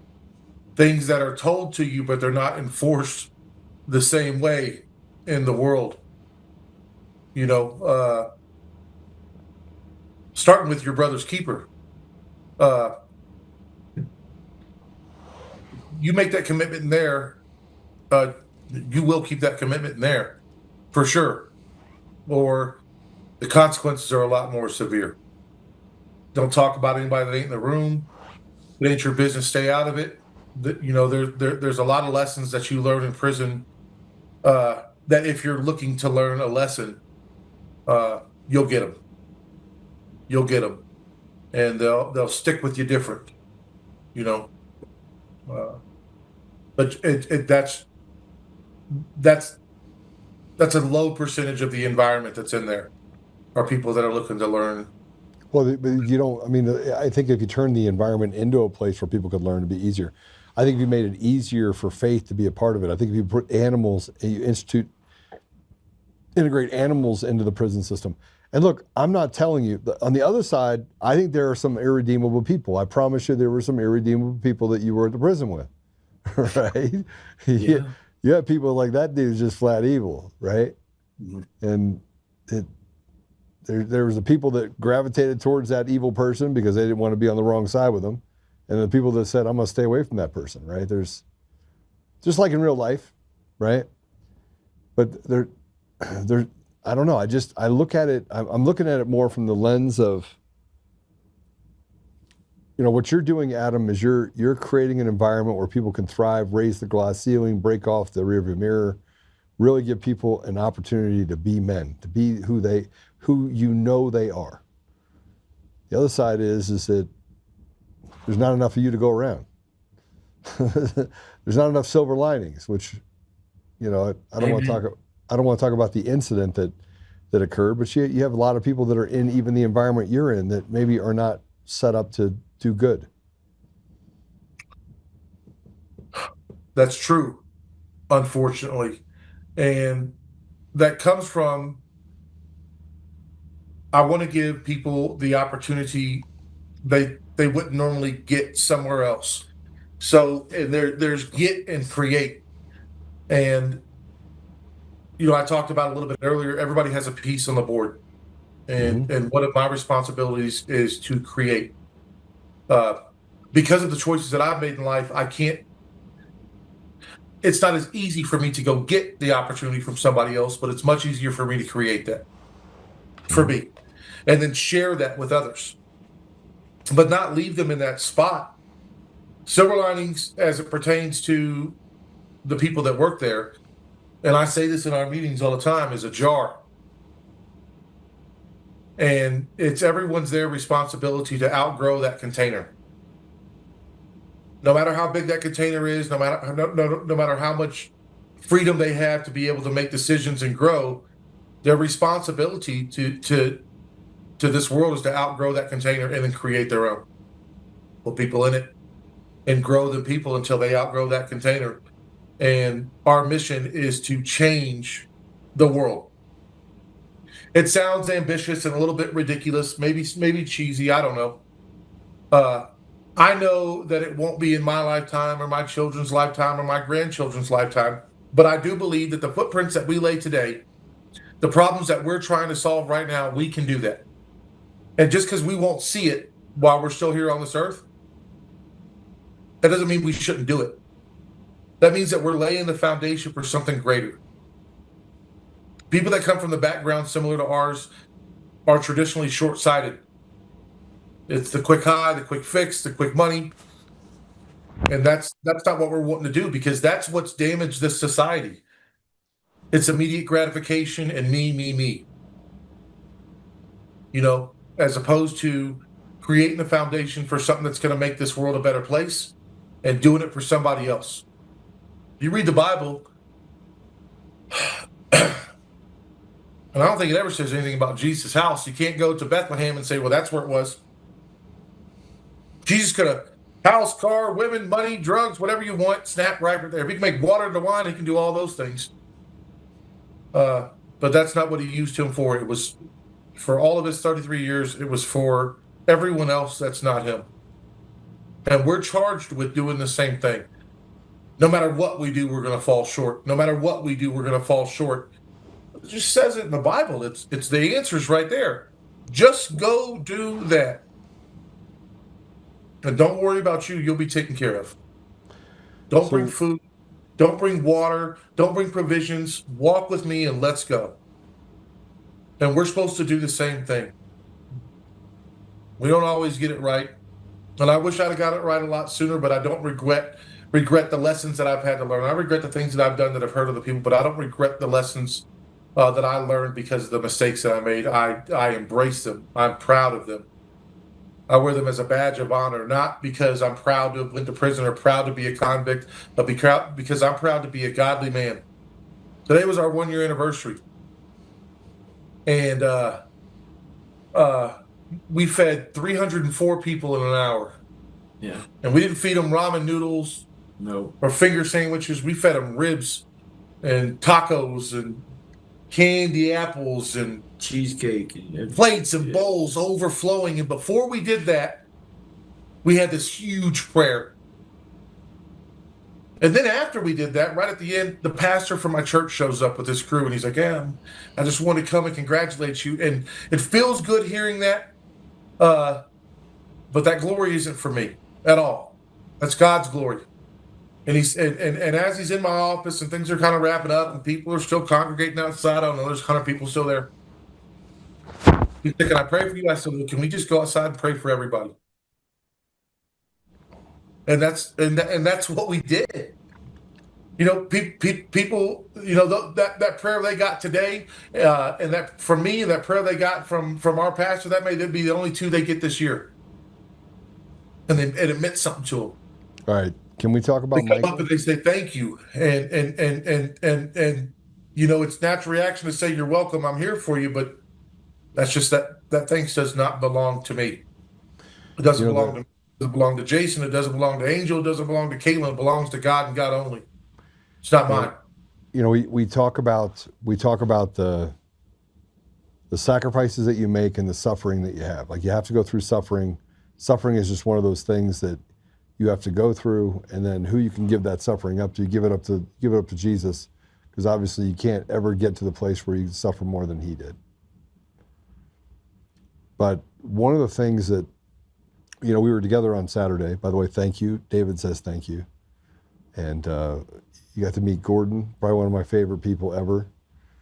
Things that are told to you, but they're not enforced the same way in the world. Starting with your brother's keeper. You make that commitment in there, you will keep that commitment in there for sure, or the consequences are a lot more severe. Don't talk about anybody that ain't in the room. It ain't your business. Stay out of it. There's a lot of lessons that you learn in prison, that if you're looking to learn a lesson, you'll get them. You'll get them, and they'll stick with you different. But that's a low percentage of the environment that's in there are people that are looking to learn. Well, but you don't. I mean, I think if you turn the environment into a place where people could learn, it'd be easier. I think if you made it easier for faith to be a part of it. I think if you put animals, you integrate animals into the prison system. And look, I'm not telling you. On the other side, I think there are some irredeemable people. I promise you, there were some irredeemable people that you were at the prison with. Right? Yeah. You have people like that dude's just flat evil, right? Mm-hmm. And there was the people that gravitated towards that evil person because they didn't want to be on the wrong side with them, and the people that said, I'm going to stay away from that person, right? There's just like in real life, right? But there I don't know. I look at it. I'm looking at it more from the lens of, what you're doing, Adam, is you're creating an environment where people can thrive, raise the glass ceiling, break off the rearview mirror, really give people an opportunity to be men, to be who they are. The other side is that there's not enough of you to go around. There's not enough silver linings, which, I don't want to talk about the incident that occurred, but you have a lot of people that are in even the environment you're in that maybe are not set up to do good. That's true, unfortunately. And that comes from, I want to give people the opportunity they wouldn't normally get somewhere else. So there's get and create. And, I talked about a little bit earlier, everybody has a piece on the board. And one of my responsibilities is to create. Because of the choices that I've made in life, I can't it's not as easy for me to go get the opportunity from somebody else, but it's much easier for me to create that for me and then share that with others, but not leave them in that spot. Silver linings as it pertains to the people that work there, and I say this in our meetings all the time, is a jar. And it's everyone's their responsibility to outgrow that container. No matter how big that container is, no matter how much freedom they have to be able to make decisions and grow, their responsibility to this world is to outgrow that container and then create their own. Put people in it and grow the people until they outgrow that container. And our mission is to change the world. It sounds ambitious and a little bit ridiculous, maybe cheesy, I don't know. I know that it won't be in my lifetime or my children's lifetime or my grandchildren's lifetime, but I do believe that the footprints that we lay today, the problems that we're trying to solve right now, we can do that. And just because we won't see it while we're still here on this earth, that doesn't mean we shouldn't do it. That means that we're laying the foundation for something greater. People that come from the background similar to ours are traditionally short-sighted. It's the quick high, the quick fix, the quick money. And that's not what we're wanting to do, because that's what's damaged this society. It's immediate gratification and me. You know, as opposed to creating a foundation for something that's going to make this world a better place and doing it for somebody else. You read the Bible, and I don't think it ever says anything about Jesus' house. You can't go to Bethlehem and say, well, that's where it was. Jesus could have house, car, women, money, drugs, whatever you want, snap right there. If he can make water into wine, he can do all those things. But that's not what he used him for. It was for all of his 33 years. It was for everyone else that's not him. And we're charged with doing the same thing. No matter what we do, we're going to fall short. No matter what we do, we're going to fall short. It just says it in the Bible. It's the answer's right there. Just go do that. And don't worry about you. You'll be taken care of. Don't bring food. Don't bring water. Don't bring provisions. Walk with me and let's go. And we're supposed to do the same thing. We don't always get it right. And I wish I'd have got it right a lot sooner, but I don't regret the lessons that I've had to learn. I regret the things that I've done that have hurt other people, but I don't regret the lessons that I learned because of the mistakes that I made. I embrace them. I'm proud of them. I wear them as a badge of honor, not because I'm proud to have went to prison or proud to be a convict, but because I'm proud to be a godly man. Today was our 1-year anniversary. And we fed 304 people in an hour. Yeah. And we didn't feed them ramen noodles. No. Or finger sandwiches. We fed them ribs and tacos and candy apples and cheesecake and plates and bowls overflowing. And before we did that, we had this huge prayer. And then after we did that, right at the end, the pastor from my church shows up with his crew and he's like, yeah, I just want to come and congratulate you. And it feels good hearing that. But that glory isn't for me at all. That's God's glory. And he's and as he's in my office and things are kind of wrapping up and people are still congregating outside, I don't know, there's 100 people still there. He said, can I pray for you? I said, well, can we just go outside and pray for everybody? And that's what we did. You know, people, you know, that prayer they got today, and that from me, that prayer they got from our pastor, that may be the only 2 they get this year. And then it meant something to them. All right. Can we talk about They come Michael? up and they say thank you, and you know, it's natural reaction to say you're welcome. I'm here for you, but that's just that thanks does not belong to me. It doesn't belong to me. It doesn't belong to Jason. It doesn't belong to Angel. It doesn't belong to Caitlin. It belongs to God and God only. It's not mine. You know, we talk about the sacrifices that you make and the suffering that you have. Like, you have to go through suffering. Suffering is just one of those things that you have to go through, and then who you can give that suffering up to, give it up to Jesus, because obviously you can't ever get to the place where you suffer more than he did. But one of the things that, you know, we were together on Saturday, by the way, thank you. David says thank you. And you got to meet Gordon, probably one of my favorite people ever.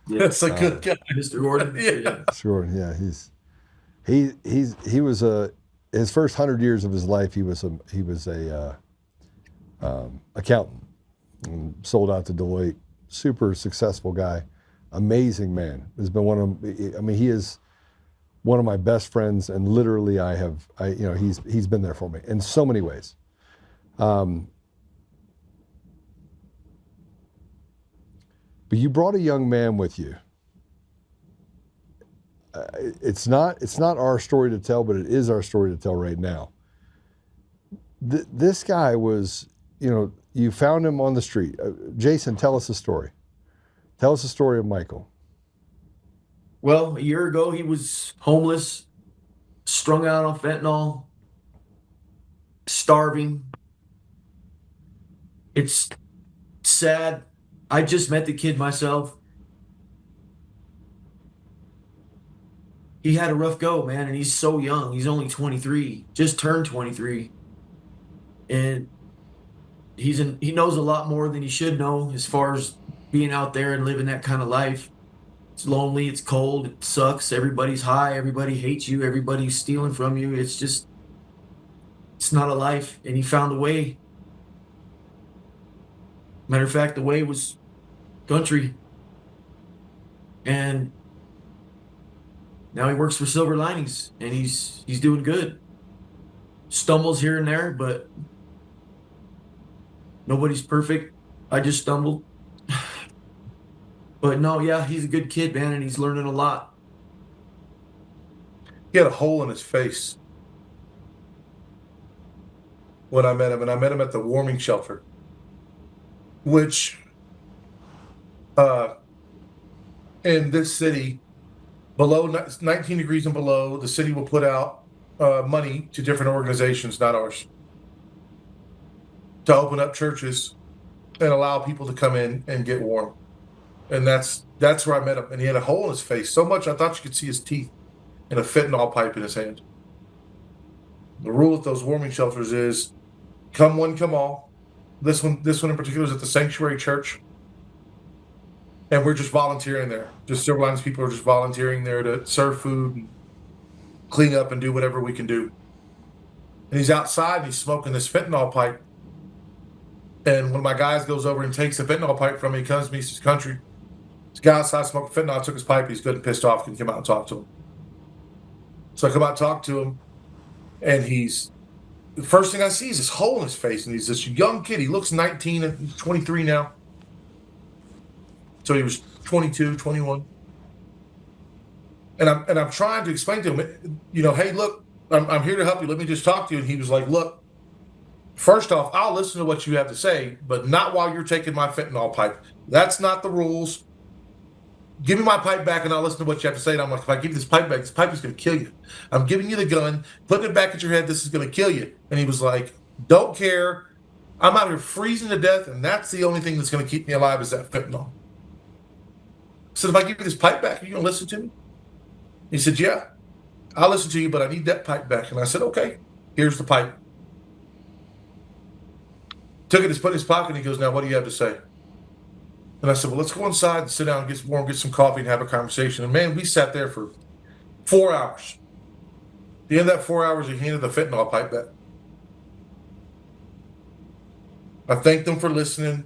That's a good guy. Mr. Gordon. Yeah. Gordon, yeah, he was his first 100 years of his life he was a accountant and sold out to Deloitte. Super successful guy, amazing man. Has been he is one of my best friends, and literally he's been there for me in so many ways. But you brought a young man with you. It's not our story to tell, but it is our story to tell right now. This guy was, you found him on the street. Jason, tell us the story. Tell us the story of Michael. Well, a year ago, he was homeless, strung out on fentanyl, starving. It's sad. I just met the kid myself. He had a rough go, man, and he's so young. He's only 23, just turned 23. And he knows a lot more than he should know as far as being out there and living that kind of life. It's lonely, it's cold, it sucks. Everybody's high, everybody hates you, everybody's stealing from you. It's not a life. And he found a way. Matter of fact, the way was country. And now he works for Silver Linings, and he's doing good. Stumbles here and there, but nobody's perfect. I just stumbled. But no, yeah, he's a good kid, man, and he's learning a lot. He had a hole in his face when I met him, and I met him at the warming shelter, which in this city, below 19 degrees and below, the city will put out money to different organizations, not ours, to open up churches and allow people to come in and get warm. And that's where I met him. And he had a hole in his face, so much I thought you could see his teeth, and a fentanyl pipe in his hand. The rule at those warming shelters is come one, come all. This one in particular is at the Sanctuary Church. And we're just volunteering there. Just Silver Linings people are just volunteering there to serve food and clean up and do whatever we can do. And he's outside and he's smoking this fentanyl pipe. And one of my guys goes over and takes the fentanyl pipe from me. He comes to me, he says, "Country, this guy outside smoking fentanyl, I took his pipe, he's good and pissed off. Can you come out and talk to him?" So I come out and talk to him, and the first thing I see is this hole in his face, and he's this young kid. He looks 19 and 23 now. So he was 22, 21. And I'm trying to explain to him, hey, look, I'm here to help you. Let me just talk to you. And he was like, "Look, first off, I'll listen to what you have to say, but not while you're taking my fentanyl pipe. That's not the rules. Give me my pipe back and I'll listen to what you have to say." And I'm like, "If I give you this pipe back, this pipe is going to kill you. I'm giving you the gun, putting it back at your head. This is going to kill you." And he was like, "Don't care. I'm out here freezing to death, and that's the only thing that's going to keep me alive is that fentanyl." I said, "If I give you this pipe back, are you going to listen to me?" He said, "Yeah, I'll listen to you, but I need that pipe back." And I said, "Okay, here's the pipe." Took it, put it in his pocket, and he goes, "Now, what do you have to say?" And I said, "Well, let's go inside and sit down and get warm, get some coffee and have a conversation." And man, we sat there for 4 hours. At the end of that 4 hours, he handed the fentanyl pipe back. I thanked him for listening.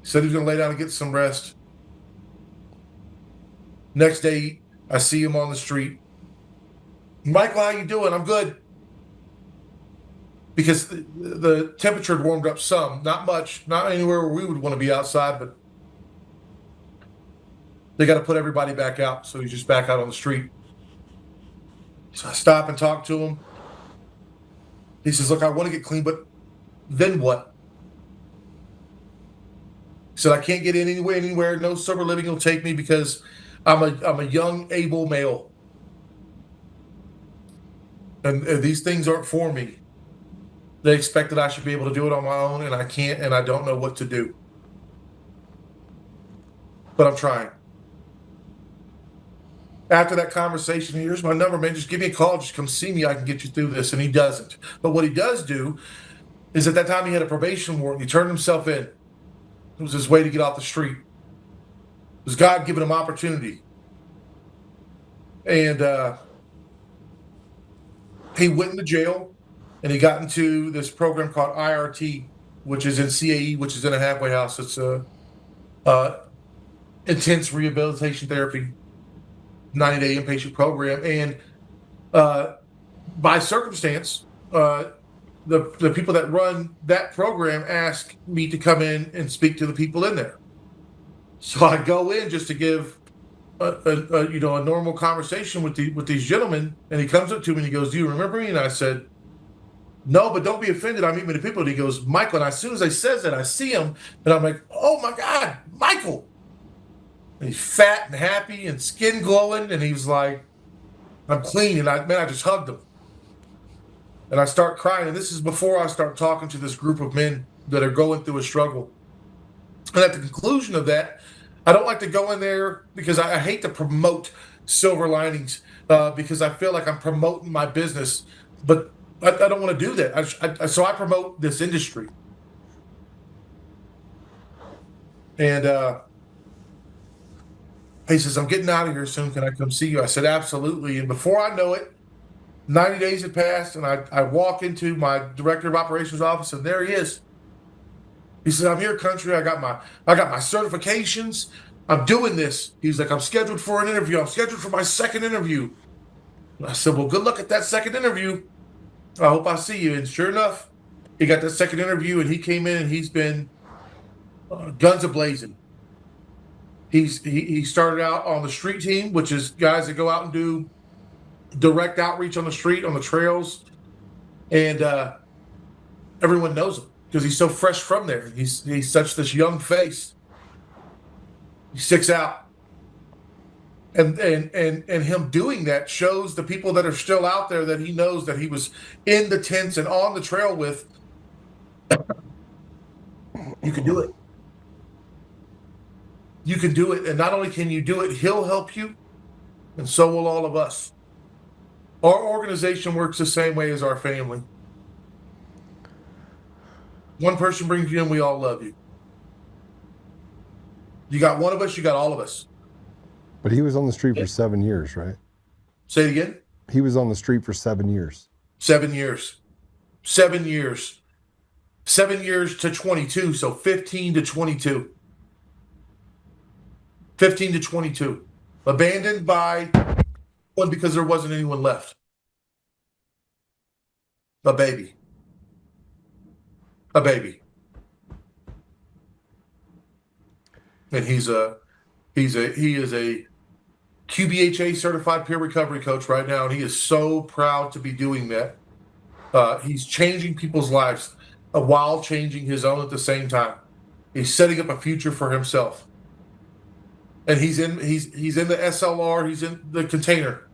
He said he was going to lay down and get some rest. Next day, I see him on the street. "Michael, how you doing?" "I'm good." Because the temperature had warmed up some, not much, not anywhere where we would want to be outside, but they got to put everybody back out. So he's just back out on the street. So I stop and talk to him. He says, "Look, I want to get clean, but then what?" He said, "I can't get in anywhere. No sober living will take me because I'm a young, able male. And these things aren't for me. They expect that I should be able to do it on my own, and I can't, and I don't know what to do. But I'm trying." After that conversation, "Here's my number, man. Just give me a call. Just come see me. I can get you through this." And he doesn't. But what he does do is at that time he had a probation warrant. He turned himself in. It was his way to get off the street. It was God giving him opportunity. And he went into jail, and he got into this program called IRT, which is in CAE, which is in a halfway house. It's intense rehabilitation therapy, 90-day inpatient program. And by circumstance, the people that run that program asked me to come in and speak to the people in there. So I go in just to give a normal conversation with these gentlemen, and he comes up to me and he goes, "Do you remember me?" And I said, "No, but don't be offended. I meet many people." And he goes, "Michael." And as soon as he says that, I see him, and I'm like, "Oh my God, Michael!" And he's fat and happy and skin glowing, and he was like, "I'm clean." And I just hugged him, and I start crying. And this is before I start talking to this group of men that are going through a struggle. And at the conclusion of that, I don't like to go in there because I hate to promote silver linings because I feel like I'm promoting my business, but I don't want to do that. So I promote this industry. And he says, "I'm getting out of here soon. Can I come see you?" I said, "Absolutely." And before I know it, 90 days had passed, and I walk into my director of operations office, and there he is. He said, "I'm here, country. I got my certifications. I'm doing this." He's like, "I'm scheduled for an interview. I'm scheduled for my second interview." And I said, "Well, good luck at that second interview. I hope I see you." And sure enough, he got that second interview, and he came in, and he's been guns a-blazing. He started out on the street team, which is guys that go out and do direct outreach on the street, on the trails, and everyone knows him because he's so fresh from there. He's such this young face. He sticks out, and him doing that shows the people that are still out there that he knows that he was in the tents and on the trail with. You can do it. You can do it, and not only can you do it, he'll help you, and so will all of us. Our organization works the same way as our family. One person brings you in, we all love you. You got one of us, you got all of us. But he was on the street for 7 years, right? Say it again? He was on the street for 7 years. 7 years. 7 years. 7 years to 22, so 15 to 22. 15 to 22. Abandoned by one because there wasn't anyone left. A baby. A baby. And he is a QBHA certified peer recovery coach right now, and he is so proud to be doing that. He's changing people's lives while changing his own at the same time. He's setting up a future for himself. And he's in the SLR, he's in the container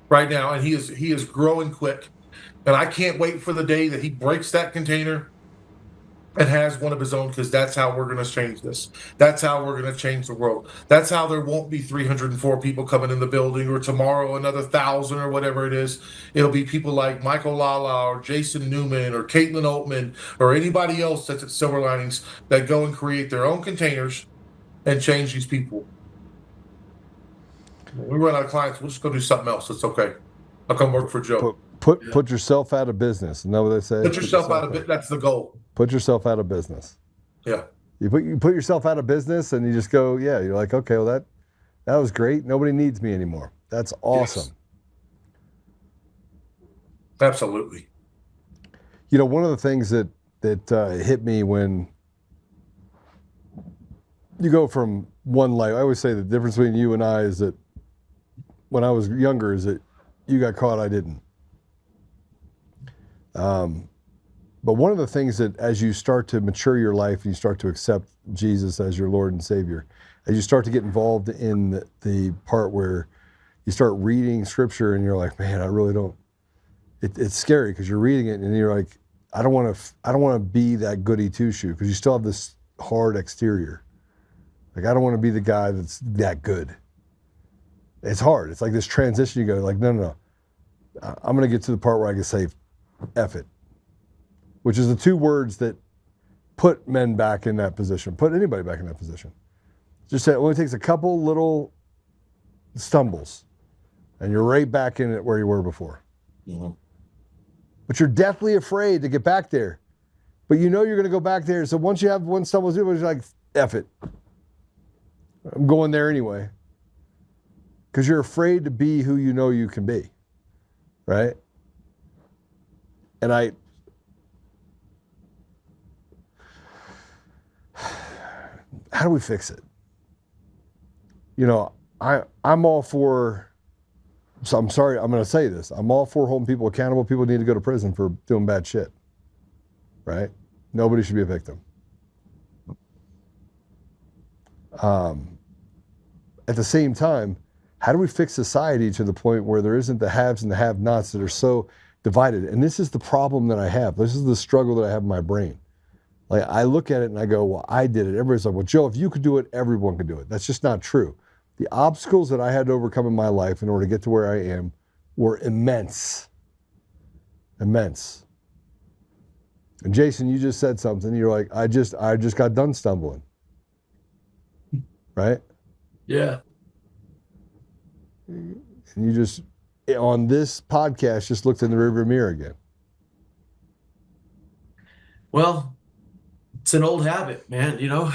right now, and he is growing quick. And I can't wait for the day that he breaks that container and has one of his own, because that's how we're going to change this. That's how we're going to change the world. That's how there won't be 304 people coming in the building, or tomorrow another 1,000 or whatever it is. It'll be people like Michael Lala or Jason Newman or Caitlin Oltmann or anybody else that's at Silver Linings that go and create their own containers and change these people. When we run out of clients, we'll just go do something else. It's okay. I'll come work for Joe. Put yourself out of business. Isn't that what they say? Put yourself out of business. That's the goal. Put yourself out of business. Yeah. You put yourself out of business, and you just go, yeah. You're like, okay, well that was great. Nobody needs me anymore. That's awesome. Yes. Absolutely. You know, one of the things that hit me when you go from one life, I always say the difference between you and I is that when I was younger is that you got caught, I didn't. But one of the things that as you start to mature your life and you start to accept Jesus as your Lord and Savior, as you start to get involved in the part where you start reading scripture and you're like, man, I really don't, it's scary because you're reading it and you're like, I don't want to be that goody two shoe, because you still have this hard exterior. Like, I don't want to be the guy that's that good. It's hard. It's like this transition. You go like, no. I'm going to get to the part where I can say, F it. which is the two words that put men back in that position, put anybody back in that position. Just say it only takes a couple little stumbles and you're right back in it where you were before. Mhm. But you're deathly afraid to get back there. But you know you're going to go back there. So once you have one stumble, you're like, F it. I'm going there anyway. Because you're afraid to be who you know you can be. Right? And how do we fix it? You know, I'm all for, so I'm sorry, I'm going to say this. I'm all for holding people accountable. People need to go to prison for doing bad shit. Right? Nobody should be a victim. At the same time, how do we fix society to the point where there isn't the haves and the have-nots that are so divided? And this is the problem that I have. This is the struggle that I have in my brain. Like, I look at it and I go, well, I did it. Everybody's like, well, Joe, if you could do it, everyone could do it. That's just not true. The obstacles that I had to overcome in my life in order to get to where I am were immense. Immense. And Jason, you just said something. You're like, I just got done stumbling. Right? Yeah. And you just, on this podcast, just looked in the rearview mirror again. Well, it's an old habit, man, you know.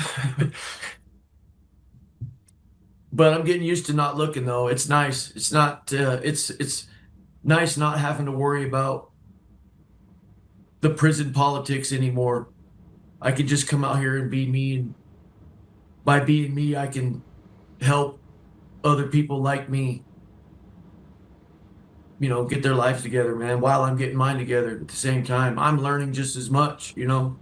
But I'm getting used to not looking, though. It's nice. It's not. It's nice not having to worry about the prison politics anymore. I can just come out here and be me, and by being me, I can help other people like me, you know, get their lives together, man, while I'm getting mine together at the same time. I'm learning just as much, you know.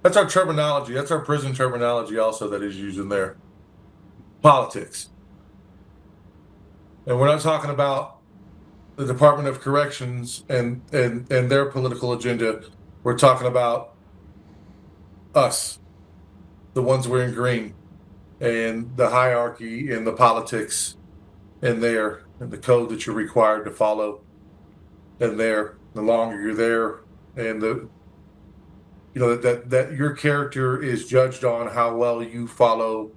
That's our terminology. That's our prison terminology also that is used in there. Politics. And we're not talking about the Department of Corrections and their political agenda. We're talking about us, the ones wearing green, and the hierarchy and the politics in there, and the code that you're required to follow in there. The longer you're there, and the, you know, that your character is judged on how well you follow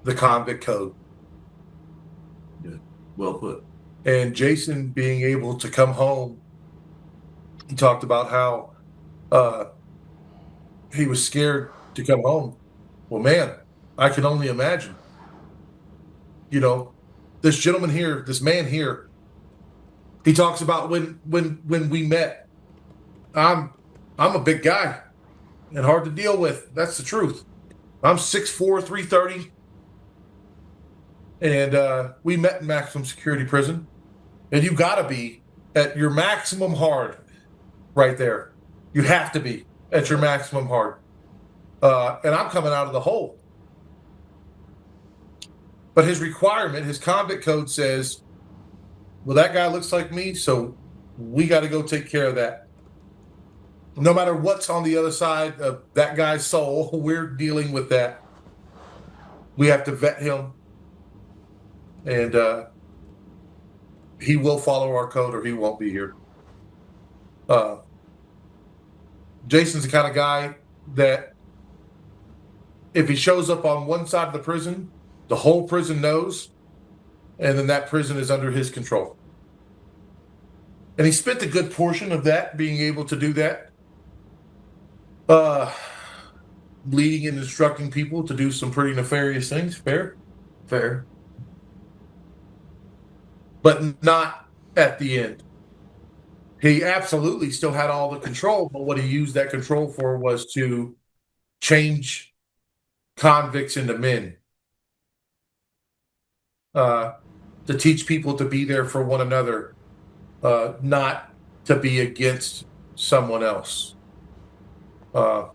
the convict code. Yeah, well put. And Jason being able to come home, he talked about how he was scared to come home. Well, man, I can only imagine. You know, this gentleman here, this man here, he talks about when we met. I'm a big guy and hard to deal with. That's the truth. I'm 6'4", 330. And we met in maximum security prison. And you got to be at your maximum hard right there. You have to be at your maximum hard. And I'm coming out of the hole. But his requirement, his convict code says, well, that guy looks like me, so we got to go take care of that. No matter what's on the other side of that guy's soul, we're dealing with that. We have to vet him. And he will follow our code or he won't be here. Jason's the kind of guy that if he shows up on one side of the prison, the whole prison knows, and then that prison is under his control. And he spent a good portion of that being able to do that. Leading and instructing people to do some pretty nefarious things. Fair? Fair. But not at the end. He absolutely still had all the control, but what he used that control for was to change convicts into men. To teach people to be there for one another, not to be against someone else. To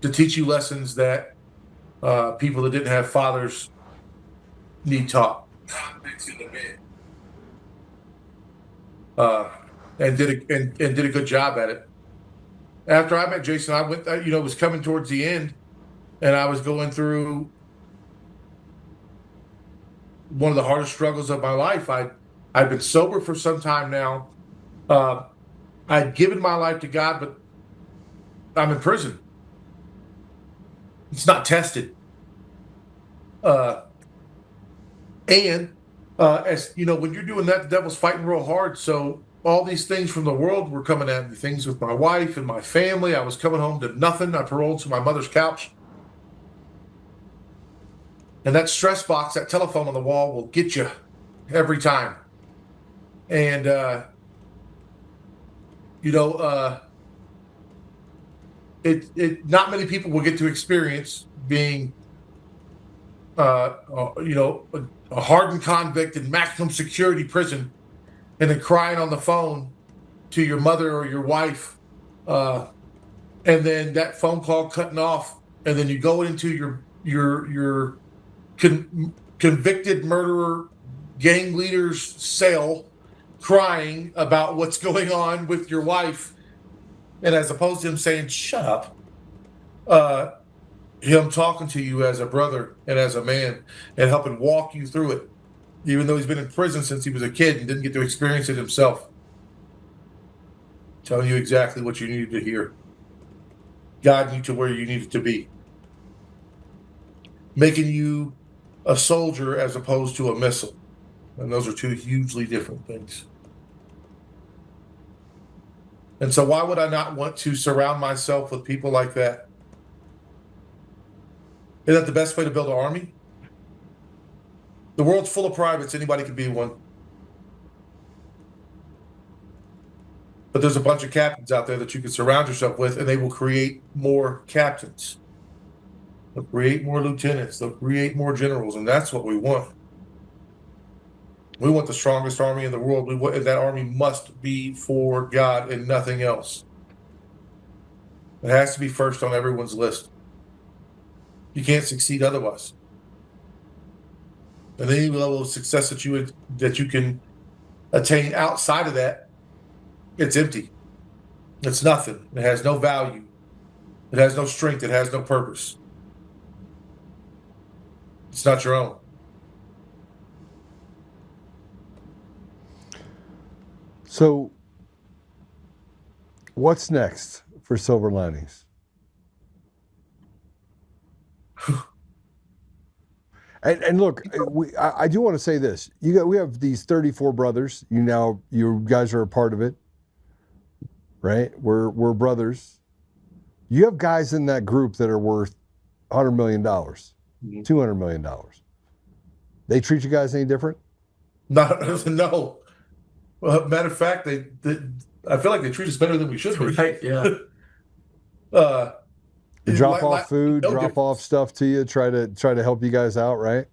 teach you lessons that people that didn't have fathers need taught. Convicts into men. And did a good job at it. After I met Jason, I went, it was coming towards the end, and I was going through one of the hardest struggles of my life. I I've been sober for some time now. I'd given my life to God, but I'm in prison. It's not tested. And as you know, when you're doing that, the devil's fighting real hard. So all these things from the world were coming at me, things with my wife and my family. I was coming home to nothing. I paroled to my mother's couch. And that stress box, that telephone on the wall will get you every time. And, not many people will get to experience being, a hardened convict in maximum security prison and then crying on the phone to your mother or your wife. And then that phone call cutting off. And then you go into your convicted murderer gang leader's cell crying about what's going on with your wife, and as opposed to him saying shut up, him talking to you as a brother and as a man and helping walk you through it, even though he's been in prison since he was a kid and didn't get to experience it himself, telling you exactly what you needed to hear, guiding you to where you needed to be, making you a soldier as opposed to a missile. And those are two hugely different things. And so why would I not want to surround myself with people like that? Isn't that the best way to build an army? The world's full of privates. Anybody can be one. But there's a bunch of captains out there that you can surround yourself with, and they will create more captains. They'll create more lieutenants. They'll create more generals, and that's what we want. We want the strongest army in the world. That army must be for God and nothing else. It has to be first on everyone's list. You can't succeed otherwise. And any level of success that you can attain outside of that, it's empty. It's nothing. It has no value. It has no strength. It has no purpose. It's not your own. So, what's next for Silver Linings? And look, I do want to say this. We have these 34 brothers. You guys are a part of it, right? We're brothers. You have guys in that group that are worth $100 million, $200 million. They treat you guys any different? No. Well, matter of fact, they I feel like they treat us better than we should be. Right? Yeah. They drop off food, drop off stuff to you, try to help you guys out, right?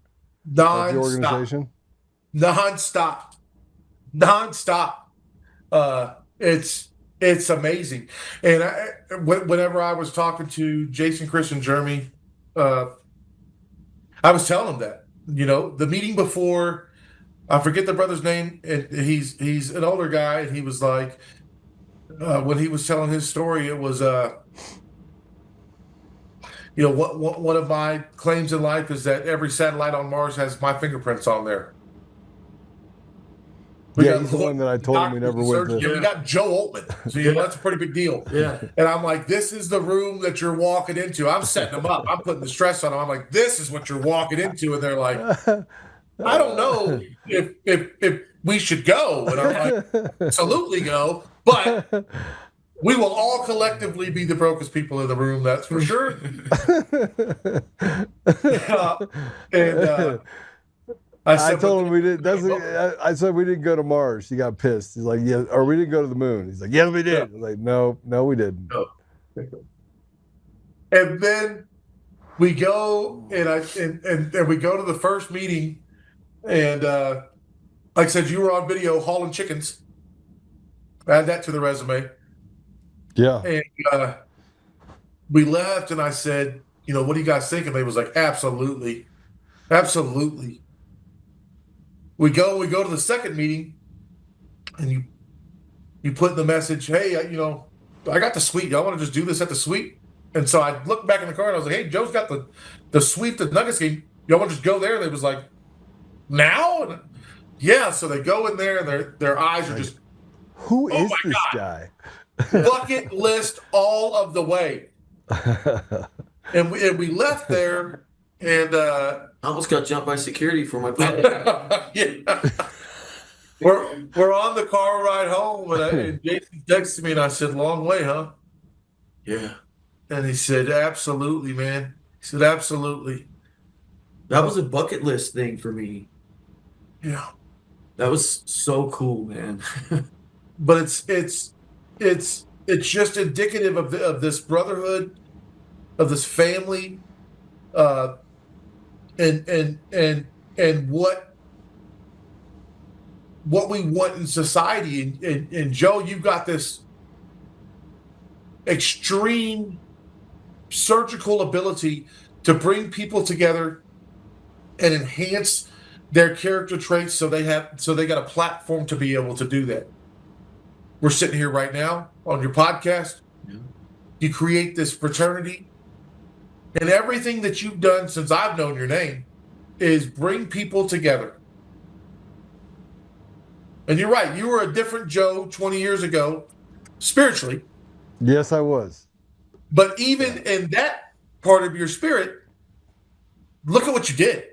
Non-stop. The organization. Non-stop. It's amazing. And whenever I was talking to Jason, Chris, and Jeremy, I was telling them that, the meeting before. I forget the brother's name, and he's an older guy, and he was like, when he was telling his story, it was, one of my claims in life is that every satellite on Mars has my fingerprints on there. He's the one that I told him we never went to. Yeah, we got Joe Oltmann, so that's a pretty big deal. Yeah. And I'm like, this is the room that you're walking into. I'm setting them up. I'm putting the stress on them. I'm like, this is what you're walking into, and they're like, I don't know if we should go. And I'm like, absolutely go. But we will all collectively be the brokest people in the room, that's for sure. I told him we didn't. I said we didn't go to Mars. He got pissed. He's like, yeah, or we didn't go to the moon. He's like, yes, we did. Yeah. I was like, no, we didn't. No. And then we go and we go to the first meeting. And like I said, you were on video hauling chickens. Add that to the resume. Yeah. And we left, and I said, what do you guys think? And they was like, absolutely. Absolutely. We go to the second meeting, and you put in the message, hey, I got the suite. Y'all want to just do this at the suite? And so I looked back in the car, and I was like, hey, Joe's got the suite, the Nuggets game. Y'all want to just go there? And they was like, now? And Yeah, so they go in there and their eyes are just, Who oh is my this God. guy? Bucket list all of the way. And we left there, and I almost got jumped by security for my podcast. yeah. We're on the car ride home, and Jason texted me, and I said, "Long way, huh?" Yeah. And he said, "Absolutely, man." He said, "Absolutely." That was a bucket list thing for me. Yeah. That was so cool, man. But it's just indicative of this brotherhood, of this family, and what we want in society. And Joe, you've got this extreme surgical ability to bring people together and enhance their character traits so they got a platform to be able to do that. We're sitting here right now on your podcast. Yeah. You create this fraternity, and everything that you've done since I've known your name is bring people together. And you're right, you were a different Joe 20 years ago, spiritually. Yes, I was. But even in that part of your spirit, look at what you did.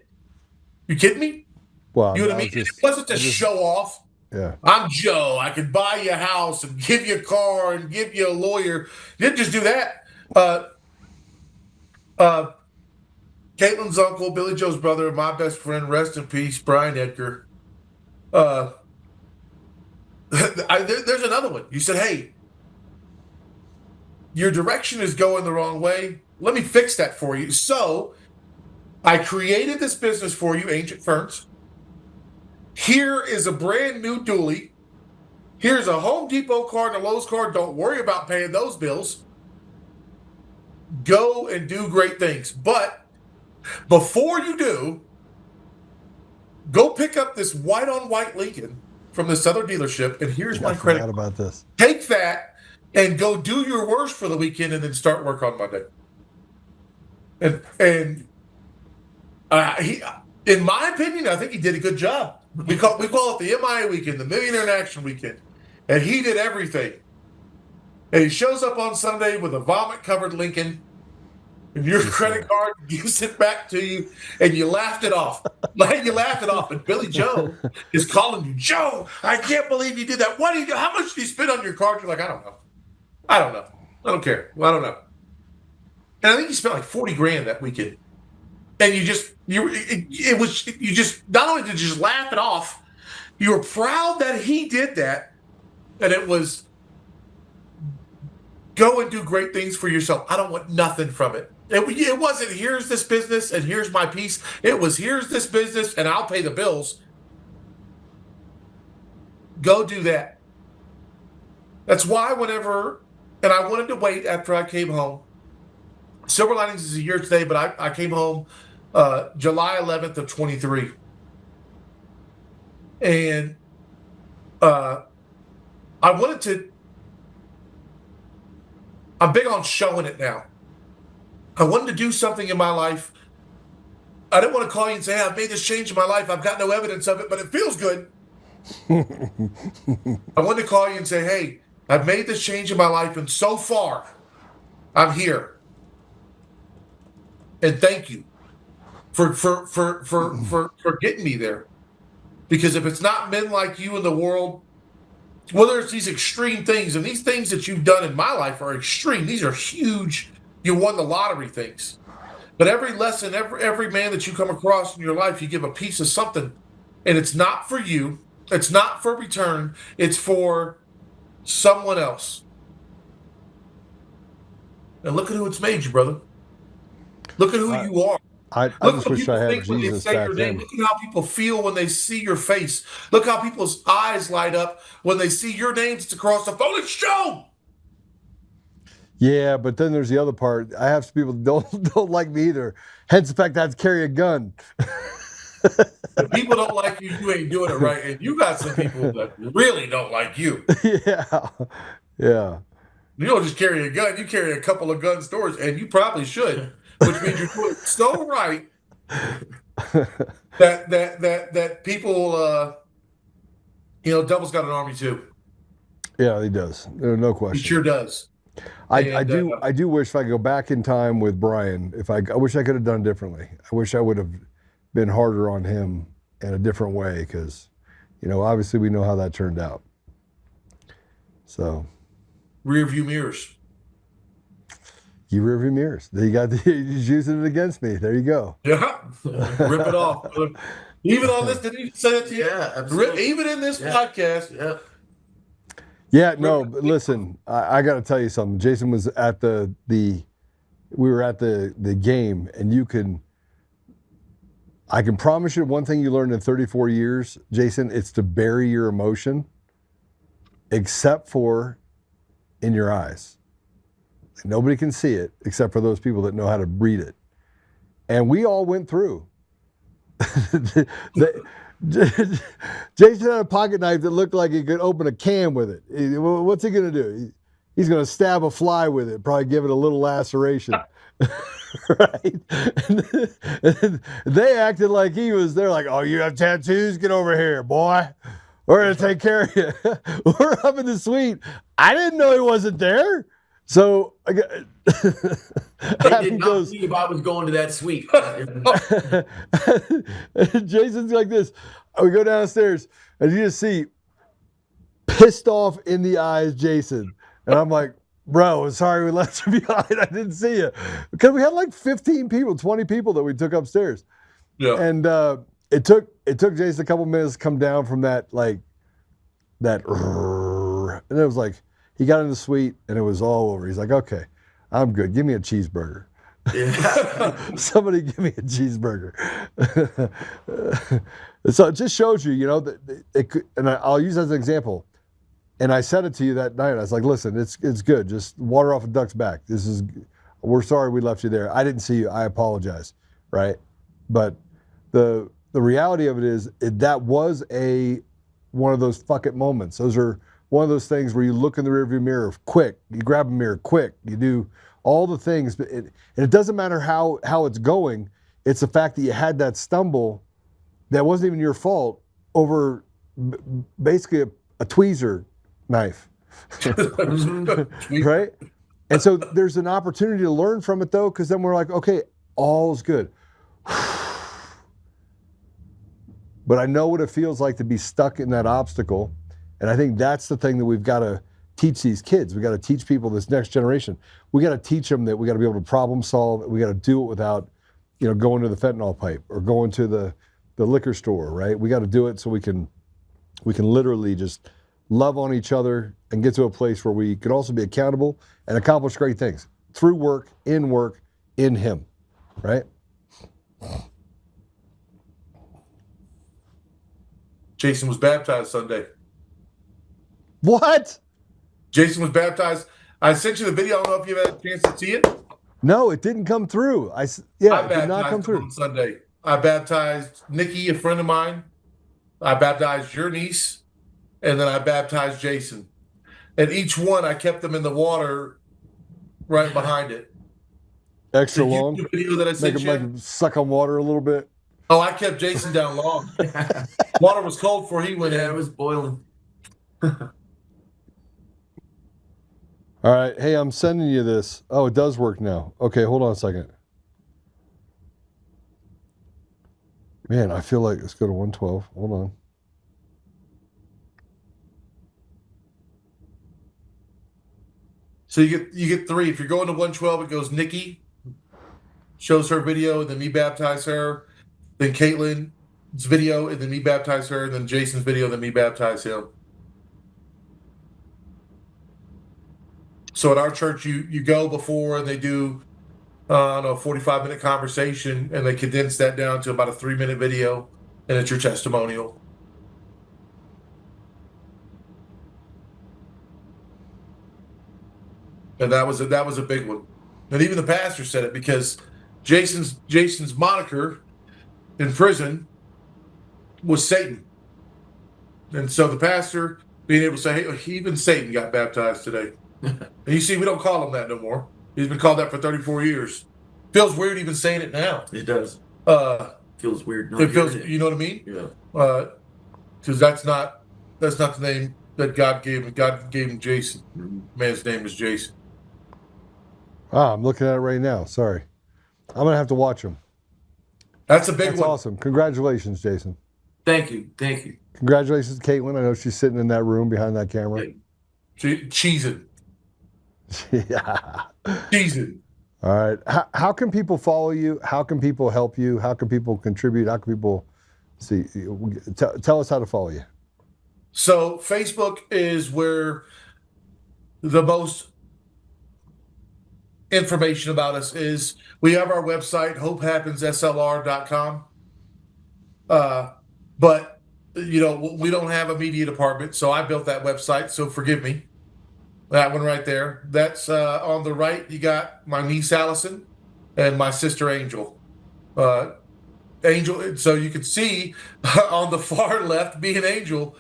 You kidding me? Well, You know what I mean? It wasn't to show off. Yeah. I'm Joe. I can buy you a house and give you a car and give you a lawyer. You didn't just do that. Caitlin's uncle, Billy Joe's brother, my best friend, rest in peace, Brian Edgar. There's another one. You said, "Hey, your direction is going the wrong way. Let me fix that for you." So I created this business for you, Ancient Ferns. Here is a brand new dually. Here's a Home Depot card and a Lowe's card. Don't worry about paying those bills. Go and do great things. But before you do, go pick up this white-on-white Lincoln from this other dealership, and here's my credit card. About this. Take that and go do your worst for the weekend, and then start work on Monday. And he, in my opinion, I think he did a good job. We call it the MIA weekend, the Millionaire in Action weekend, and he did everything. And he shows up on Sunday with a vomit-covered Lincoln, and your credit card gives it back to you, and you laughed it off. Like, you laughed it off. And Billy Joe is calling you, "Joe, I can't believe you did that. What do you do? How much do you spend on your card?" You're like, "I don't know. I don't care. Well, I don't know." And I think you spent like 40 grand that weekend. And you just not only did you just laugh it off, you were proud that he did that, and it was go and do great things for yourself. I don't want nothing from it. It wasn't here's this business and here's my piece. It was here's this business and I'll pay the bills. Go do that. That's why and I wanted to wait after I came home. Silver Linings is a year today, but I came home July 11th of 23. And I wanted to, I'm big on showing it now. I wanted to do something in my life. I didn't want to call you and say, "Hey, I've made this change in my life. I've got no evidence of it, but it feels good." I wanted to call you and say, "Hey, I've made this change in my life, and so far, I'm here. And thank you for getting me there. Because if it's not men like you in the world, whether it's these extreme things, and these things that you've done in my life are extreme. These are huge. You won the lottery things. But every lesson, every man that you come across in your life, you give a piece of something. And it's not for you. It's not for return. It's for someone else. And look at who it's made you, brother. Look at who you are. I just wish I had Jesus back then. Look at how people feel when they see your face. Look how people's eyes light up when they see your name across the phone. It's Joe. Yeah, but then there's the other part. I have some people that don't like me either. Hence the fact I have to carry a gun. If people don't like you, you ain't doing it right. And you got some people that really don't like you. Yeah. Yeah. You don't just carry a gun. You carry a couple of gun stores, and you probably should. Which means you're doing it so right that people Devil's got an army too. Yeah, he does. No question. He sure does. I do wish if I could go back in time with Brian, I wish I could have done differently. I wish I would have been harder on him in a different way because, obviously we know how that turned out. So. Rear view mirrors. You rear view mirrors. He's using it against me. There you go. Yeah. Rip it off. Even on this, did he say it to you? Yeah, absolutely. Even in this podcast. Yeah. Yeah, no, but listen, I got to tell you something. Jason was at we were at the game, and I can promise you one thing you learned in 34 years, Jason, it's to bury your emotion, except for in your eyes. Nobody can see it except for those people that know how to read it. And we all went through. Jason had a pocket knife that looked like he could open a can with it. What's he going to do? He's going to stab a fly with it, probably give it a little laceration. Right? And they acted like he was there, like, oh, you have tattoos? Get over here, boy. We're going to take care of you. We're up in the suite. I didn't know he wasn't there. So They did not see if I was going to that suite. Jason's like this. We go downstairs and you just see pissed off in the eyes Jason. And I'm like, bro, sorry we left you behind. I didn't see you. Because we had like 15 people, 20 people that we took upstairs. Yeah. And it took Jason a couple minutes to come down from that. And it was like, he got in the suite and it was all over. He's like, okay, I'm good. Give me a cheeseburger. Yeah. Somebody give me a cheeseburger. So it just shows you, that it could, and I'll use as an example. And I said it to you that night. I was like, listen, it's good. Just water off a duck's back. We're sorry we left you there. I didn't see you. I apologize. Right. But the reality of it is that was one of those fuck it moments. Those are one of those things where you look in the rearview mirror quick, you grab a mirror quick, you do all the things, but it doesn't matter how it's going. It's the fact that you had that stumble that wasn't even your fault over basically a tweezer knife, right? And so there's an opportunity to learn from it though, because then we're like, okay, all's good. But I know what it feels like to be stuck in that obstacle. And I think that's the thing that we've got to teach these kids. We got to teach people, this next generation. We got to teach them that we got to be able to problem solve. We got to do it without, going to the fentanyl pipe or going to the liquor store, right? We got to do it so we can literally just love on each other and get to a place where we can also be accountable and accomplish great things through work, in Him, right? Jason was baptized Sunday. What? Jason was baptized. I sent you the video. I don't know if you had a chance to see it. No, it didn't come through. It did not come through. On Sunday. I baptized Nikki, a friend of mine. I baptized your niece, and then I baptized Jason. And each one, I kept them in the water right behind it. Extra long? The video that I sent you? Make them suck on water a little bit? Oh, I kept Jason down long. Water was cold before he went in. It was boiling. All right. Hey, I'm sending you this. Oh, it does work now. Okay, hold on a second. Man, I feel like let's go to 112. Hold on. So you get three. If you're going to 112, it goes Nikki, shows her video, and then me baptize her. Then Caitlin's video, and then me baptize her. And then Jason's video, and then me baptize him. So at our church, you go before and they do, a 45-minute conversation, and they condense that down to about a 3-minute video, and it's your testimonial. And that was a big one. And even the pastor said it because Jason's moniker in prison was Satan. And so the pastor being able to say, hey, even Satan got baptized today. And you see, we don't call him that no more. He's been called that for 34 years. Feels weird even saying it now. It does. Feels weird. It feels, you know what I mean? Yeah. Because that's not That's not the name that God gave him. God gave him Jason. Man's name is Jason. Ah, I'm looking at it right now. Sorry. I'm going to have to watch them. That's a big That's one. awesome. Congratulations, Jason. Thank you. Thank you. Congratulations, Caitlin. I know she's sitting in that room behind that camera. Cheesing. Yeah. Cheesing. All right. How can people follow you? How can people help you? How can people contribute? How can people see? Tell us how to follow you. So Facebook is where the most information about us is. We have our website, hopehappensslr.com. But, you know, we don't have a media department, so I built that website, so forgive me. That one right there. That's on the right, you got my niece Allison and my sister Angel. Angel, so you can see on the far left, being Angel,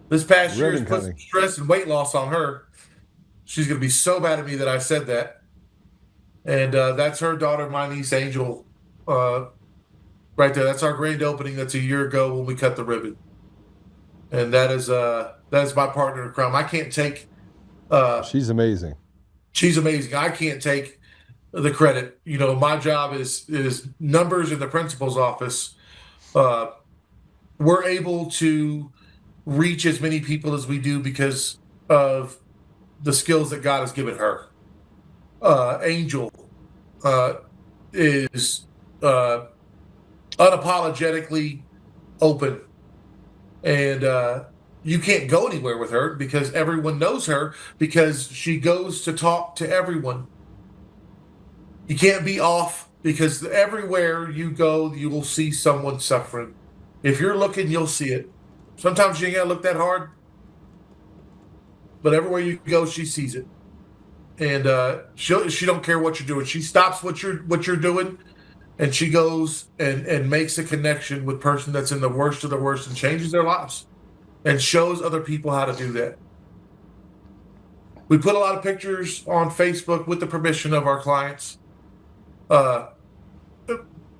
this past year has put some stress and weight loss on her. She's going to be so mad at me that I said that. And that's her daughter, my niece Angel, right there. That's our grand opening. That's a year ago when we cut the ribbon. And that is my partner in crime. I can't take. She's amazing. She's amazing. I can't take the credit. You know, my job is numbers in the principal's office. We're able to reach as many people as we do because of the skills that God has given her. Angel is unapologetically open. And you can't go anywhere with her because everyone knows her because she goes to talk to everyone. You can't be off because everywhere you go, you will see someone suffering. If you're looking, you'll see it. Sometimes you ain't gotta look that hard, but everywhere you go, she sees it. And she don't care what you're doing. She stops what you're doing, and she goes and makes a connection with person that's in the worst of the worst and changes their lives and shows other people how to do that. We put a lot of pictures on Facebook with the permission of our clients.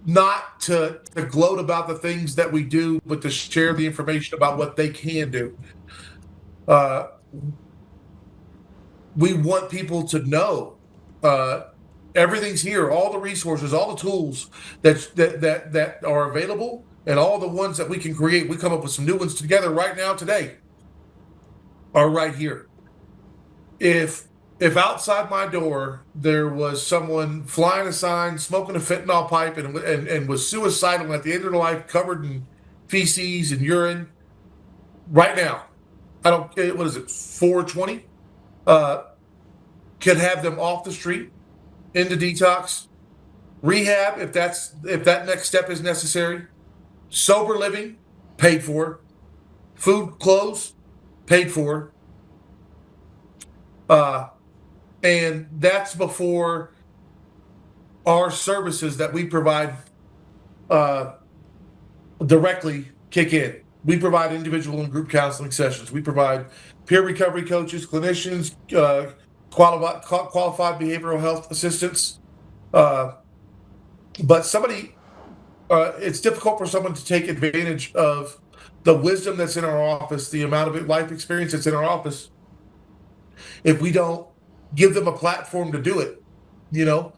Not to gloat about the things that we do, but to share the information about what they can do. We want people to know everything's here, all the resources, all the tools that are available, and all the ones that we can create. We come up with some new ones together right now today are right here. If outside my door there was someone flying a sign, smoking a fentanyl pipe, and was suicidal at the end of their life, covered in feces and urine, right now, what is it, 420? Could have them off the street, into detox, rehab if that next step is necessary, sober living, paid for, food, clothes, paid for. And that's before our services that we provide directly kick in. We provide individual and group counseling sessions. We provide peer recovery coaches, clinicians, qualified behavioral health assistants. But it's difficult for someone to take advantage of the wisdom that's in our office, the amount of life experience that's in our office, if we don't give them a platform to do it. You know,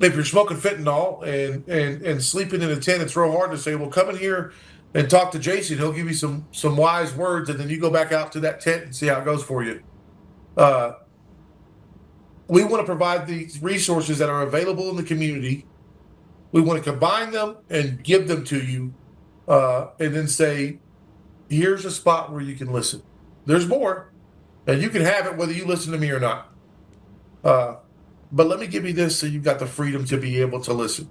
if you're smoking fentanyl and sleeping in a tent, it's real hard to say, well, come in here and talk to Jason. He'll give you some wise words, and then you go back out to that tent and see how it goes for you. We want to provide these resources that are available in the community. We want to combine them and give them to you, and then say, here's a spot where you can listen. There's more, and you can have it whether you listen to me or not. But let me give you this so you've got the freedom to be able to listen.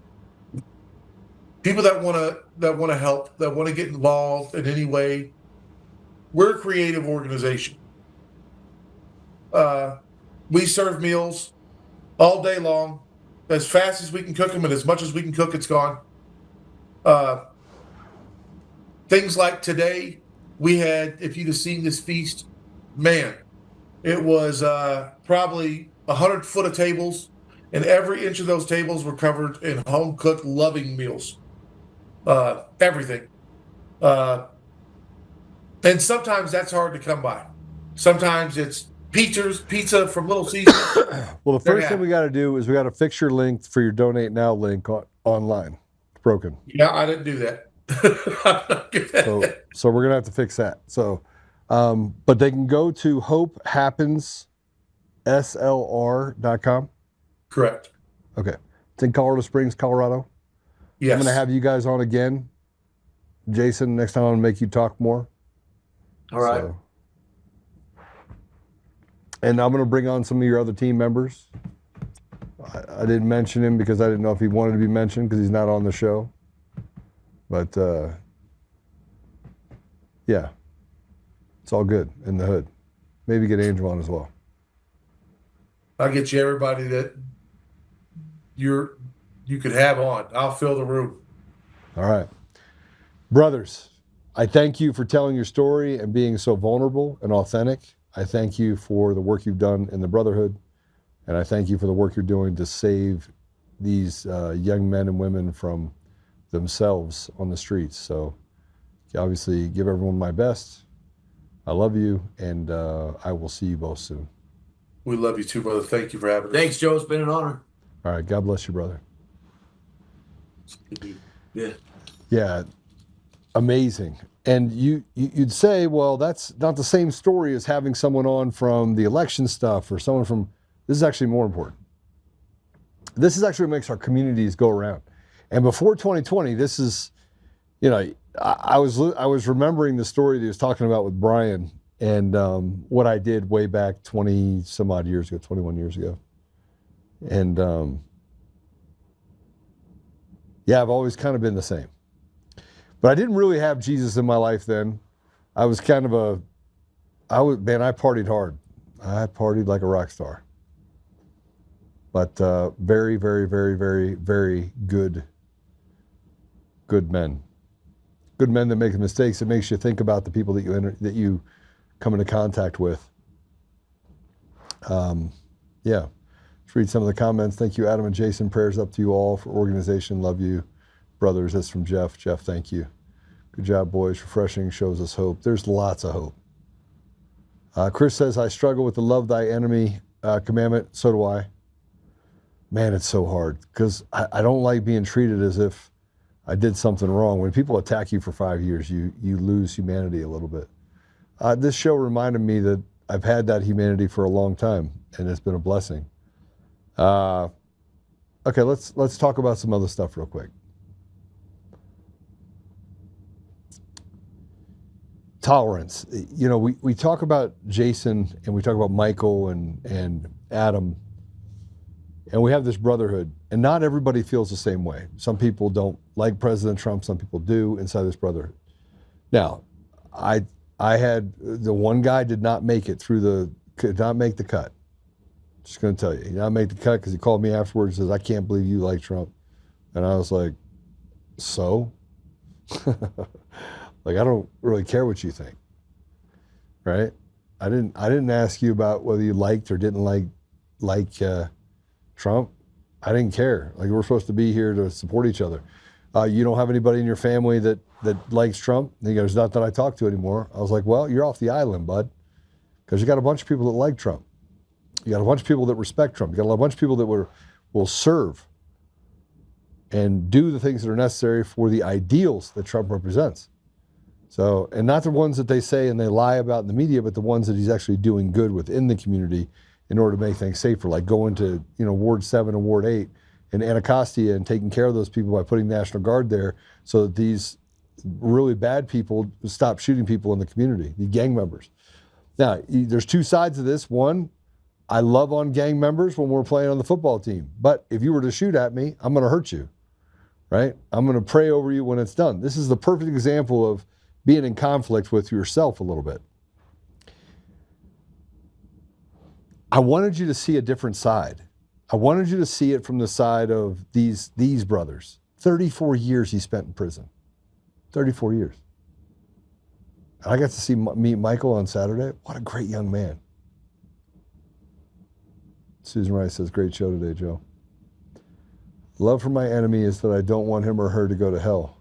People that want to help, that want to get involved in any way, we're a creative organization. We serve meals all day long, as fast as we can cook them, and as much as we can cook, it's gone. Things like today, we had, if you'd have seen this feast, man, it was probably 100 foot of tables, and every inch of those tables were covered in home-cooked, loving meals. Everything. And sometimes that's hard to come by. Sometimes it's pizza from Little Caesars. Well, the first thing we got to do is we got to fix your link for your donate now link online. It's broken. Yeah, I didn't do that. I'm not good at that. So we're gonna have to fix that. So, but they can go to hopehappensslr.com. Correct. Okay, it's in Colorado Springs, Colorado. Yes. I'm gonna have you guys on again, Jason. Next time I'm gonna make you talk more. All right. So, and I'm gonna bring on some of your other team members. I didn't mention him because I didn't know if he wanted to be mentioned because he's not on the show. But yeah, it's all good in the hood. Maybe get Angel on as well. I'll get you everybody that you could have on. I'll fill the room. All right. Brothers, I thank you for telling your story and being so vulnerable and authentic. I thank you for the work you've done in the Brotherhood. And I thank you for the work you're doing to save these young men and women from themselves on the streets. So obviously give everyone my best. I love you, and I will see you both soon. We love you too, brother. Thank you for having us. Thanks, Joe. It's been an honor. All right. God bless you, brother. Yeah. Yeah. Amazing. And you'd say, well, that's not the same story as having someone on from the election stuff or someone from, this is actually more important. This is actually what makes our communities go around. And before 2020, this is, I was remembering the story that he was talking about with Brian and what I did way back 20 some odd years ago, 21 years ago. And yeah, I've always kind of been the same. But I didn't really have Jesus in my life then. I was kind of I partied hard. I partied like a rock star. But very, very, very, very, very good men. Good men that make mistakes. It makes you think about the people that you come into contact with. Yeah. Let's read some of the comments. Thank you, Adam and Jason. Prayers up to you all for organization. Love you, brothers. That's from Jeff. Jeff, thank you. Good job, boys. Refreshing, shows us hope. There's lots of hope. Chris says, I struggle with the love thy enemy commandment. So do I. Man, it's so hard because I don't like being treated as if I did something wrong. When people attack you for 5 years, you lose humanity a little bit. This show reminded me that I've had that humanity for a long time, and it's been a blessing. Okay, let's talk about some other stuff real quick. Tolerance. We talk about Jason and we talk about Michael and Adam, and we have this brotherhood, and not everybody feels the same way. Some people don't like President Trump, some people do inside this brotherhood. Now, I had the one guy did not make it could not make the cut. Just gonna tell you, he did not make the cut because he called me afterwards and says, I can't believe you like Trump. And I was like, so? Like, I don't really care what you think, right? I didn't ask you about whether you liked or didn't like Trump. I didn't care. Like, we're supposed to be here to support each other. You don't have anybody in your family that likes Trump? And he goes, not that I talk to anymore. I was like, well, you're off the island, bud, because you got a bunch of people that like Trump. You got a bunch of people that respect Trump. You got a bunch of people that will serve and do the things that are necessary for the ideals that Trump represents. So, and not the ones that they say and they lie about in the media, but the ones that he's actually doing good within the community in order to make things safer, like going to, Ward 7 and Ward 8 in Anacostia and taking care of those people by putting National Guard there so that these really bad people stop shooting people in the community, the gang members. Now, there's two sides of this. One, I love on gang members when we're playing on the football team. But if you were to shoot at me, I'm going to hurt you, right? I'm going to pray over you when it's done. This is the perfect example of being in conflict with yourself a little bit. I wanted you to see a different side. I wanted you to see it from the side of these brothers. 34 years he spent in prison. 34 years. I got to meet Michael on Saturday. What a great young man. Susan Rice says, great show today, Joe. Love for my enemy is that I don't want him or her to go to hell.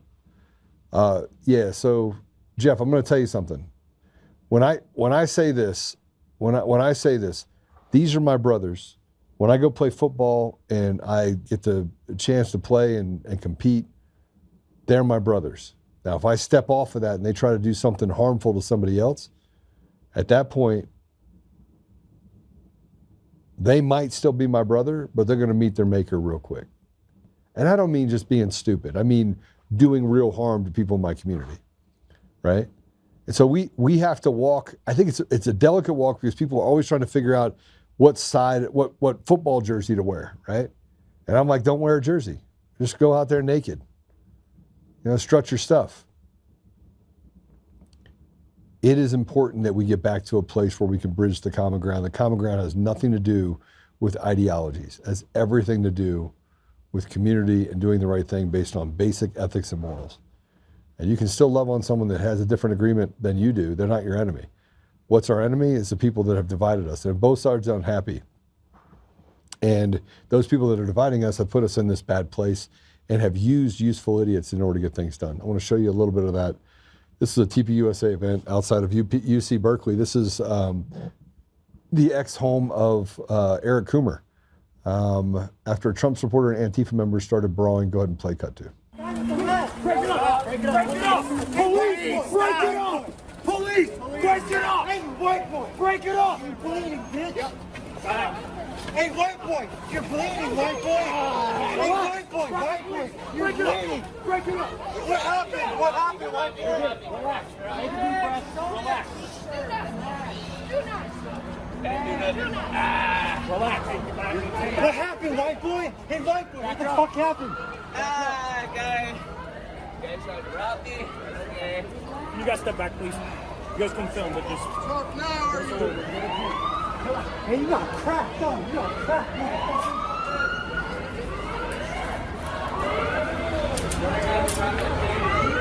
Yeah, so Jeff, I'm going to tell you something. When I say this, when I say this, these are my brothers. When I go play football and I get the chance to play and compete, they're my brothers. Now, if I step off of that and they try to do something harmful to somebody else, at that point, they might still be my brother, but they're going to meet their maker real quick. And I don't mean just being stupid. I mean doing real harm to people in my community, right? And so we have to walk. I think it's a delicate walk because people are always trying to figure out what side, what football jersey to wear, right? And I'm like, don't wear a jersey. Just go out there naked. You know, strut your stuff. It is important that we get back to a place where we can bridge the common ground. The common ground has nothing to do with ideologies. It has everything to do with community and doing the right thing based on basic ethics and morals. And you can still love on someone that has a different agreement than you do. They're not your enemy. What's our enemy is the people that have divided us. And both sides are unhappy. And those people that are dividing us have put us in this bad place and have used useful idiots in order to get things done. I want to show you a little bit of that. This is a TPUSA event outside of UC Berkeley. This is the ex-home of Eric Coomer. After a Trump supporter and Antifa members started brawling, go ahead and play cut two. Break it up! Break it up! Police! Break it up! Police! Break it up! Hey, white boy! Break it up! You're bleeding, bitch! Yep. Hey, white boy! You're bleeding, white boy! Hey, white boy! White boy! You're bleeding! Break it up! What happened? What happened, white boy? Relax. Take a deep breath. Relax. Relax. What happened, white boy? Hey, white boy! What the fuck happened? Guy tried to rob me. Okay. You guys step back, please. You guys can film, but just... Talk now, or you... Hey, you got cracked up. You got cracked up.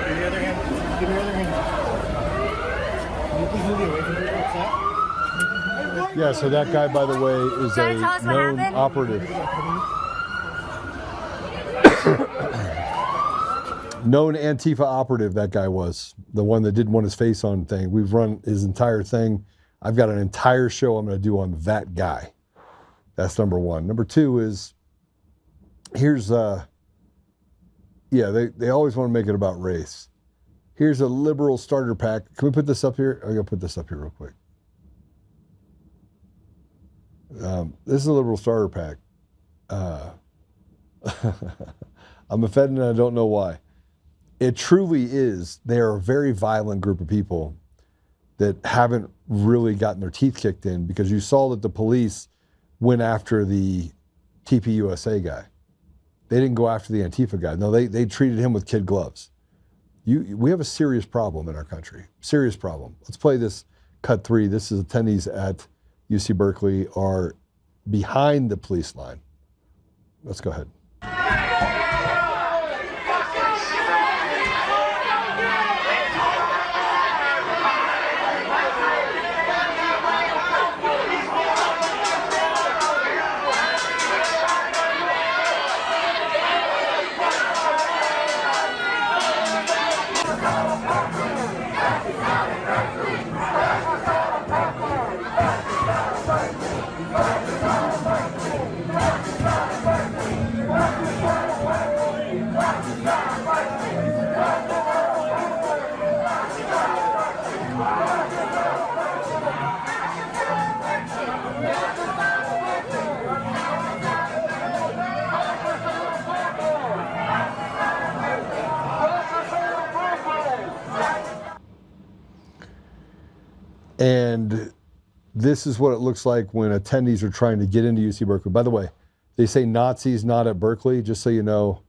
Give me your other hand. Give me your other hand. Can you please move it away from here? What's that? Yeah, so that guy, by the way, is a known operative. Known Antifa operative, that guy was. The one that didn't want his face on thing. We've run his entire thing. I've got an entire show I'm going to do on that guy. That's number one. Number two is, here's, they always want to make it about race. Here's a liberal starter pack. Can we put this up here? I'm going to put this up here real quick. This is a liberal starter pack. I'm offended and I don't know why. It truly is. They are a very violent group of people that haven't really gotten their teeth kicked in, because you saw that the police went after the TPUSA guy. They didn't go after the Antifa guy. No, they treated him with kid gloves. We have a serious problem in our country. Serious problem. Let's play this cut three. This is attendees at UC Berkeley are behind the police line. Let's go ahead. And this is what it looks like when attendees are trying to get into UC Berkeley. By the way, they say Nazis not at Berkeley. Just so you know,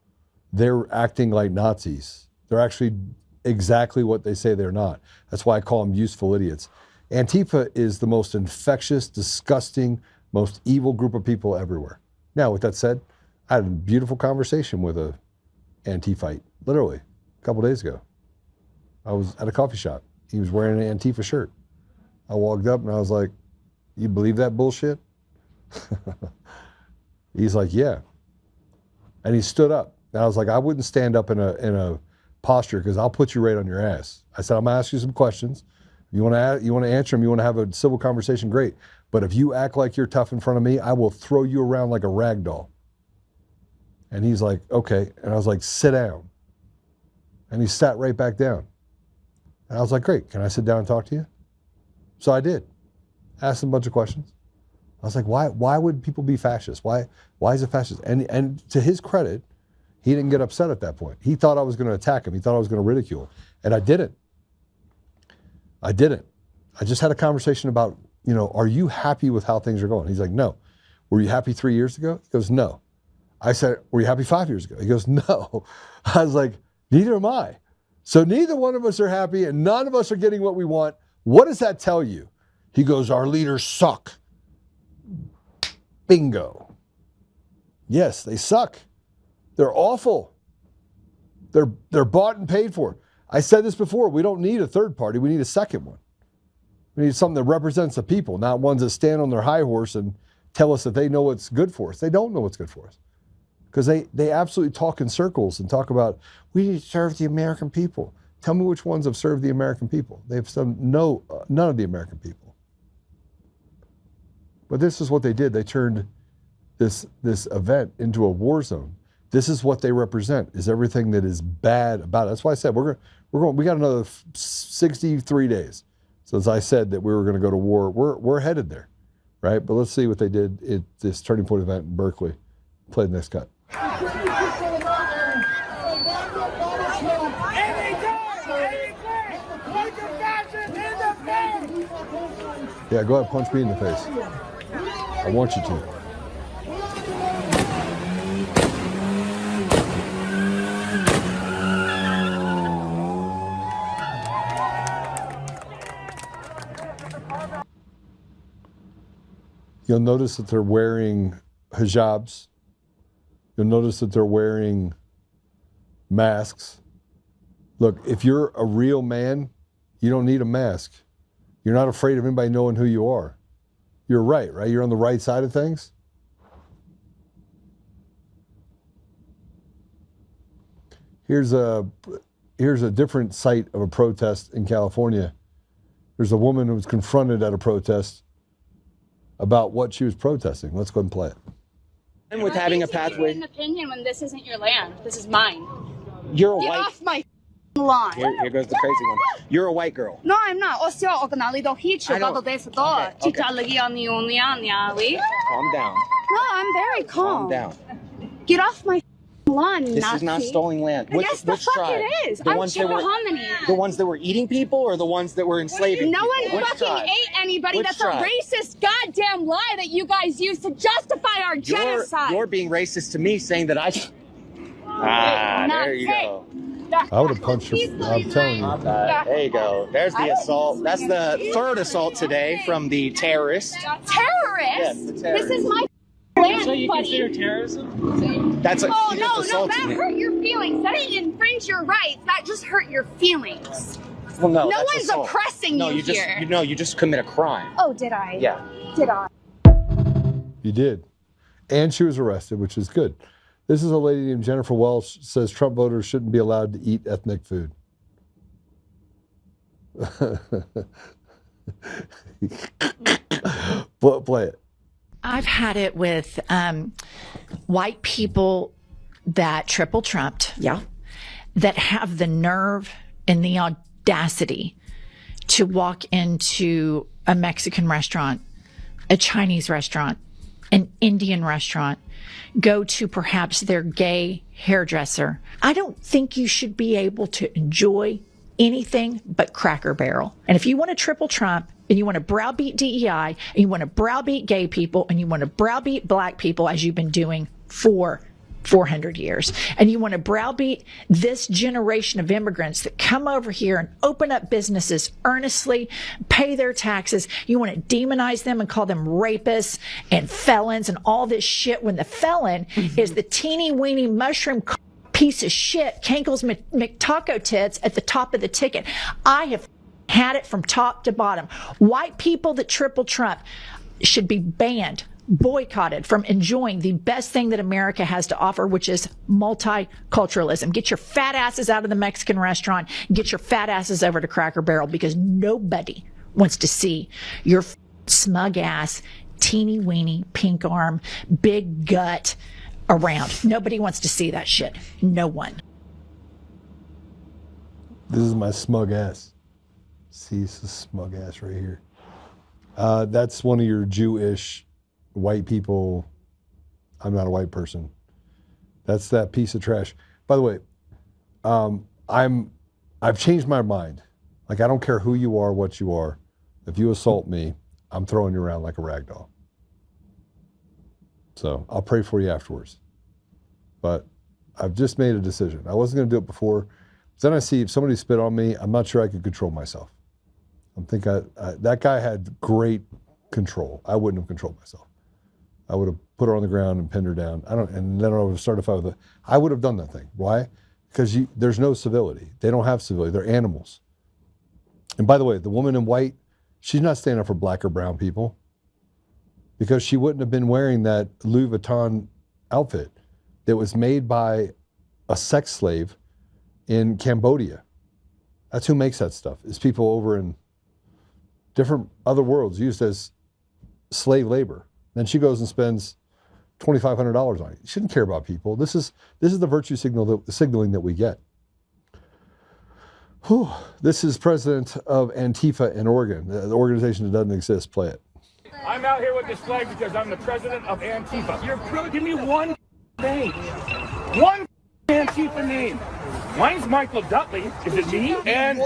they're acting like Nazis. They're actually exactly what they say they're not. That's why I call them useful idiots. Antifa is the most infectious, disgusting, most evil group of people everywhere. Now, with that said, I had a beautiful conversation with a Antifite, literally, a couple days ago. I was at a coffee shop. He was wearing an Antifa shirt. I walked up and I was like, "You believe that bullshit?" He's like, "Yeah." And he stood up. And I was like, "I wouldn't stand up in a posture because I'll put you right on your ass." I said, "I'm gonna ask you some questions You want to answer them, you want to have a civil conversation, great. But if you act like you're tough in front of me, I will throw you around like a rag doll. And he's like, okay. And I was like, sit down. And he sat right back down. And I was like, great, can I sit down and talk to you? So I did. Asked him a bunch of questions. I was like, why would people be fascist? Why is it fascist? And to his credit, he didn't get upset at that point. He thought I was going to attack him. He thought I was going to ridicule him. And I didn't. I just had a conversation about, are you happy with how things are going? He's like, no. Were you happy 3 years ago? He goes, no. I said, were you happy 5 years ago? He goes, no. I was like, neither am I. So neither one of us are happy and none of us are getting what we want. What does that tell you? He goes, our leaders suck. Bingo. Yes, they suck. They're awful. They're bought and paid for. I said this before, we don't need a third party, we need a second one. We need something that represents the people, not ones that stand on their high horse and tell us that they know what's good for us. They don't know what's good for us. Because they absolutely talk in circles and talk about, we need to serve the American people. Tell me which ones have served the American people. They've done none of the American people. But this is what they did. They turned this event into a war zone. This is what they represent, is everything that is bad about it. That's why I said we got another 63 days since I said that we were going to go to war. We're headed there, right? But let's see what they did at this Turning Point event in Berkeley. Play the next cut. Yeah, go ahead, punch me in the face. I want you to. You'll notice that they're wearing hijabs. You'll notice that they're wearing masks. Look, if you're a real man, you don't need a mask. You're not afraid of anybody knowing who you are. You're right? You're on the right side of things. Here's a different site of a protest in California. There's a woman who was confronted at a protest about what she was protesting. Let's go ahead and play it. And with having a pathway. An opinion when this isn't your land. This is mine. You're a Get white. off my lawn. Here goes the crazy one. You're a white girl. No, I'm not. I don't- Okay. Calm down. No, I'm very calm. Calm down. Get off my lawn, This is not stolen land. Yes, the fuck tribe? it is. The I'm ones Chief that of were Homicide. the ones that were eating people, or the ones that were enslaving No people? one Which fucking tribe? ate anybody. Which That's tribe? a racist goddamn lie that you guys use to justify our genocide. You're being racist to me, saying that I. There you go. I would have punched her. I'm telling you. There you go. There's the assault. That's the third assault today from the terrorist. Terrorist? Yes, the terrorist. This is my land, So you buddy. consider terrorism? That's Oh, he just no, assaulted that me. hurt your feelings. That didn't infringe your rights. That just hurt your feelings. Well, no, No that's one's assault. oppressing no, you just here. you just commit a crime. Oh, did I? Yeah. Did I? You did. And she was arrested, which is good. This is a lady named Jennifer Welsh, says Trump voters shouldn't be allowed to eat ethnic food. Play it. I've had it with white people that triple trumped. Yeah. That have the nerve and the audacity to walk into a Mexican restaurant, a Chinese restaurant, an Indian restaurant, go to perhaps their gay hairdresser. I don't think you should be able to enjoy anything but Cracker Barrel. And if you want to triple Trump and you want to browbeat DEI and you want to browbeat gay people and you want to browbeat black people as you've been doing for 400 years, and you want to browbeat this generation of immigrants that come over here and open up businesses earnestly, pay their taxes, you want to demonize them and call them rapists and felons and all this shit when the felon is the teeny weeny mushroom piece of shit, Kankles McTaco tits at the top of the ticket. I have had it from top to bottom. White people that triple Trump should be banned boycotted from enjoying the best thing that America has to offer, which is multiculturalism. Get your fat asses out of the Mexican restaurant. Get your fat asses over to Cracker Barrel, because nobody wants to see your smug ass, teeny weeny, pink arm, big gut around. Nobody wants to see that shit. No one. This is my smug ass. See, this is smug ass right here. That's one of your Jewish white people. I'm not a white person. That's that piece of trash. By the way, I've changed my mind. Like, I don't care who you are, what you are. If you assault me, I'm throwing you around like a rag doll. So I'll pray for you afterwards. But I've just made a decision. I wasn't going to do it before. Then I see if somebody spit on me, I'm not sure I could control myself. I think that guy had great control. I wouldn't have controlled myself. I would have put her on the ground and pinned her down. And then I would have started a fight with it. I would have done that thing. Why? Because there's no civility. They don't have civility. They're animals. And by the way, the woman in white, she's not standing up for black or brown people, because she wouldn't have been wearing that Louis Vuitton outfit that was made by a sex slave in Cambodia. That's who makes that stuff. It's people over in different other worlds used as slave labor. Then she goes and spends $2,500 on it. You shouldn't care about people. This is the virtue signaling that we get. Whew. This is president of Antifa in Oregon, the organization that doesn't exist. Play it. I'm out here with this flag because I'm the president of Antifa. Give me one name. One Antifa name. Mine's Michael Dudley. Is it me? And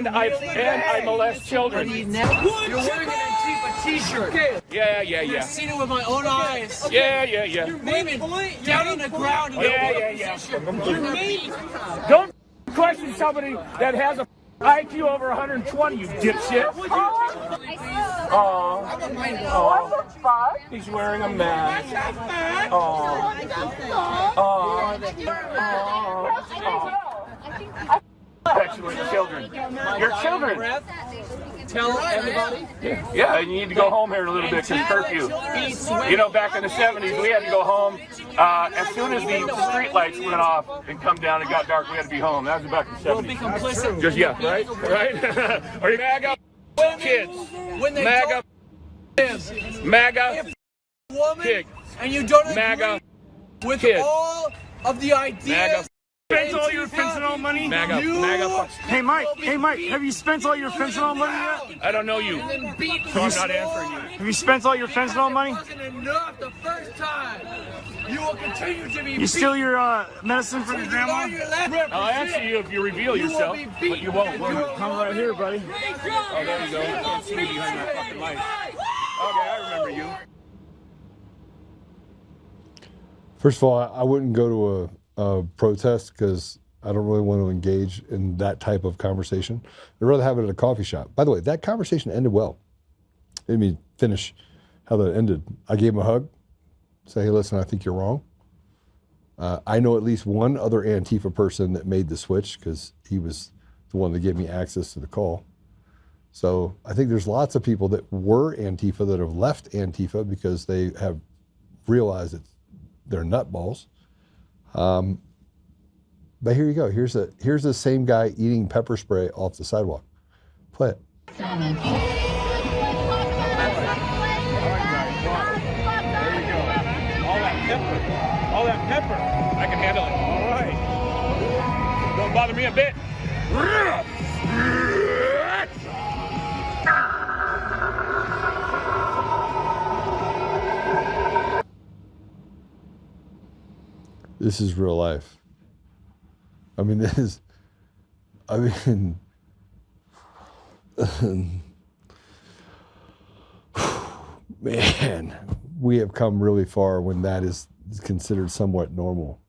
I molest children. You're wearing an Antifa t-shirt. Yeah. I've seen it with my own eyes. Yeah. You're moving down on the ground. Yeah. You're me. Don't question somebody that has a IQ over 120, you dipshit. Oh. He's wearing a mask. Sexually, children. Your children. Tell everybody. Yeah, you need to go home here in a little bit because curfew. You know, back in the 70s, we had to go home. As soon as the street lights went off and come down and got dark, we had to be home. That was back in the 70s. Don't be complicit. Just, yeah, right? Are you MAGA kids? When they MAGA kids. And you don't MAGA with kids. all of the ideas. Spent all your fentanyl money? MAGA. Hey, Mike, have you spent all your fentanyl money yet? I don't know you, so I'm not answering you. Have you spent all your fentanyl money? Wasn't enough the first time. You will continue to be. You steal your medicine from your grandma? I'll answer you if you reveal yourself, but you won't. Come right here, buddy. Oh, there you go. I can't see you behind that fucking light. Okay, I remember you. First of all, I wouldn't go to a protest because I don't really want to engage in that type of conversation. I'd rather have it at a coffee shop. By the way, that conversation ended well. Let me finish how that ended. I gave him a hug, say, hey, listen, I think you're wrong. I know at least one other Antifa person that made the switch because he was the one that gave me access to the call. So I think there's lots of people that were Antifa that have left Antifa because they have realized that they're nutballs. But here you go. Here's the same guy eating pepper spray off the sidewalk. Play it. There you go. All that pepper. I can handle it. All right. Don't bother me a bit. This is real life. I mean, man, we have come really far when that is considered somewhat normal.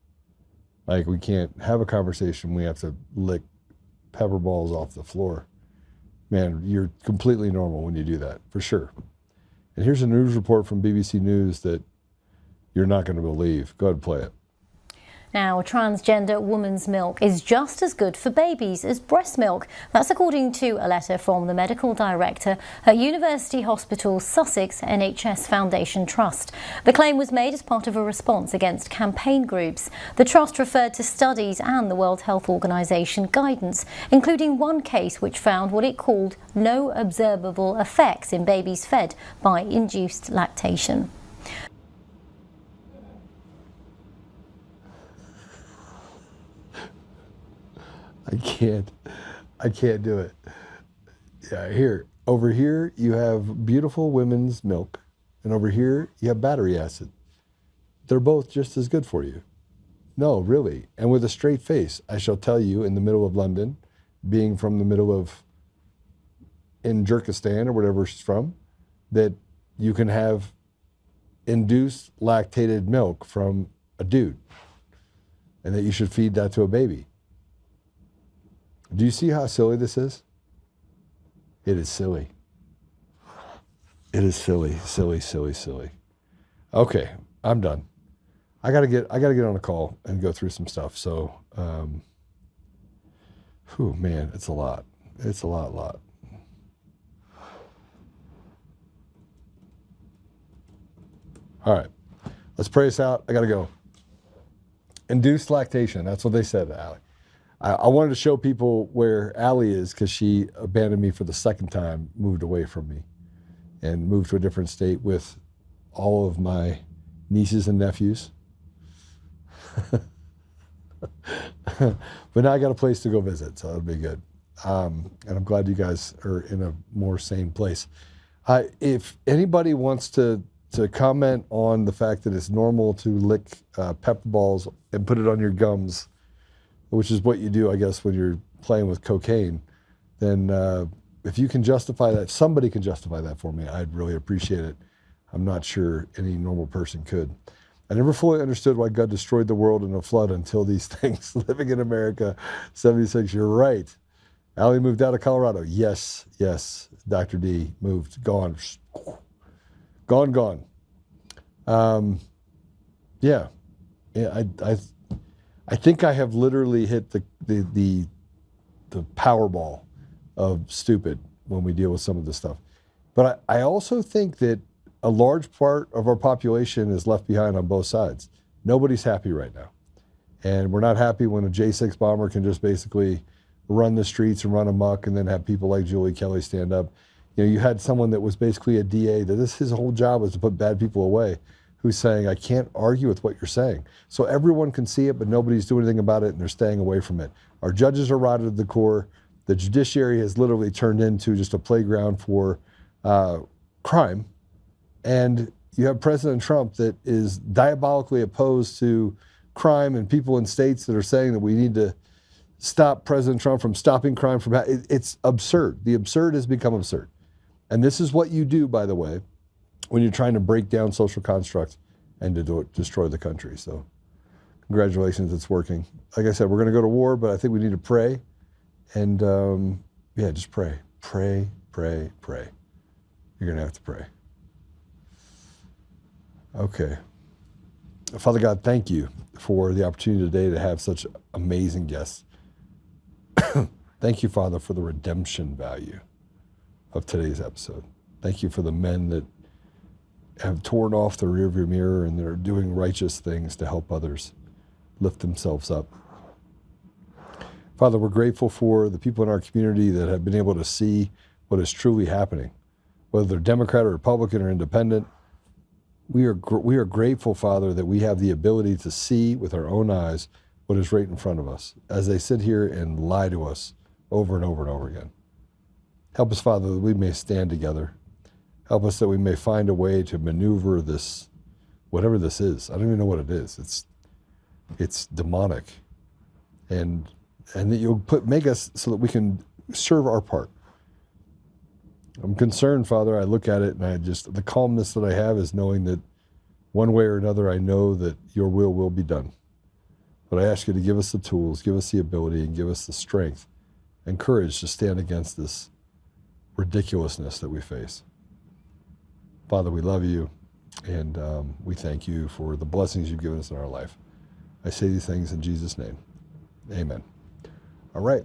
Like, we can't have a conversation, we have to lick pepper balls off the floor. Man, you're completely normal when you do that, for sure. And here's a news report from BBC News that you're not going to believe. Go ahead and play it. Now, transgender woman's milk is just as good for babies as breast milk. That's according to a letter from the medical director at University Hospital Sussex NHS Foundation Trust. The claim was made as part of a response against campaign groups. The trust referred to studies and the World Health Organization guidance, including one case which found what it called no observable effects in babies fed by induced lactation. I can't do it. Yeah, over here you have beautiful women's milk, and over here you have battery acid. They're both just as good for you. No, really. And with a straight face, I shall tell you, in the middle of London, being from the middle of, in Jerkistan or wherever she's from, that you can have induced lactated milk from a dude, and that you should feed that to a baby. Do you see how silly this is? It is silly. It is silly, silly, silly, silly. Okay, I'm done. I gotta get on a call and go through some stuff. So, man, it's a lot. It's a lot. All right, let's pray this out. I gotta go. Induced lactation. That's what they said, Allie. I wanted to show people where Allie is because she abandoned me for the second time, moved away from me, and moved to a different state with all of my nieces and nephews. But now I got a place to go visit, so that'll be good. And I'm glad you guys are in a more sane place. If anybody wants to comment on the fact that it's normal to lick pepper balls and put it on your gums, which is what you do, I guess, when you're playing with cocaine, then if you can justify that, somebody can justify that for me, I'd really appreciate it. I'm not sure any normal person could. I never fully understood why God destroyed the world in a flood until these things. Living in America, 76, you're right. Allie moved out of Colorado. Yes. Dr. D moved, gone. Yeah, I think I have literally hit the Powerball of stupid when we deal with some of this stuff. But I also think that a large part of our population is left behind on both sides. Nobody's happy right now. And we're not happy when a J6 bomber can just basically run the streets and run amok and then have people like Julie Kelly stand up. You know, you had someone that was basically a DA, that his whole job was to put bad people away, who's saying, I can't argue with what you're saying. So everyone can see it, but nobody's doing anything about it, and they're staying away from it. Our judges are rotted to the core. The judiciary has literally turned into just a playground for crime. And you have President Trump that is diabolically opposed to crime, and people in states that are saying that we need to stop President Trump from stopping crime from it's absurd. The absurd has become absurd. And this is what you do, by the way, when you're trying to break down social constructs and to destroy the country. So congratulations, it's working. Like I said, we're going to go to war, but I think we need to pray. And just pray. Pray. You're going to have to pray. Okay. Father God, thank you for the opportunity today to have such amazing guests. Thank you, Father, for the redemption value of today's episode. Thank you for the men that have torn off the rearview mirror and they're doing righteous things to help others lift themselves up. Father, we're grateful for the people in our community that have been able to see what is truly happening, whether they're Democrat or Republican or independent. We are grateful, Father, that we have the ability to see with our own eyes what is right in front of us as they sit here and lie to us over and over and over again. Help us, Father, that we may stand together. Help us that we may find a way to maneuver this, whatever this is. I don't even know what it is. It's demonic. And that you'll make us so that we can serve our part. I'm concerned, Father. I look at it and the calmness that I have is knowing that one way or another, I know that your will be done. But I ask you to give us the tools, give us the ability, and give us the strength and courage to stand against this ridiculousness that we face. Father, we love you, and we thank you for the blessings you've given us in our life. I say these things in Jesus' name. Amen. All right.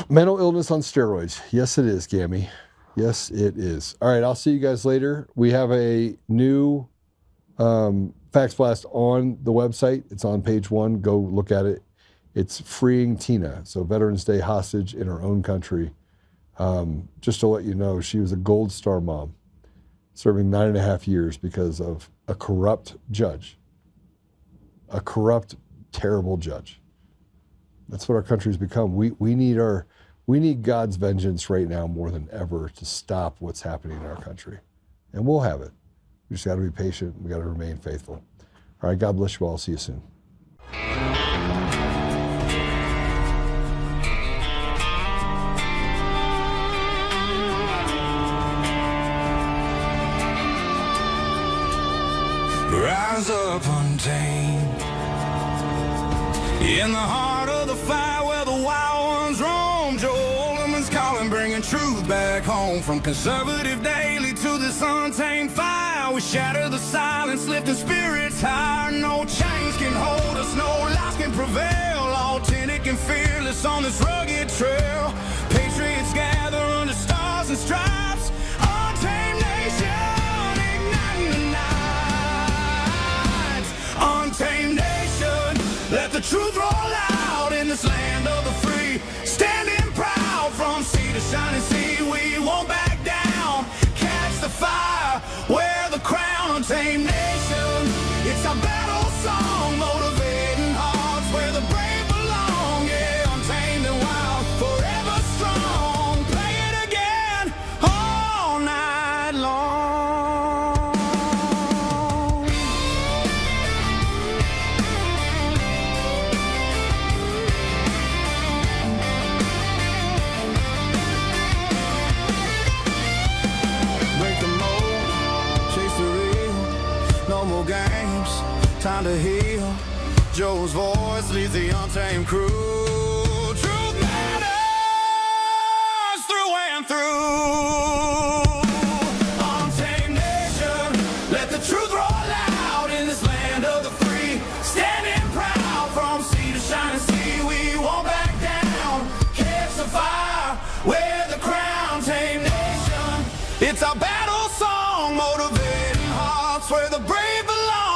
Mental illness on steroids. Yes, it is, Gammy. Yes, it is. All right, I'll see you guys later. We have a new Facts Blast on the website. It's on page 1. Go look at it. It's freeing Tina, so Veterans Day hostage in her own country. Just to let you know, she was a Gold Star mom, serving 9.5 years because of a corrupt judge. A corrupt, terrible judge. That's what our country's become. We need God's vengeance right now more than ever to stop what's happening in our country. And we'll have it. We just got to be patient. We got to remain faithful. All right, God bless you all. See you soon. Rise up untamed in the heart of the fire where the wild ones roam. Joe Oltmann's calling, bringing truth back home. From conservative daily to this untamed fire, we shatter the silence, lifting spirits higher. No chains can hold us, no lies can prevail. Authentic and fearless on this rugged trail. Patriots gather under stars and stripes. Untamed nation, igniting the night. Untamed nation, let the truth roll out in this land of the free. Standing proud from sea to shining sea, we won't back down. Catch the fire, wear the crown. Untamed nation, it's our battle song, motivating hearts where the brave belong. Yeah, untamed and wild, forever strong. Play it again all night long. Break the mold, chase the real. No more games, time to heal. Joe's voice leads the untamed crew. Truth matters through and through. Untamed nation, let the truth roll out in this land of the free. Standing proud from sea to shining sea, we won't back down. Catch the fire, wear the crown. Tame nation, it's our battle song, motivating hearts where the brave belong.